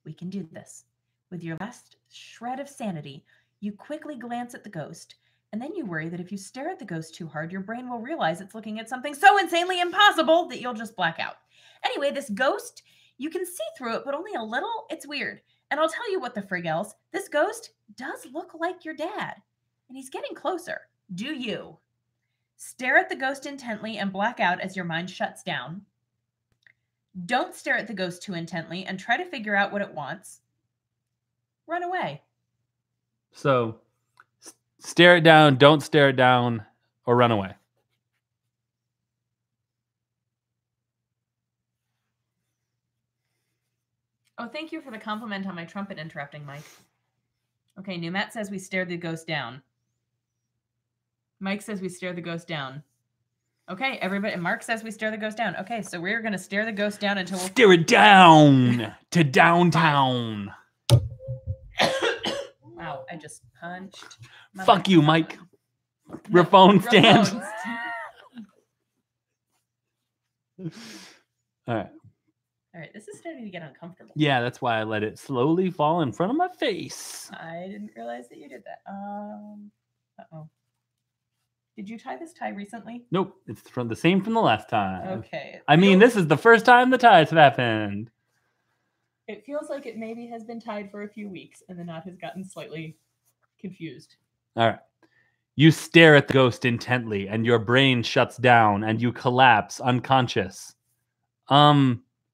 We can do this. With your last shred of sanity, you quickly glance at the ghost, and then you worry that if you stare at the ghost too hard, your brain will realize it's looking at something so insanely impossible that you'll just black out. Anyway, this ghost, you can see through it, but only a little. It's weird. And I'll tell you what the frig else, this ghost does look like your dad, and he's getting closer. Do you? Stare at the ghost intently and black out as your mind shuts down. Don't stare at the ghost too intently and try to figure out what it wants. run away. So stare it down, don't stare it down, or run away. Oh, thank you for the compliment on my trumpet interrupting, Mike. Okay, Numat says we stare the ghost down. Mike says we stare the ghost down. Okay, everybody. Mark says we stare the ghost down. Okay, so we're going to stare the ghost down until we'll... Stare it down to downtown. Wow, I just punched. Fuck you, Mike. Your phone stand. All right. All right, this is starting to get uncomfortable. Yeah, that's why I let it slowly fall in front of my face. I didn't realize that you did that. Uh-oh. Did you tie this tie recently? Nope, it's from the same from the last time. Okay. I mean, this is the first time the ties have happened. It feels like it maybe has been tied for a few weeks and the knot has gotten slightly confused. All right. You stare at the ghost intently and your brain shuts down and you collapse unconscious.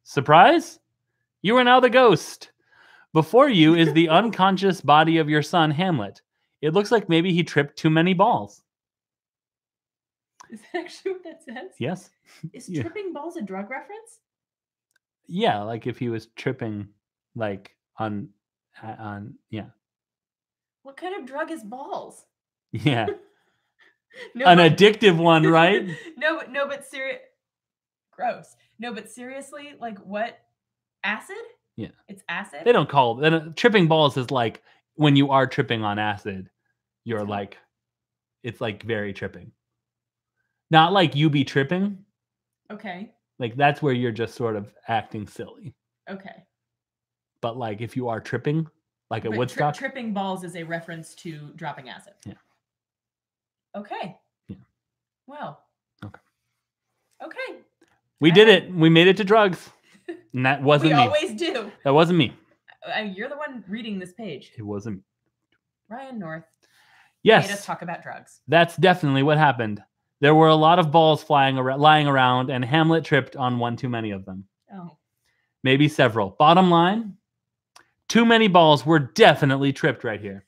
Surprise? You are now the ghost. Before you is the unconscious body of your son, Hamlet. It looks like maybe he tripped too many balls. Is that actually what that says? Yes. Is tripping balls a drug reference? Yeah, like if he was tripping, like on, yeah. What kind of drug is balls? Yeah. An addictive one, right? No, but gross. No, but seriously, like what? Acid? Yeah. It's acid? They don't call it. Tripping balls is like when you are tripping on acid, you're like, it's like very tripping. Not like you be tripping. Okay. Like that's where you're just sort of acting silly. Okay. But like if you are tripping, like a Woodstock. Tripping balls is a reference to dropping acid. Yeah. Okay. Yeah. Well. Okay. Okay. We did it. We made it to drugs. And that wasn't me. We always do. That wasn't me. You're the one reading this page. It wasn't me. Ryan North. Yes. Made us talk about drugs. That's definitely what happened. There were a lot of balls lying around, and Hamlet tripped on one too many of them. Oh. Maybe several. Bottom line, too many balls were definitely tripped right here.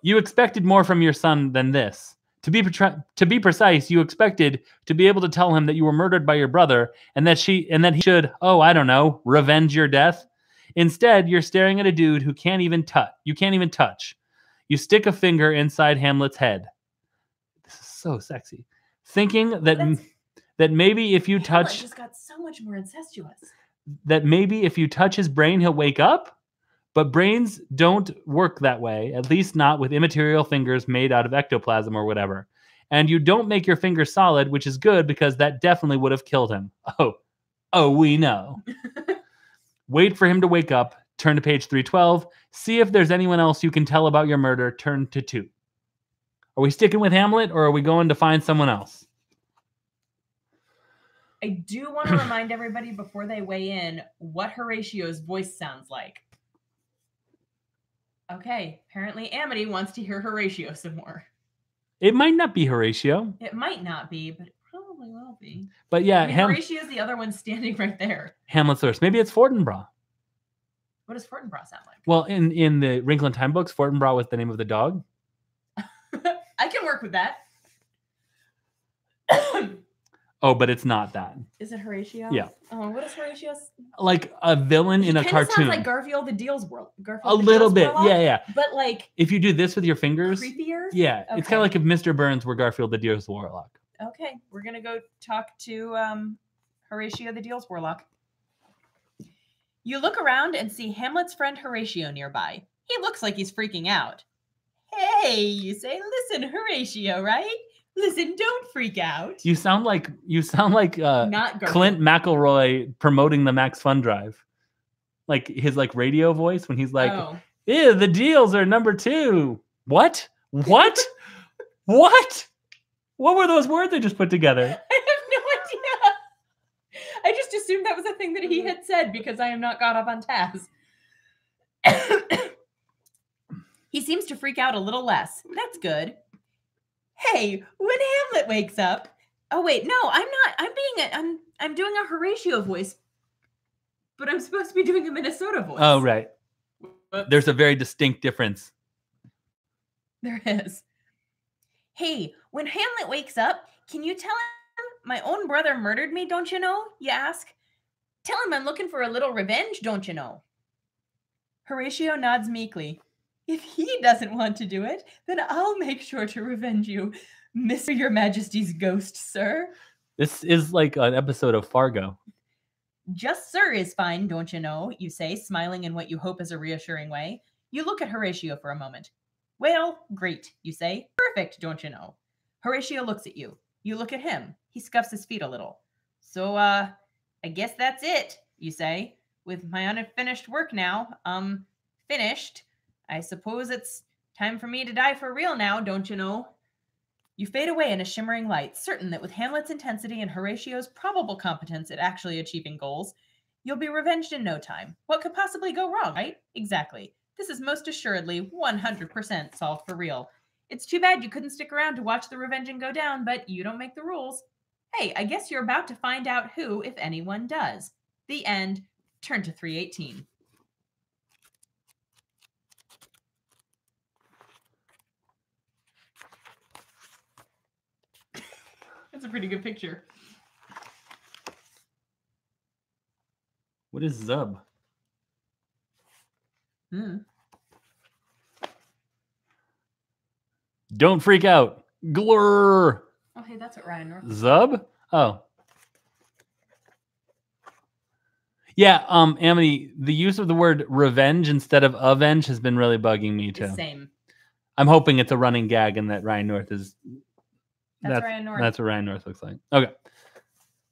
You expected more from your son than this. To be precise, you expected to be able to tell him that you were murdered by your brother and that he should, revenge your death. Instead, you're staring at a dude who can't even touch. You stick a finger inside Hamlet's head. This is so sexy. Thinking that maybe if you touch, just got so much more incestuous. That maybe if you touch his brain, he'll wake up. But brains don't work that way, at least not with immaterial fingers made out of ectoplasm or whatever. And you don't make your fingers solid, which is good because that definitely would have killed him. Oh, we know. Wait for him to wake up. Turn to page 312. See if there's anyone else you can tell about your murder. Turn to 2. Are we sticking with Hamlet or are we going to find someone else? I do want to remind everybody before they weigh in what Horatio's voice sounds like. Okay, apparently Amity wants to hear Horatio some more. It might not be Horatio. It might not be, but it probably will be. But yeah, Horatio's the other one standing right there. Hamlet's first. Maybe it's Fortinbras. What does Fortinbras sound like? Well, in the Wrinkle in Time books, Fortinbras was the name of the dog. I can work with that. Oh, but it's not that. Is it Horatio? Yeah. Oh, what is Horatio? Like a villain in a cartoon. Sounds like Garfield the Deals World. A little bit, yeah. But like, if you do this with your fingers, creepier. Yeah, okay. It's kind of like if Mr. Burns were Garfield the Deals Warlock. Okay, we're gonna go talk to Horatio the Deals Warlock. You look around and see Hamlet's friend Horatio nearby. He looks like he's freaking out. Hey, you say, listen, Horatio, right? Listen, don't freak out. You sound like not Clint McElroy promoting the Max Fun Drive, like his like radio voice when he's like, "Yeah, the deals are number 2." What? What? What? What were those words they just put together? I have no idea. I just assumed that was a thing that he had said because I am not caught up on Taz. He seems to freak out a little less. That's good. Hey, when Hamlet wakes up. Oh wait, no, I'm not. I'm doing a Horatio voice, but I'm supposed to be doing a Minnesota voice. Oh right. There's a very distinct difference. There is. Hey, when Hamlet wakes up, can you tell him my own brother murdered me, don't you know? You ask. Tell him I'm looking for a little revenge, don't you know? Horatio nods meekly. If he doesn't want to do it, then I'll make sure to revenge you, Mr. Your Majesty's ghost, sir. This is like an episode of Fargo. Just sir is fine, don't you know, you say, smiling in what you hope is a reassuring way. You look at Horatio for a moment. Well, great, you say. Perfect, don't you know. Horatio looks at you. You look at him. He scuffs his feet a little. So, I guess that's it, you say. With my unfinished work now, finished. I suppose it's time for me to die for real now, don't you know? You fade away in a shimmering light, certain that with Hamlet's intensity and Horatio's probable competence at actually achieving goals, you'll be revenged in no time. What could possibly go wrong, right? Exactly. This is most assuredly 100% solved for real. It's too bad you couldn't stick around to watch the revenging go down, but you don't make the rules. Hey, I guess you're about to find out who, if anyone, does. The end. Turn to 318. That's a pretty good picture. What is Zub? Don't freak out. Glur. Oh, hey, that's what Ryan North. Zub? Oh. Yeah, Amity, the use of the word revenge instead of avenge has been really bugging me too. It's same. I'm hoping it's a running gag and that Ryan North is... That's Ryan North. That's what Ryan North looks like. Okay.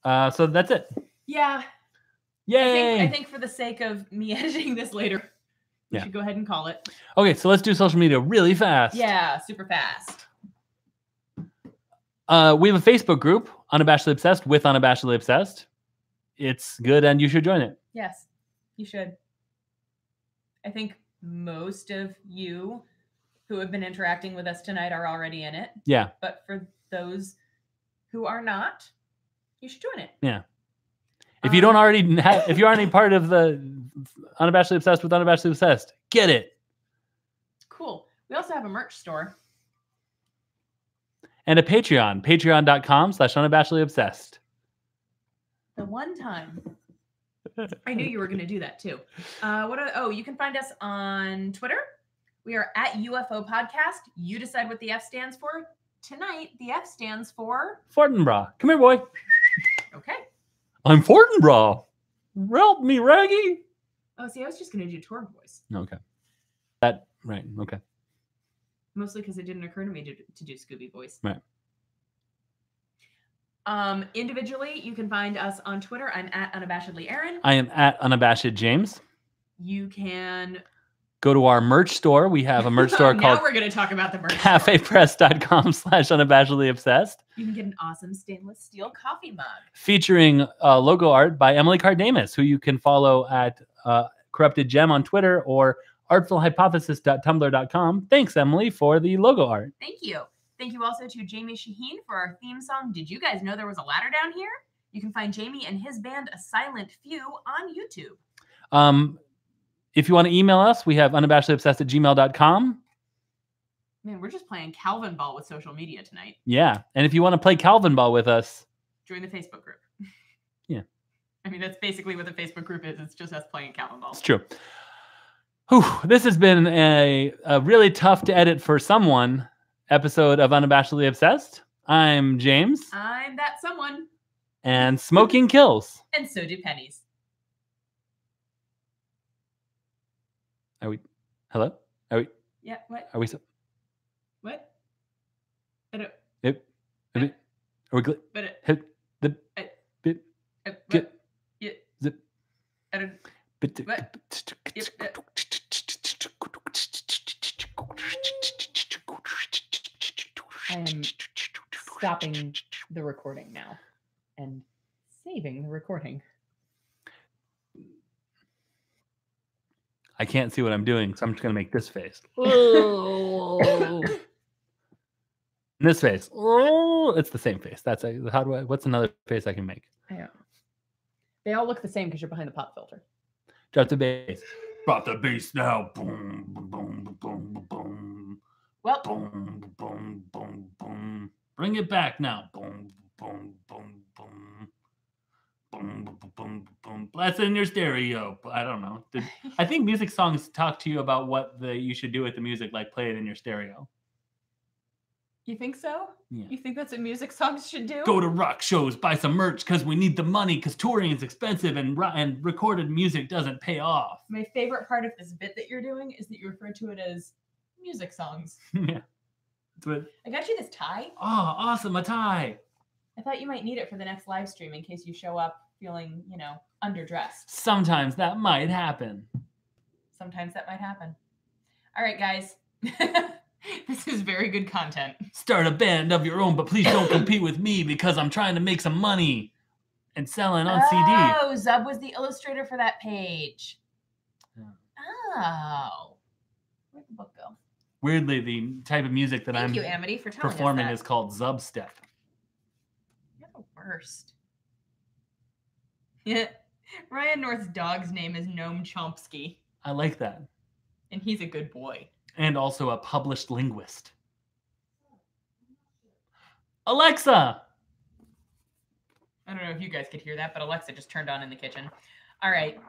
So that's it. Yeah. Yay! I think for the sake of me editing this later, we should go ahead and call it. Okay, so let's do social media really fast. Yeah, super fast. We have a Facebook group, Unabashedly Obsessed with Unabashedly Obsessed. It's good and you should join it. Yes, you should. I think most of you who have been interacting with us tonight are already in it. Yeah. But for those who are not, you should join it. Yeah. If you don't already have, if you're already part of the Unabashedly Obsessed with Unabashedly Obsessed, get it. Cool. We also have a merch store. And a Patreon, patreon.com/unabashedly obsessed. The one time. I knew you were going to do that too. You can find us on Twitter. We are at UFO Podcast. You decide what the F stands for. Tonight, the F stands for... Fortinbras. Come here, boy. Okay. I'm Fortinbras. Help me, Raggy. Oh, see, I was just going to do Torg voice. Okay. Right. Okay. Mostly because it didn't occur to me to do Scooby voice. Right. Individually, you can find us on Twitter. I'm at Unabashedly Erin. I am at Unabashed James. You can go to our merch store. We have a merch store called... Now we're going to talk about the merch cafepress.com/unabashedly obsessed. You can get an awesome stainless steel coffee mug. Featuring logo art by Emily Cardamus, who you can follow at Corrupted Gem on Twitter or artfulhypothesis.tumblr.com. Thanks, Emily, for the logo art. Thank you. Thank you also to Jamie Shaheen for our theme song. Did you guys know there was a ladder down here? You can find Jamie and his band A Silent Few on YouTube. If you want to email us, we have unabashedlyobsessed@gmail.com. Man, we're just playing Calvin Ball with social media tonight. Yeah. And if you want to play Calvin Ball with us, join the Facebook group. Yeah. I mean, that's basically what the Facebook group is. It's just us playing Calvin Ball. It's true. Whew, this has been a really tough to edit for someone episode of Unabashedly Obsessed. I'm James. I'm that someone. And smoking kills. And so do pennies. Are we? Hello? Are we? Yeah. What? Are we? What? I don't. Yep. Are we? But it. Hit the. Bit. Get. Yeah. Zip. I don't. What? I am stopping the recording now and saving the recording. I can't see what I'm doing, so I'm just going to make this face. This face. It's the same face. That's what's another face I can make? I don't know. They all look the same because you're behind the pop filter. Drop the bass. Drop the bass now. Boom, boom, boom, boom, boom. Well, Boom, boom, boom, boom. Bring it back now. Boom, boom, boom, boom. Boom, boom, boom, boom. Blast it in your stereo. I don't know. I think music songs talk to you about what you should do with the music, like play it in your stereo. You think so? Yeah. You think that's what music songs should do? Go to rock shows, buy some merch because we need the money because touring is expensive and recorded music doesn't pay off. My favorite part of this bit that you're doing is that you refer to it as music songs. Yeah. I got you this tie. Oh, awesome, a tie. I thought you might need it for the next live stream in case you show up feeling, underdressed. Sometimes that might happen. Sometimes that might happen. All right, guys. This is very good content. Start a band of your own, but please don't compete with me because I'm trying to make some money and selling on CD. Oh, Zub was the illustrator for that page. Yeah. Oh. Where'd the book go? Weirdly, the type of music that Thank you, Amity, for telling performing us that. is called Zubstep. You're the worst. Yeah. Ryan North's dog's name is Noam Chomsky. I like that. And he's a good boy. And also a published linguist. Alexa! I don't know if you guys could hear that, but Alexa just turned on in the kitchen. All right.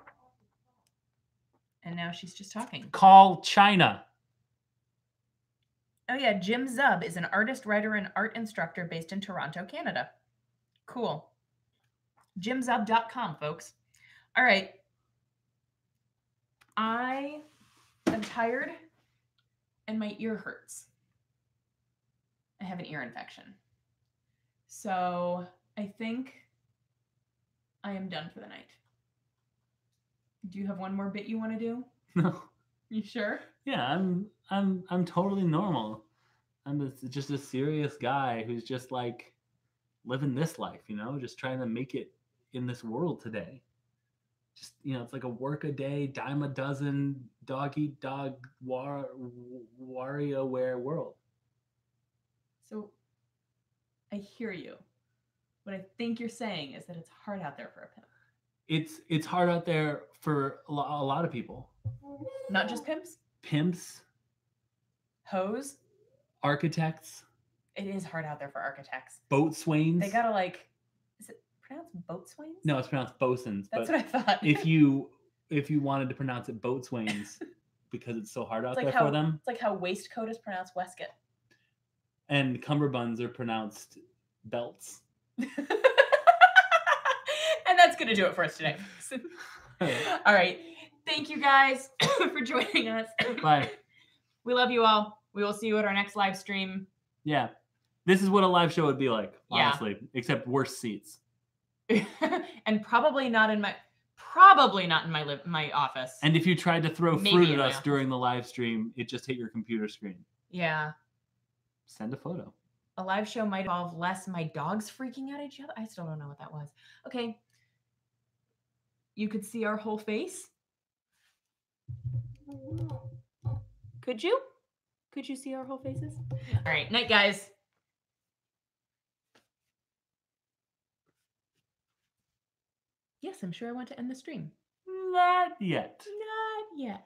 And now she's just talking. Call China. Oh, yeah. Jim Zub is an artist, writer, and art instructor based in Toronto, Canada. Cool. JimZub.com, folks. All right. I am tired and my ear hurts. I have an ear infection. So I think I am done for the night. Do you have one more bit you want to do? No. You sure? Yeah, I'm totally normal. I'm just a serious guy who's just like living this life, just trying to make it in this world today. Just, it's like a work a day, dime a dozen, dog eat dog, WarioWare world. So I hear you. What I think you're saying is that it's hard out there for a pimp. It's hard out there for a lot of people. Not just pimps? Pimps. Hoes? Architects. It is hard out there for architects. Boatswains. They gotta is it pronounced boatswains? No, it's pronounced boatswains. That's what I thought. if you wanted to pronounce it boatswains because it's so hard out there for them. It's like how waistcoat is pronounced waistcoat. And cummerbunds are pronounced belts. And that's going to do it for us today. All right. Thank you guys for joining us. Bye. We love you all. We will see you at our next live stream. Yeah. This is what a live show would be like, honestly, except worse seats. And probably not in my my office. And if you tried to throw fruit at us during the live stream, it just hit your computer screen. Yeah. Send a photo. A live show might involve less my dogs freaking at each other. I still don't know what that was. Okay. You could see our whole face. Could you? Could you see our whole faces? All right. Night, guys. Yes, I'm sure I want to end the stream. Not yet. Not yet.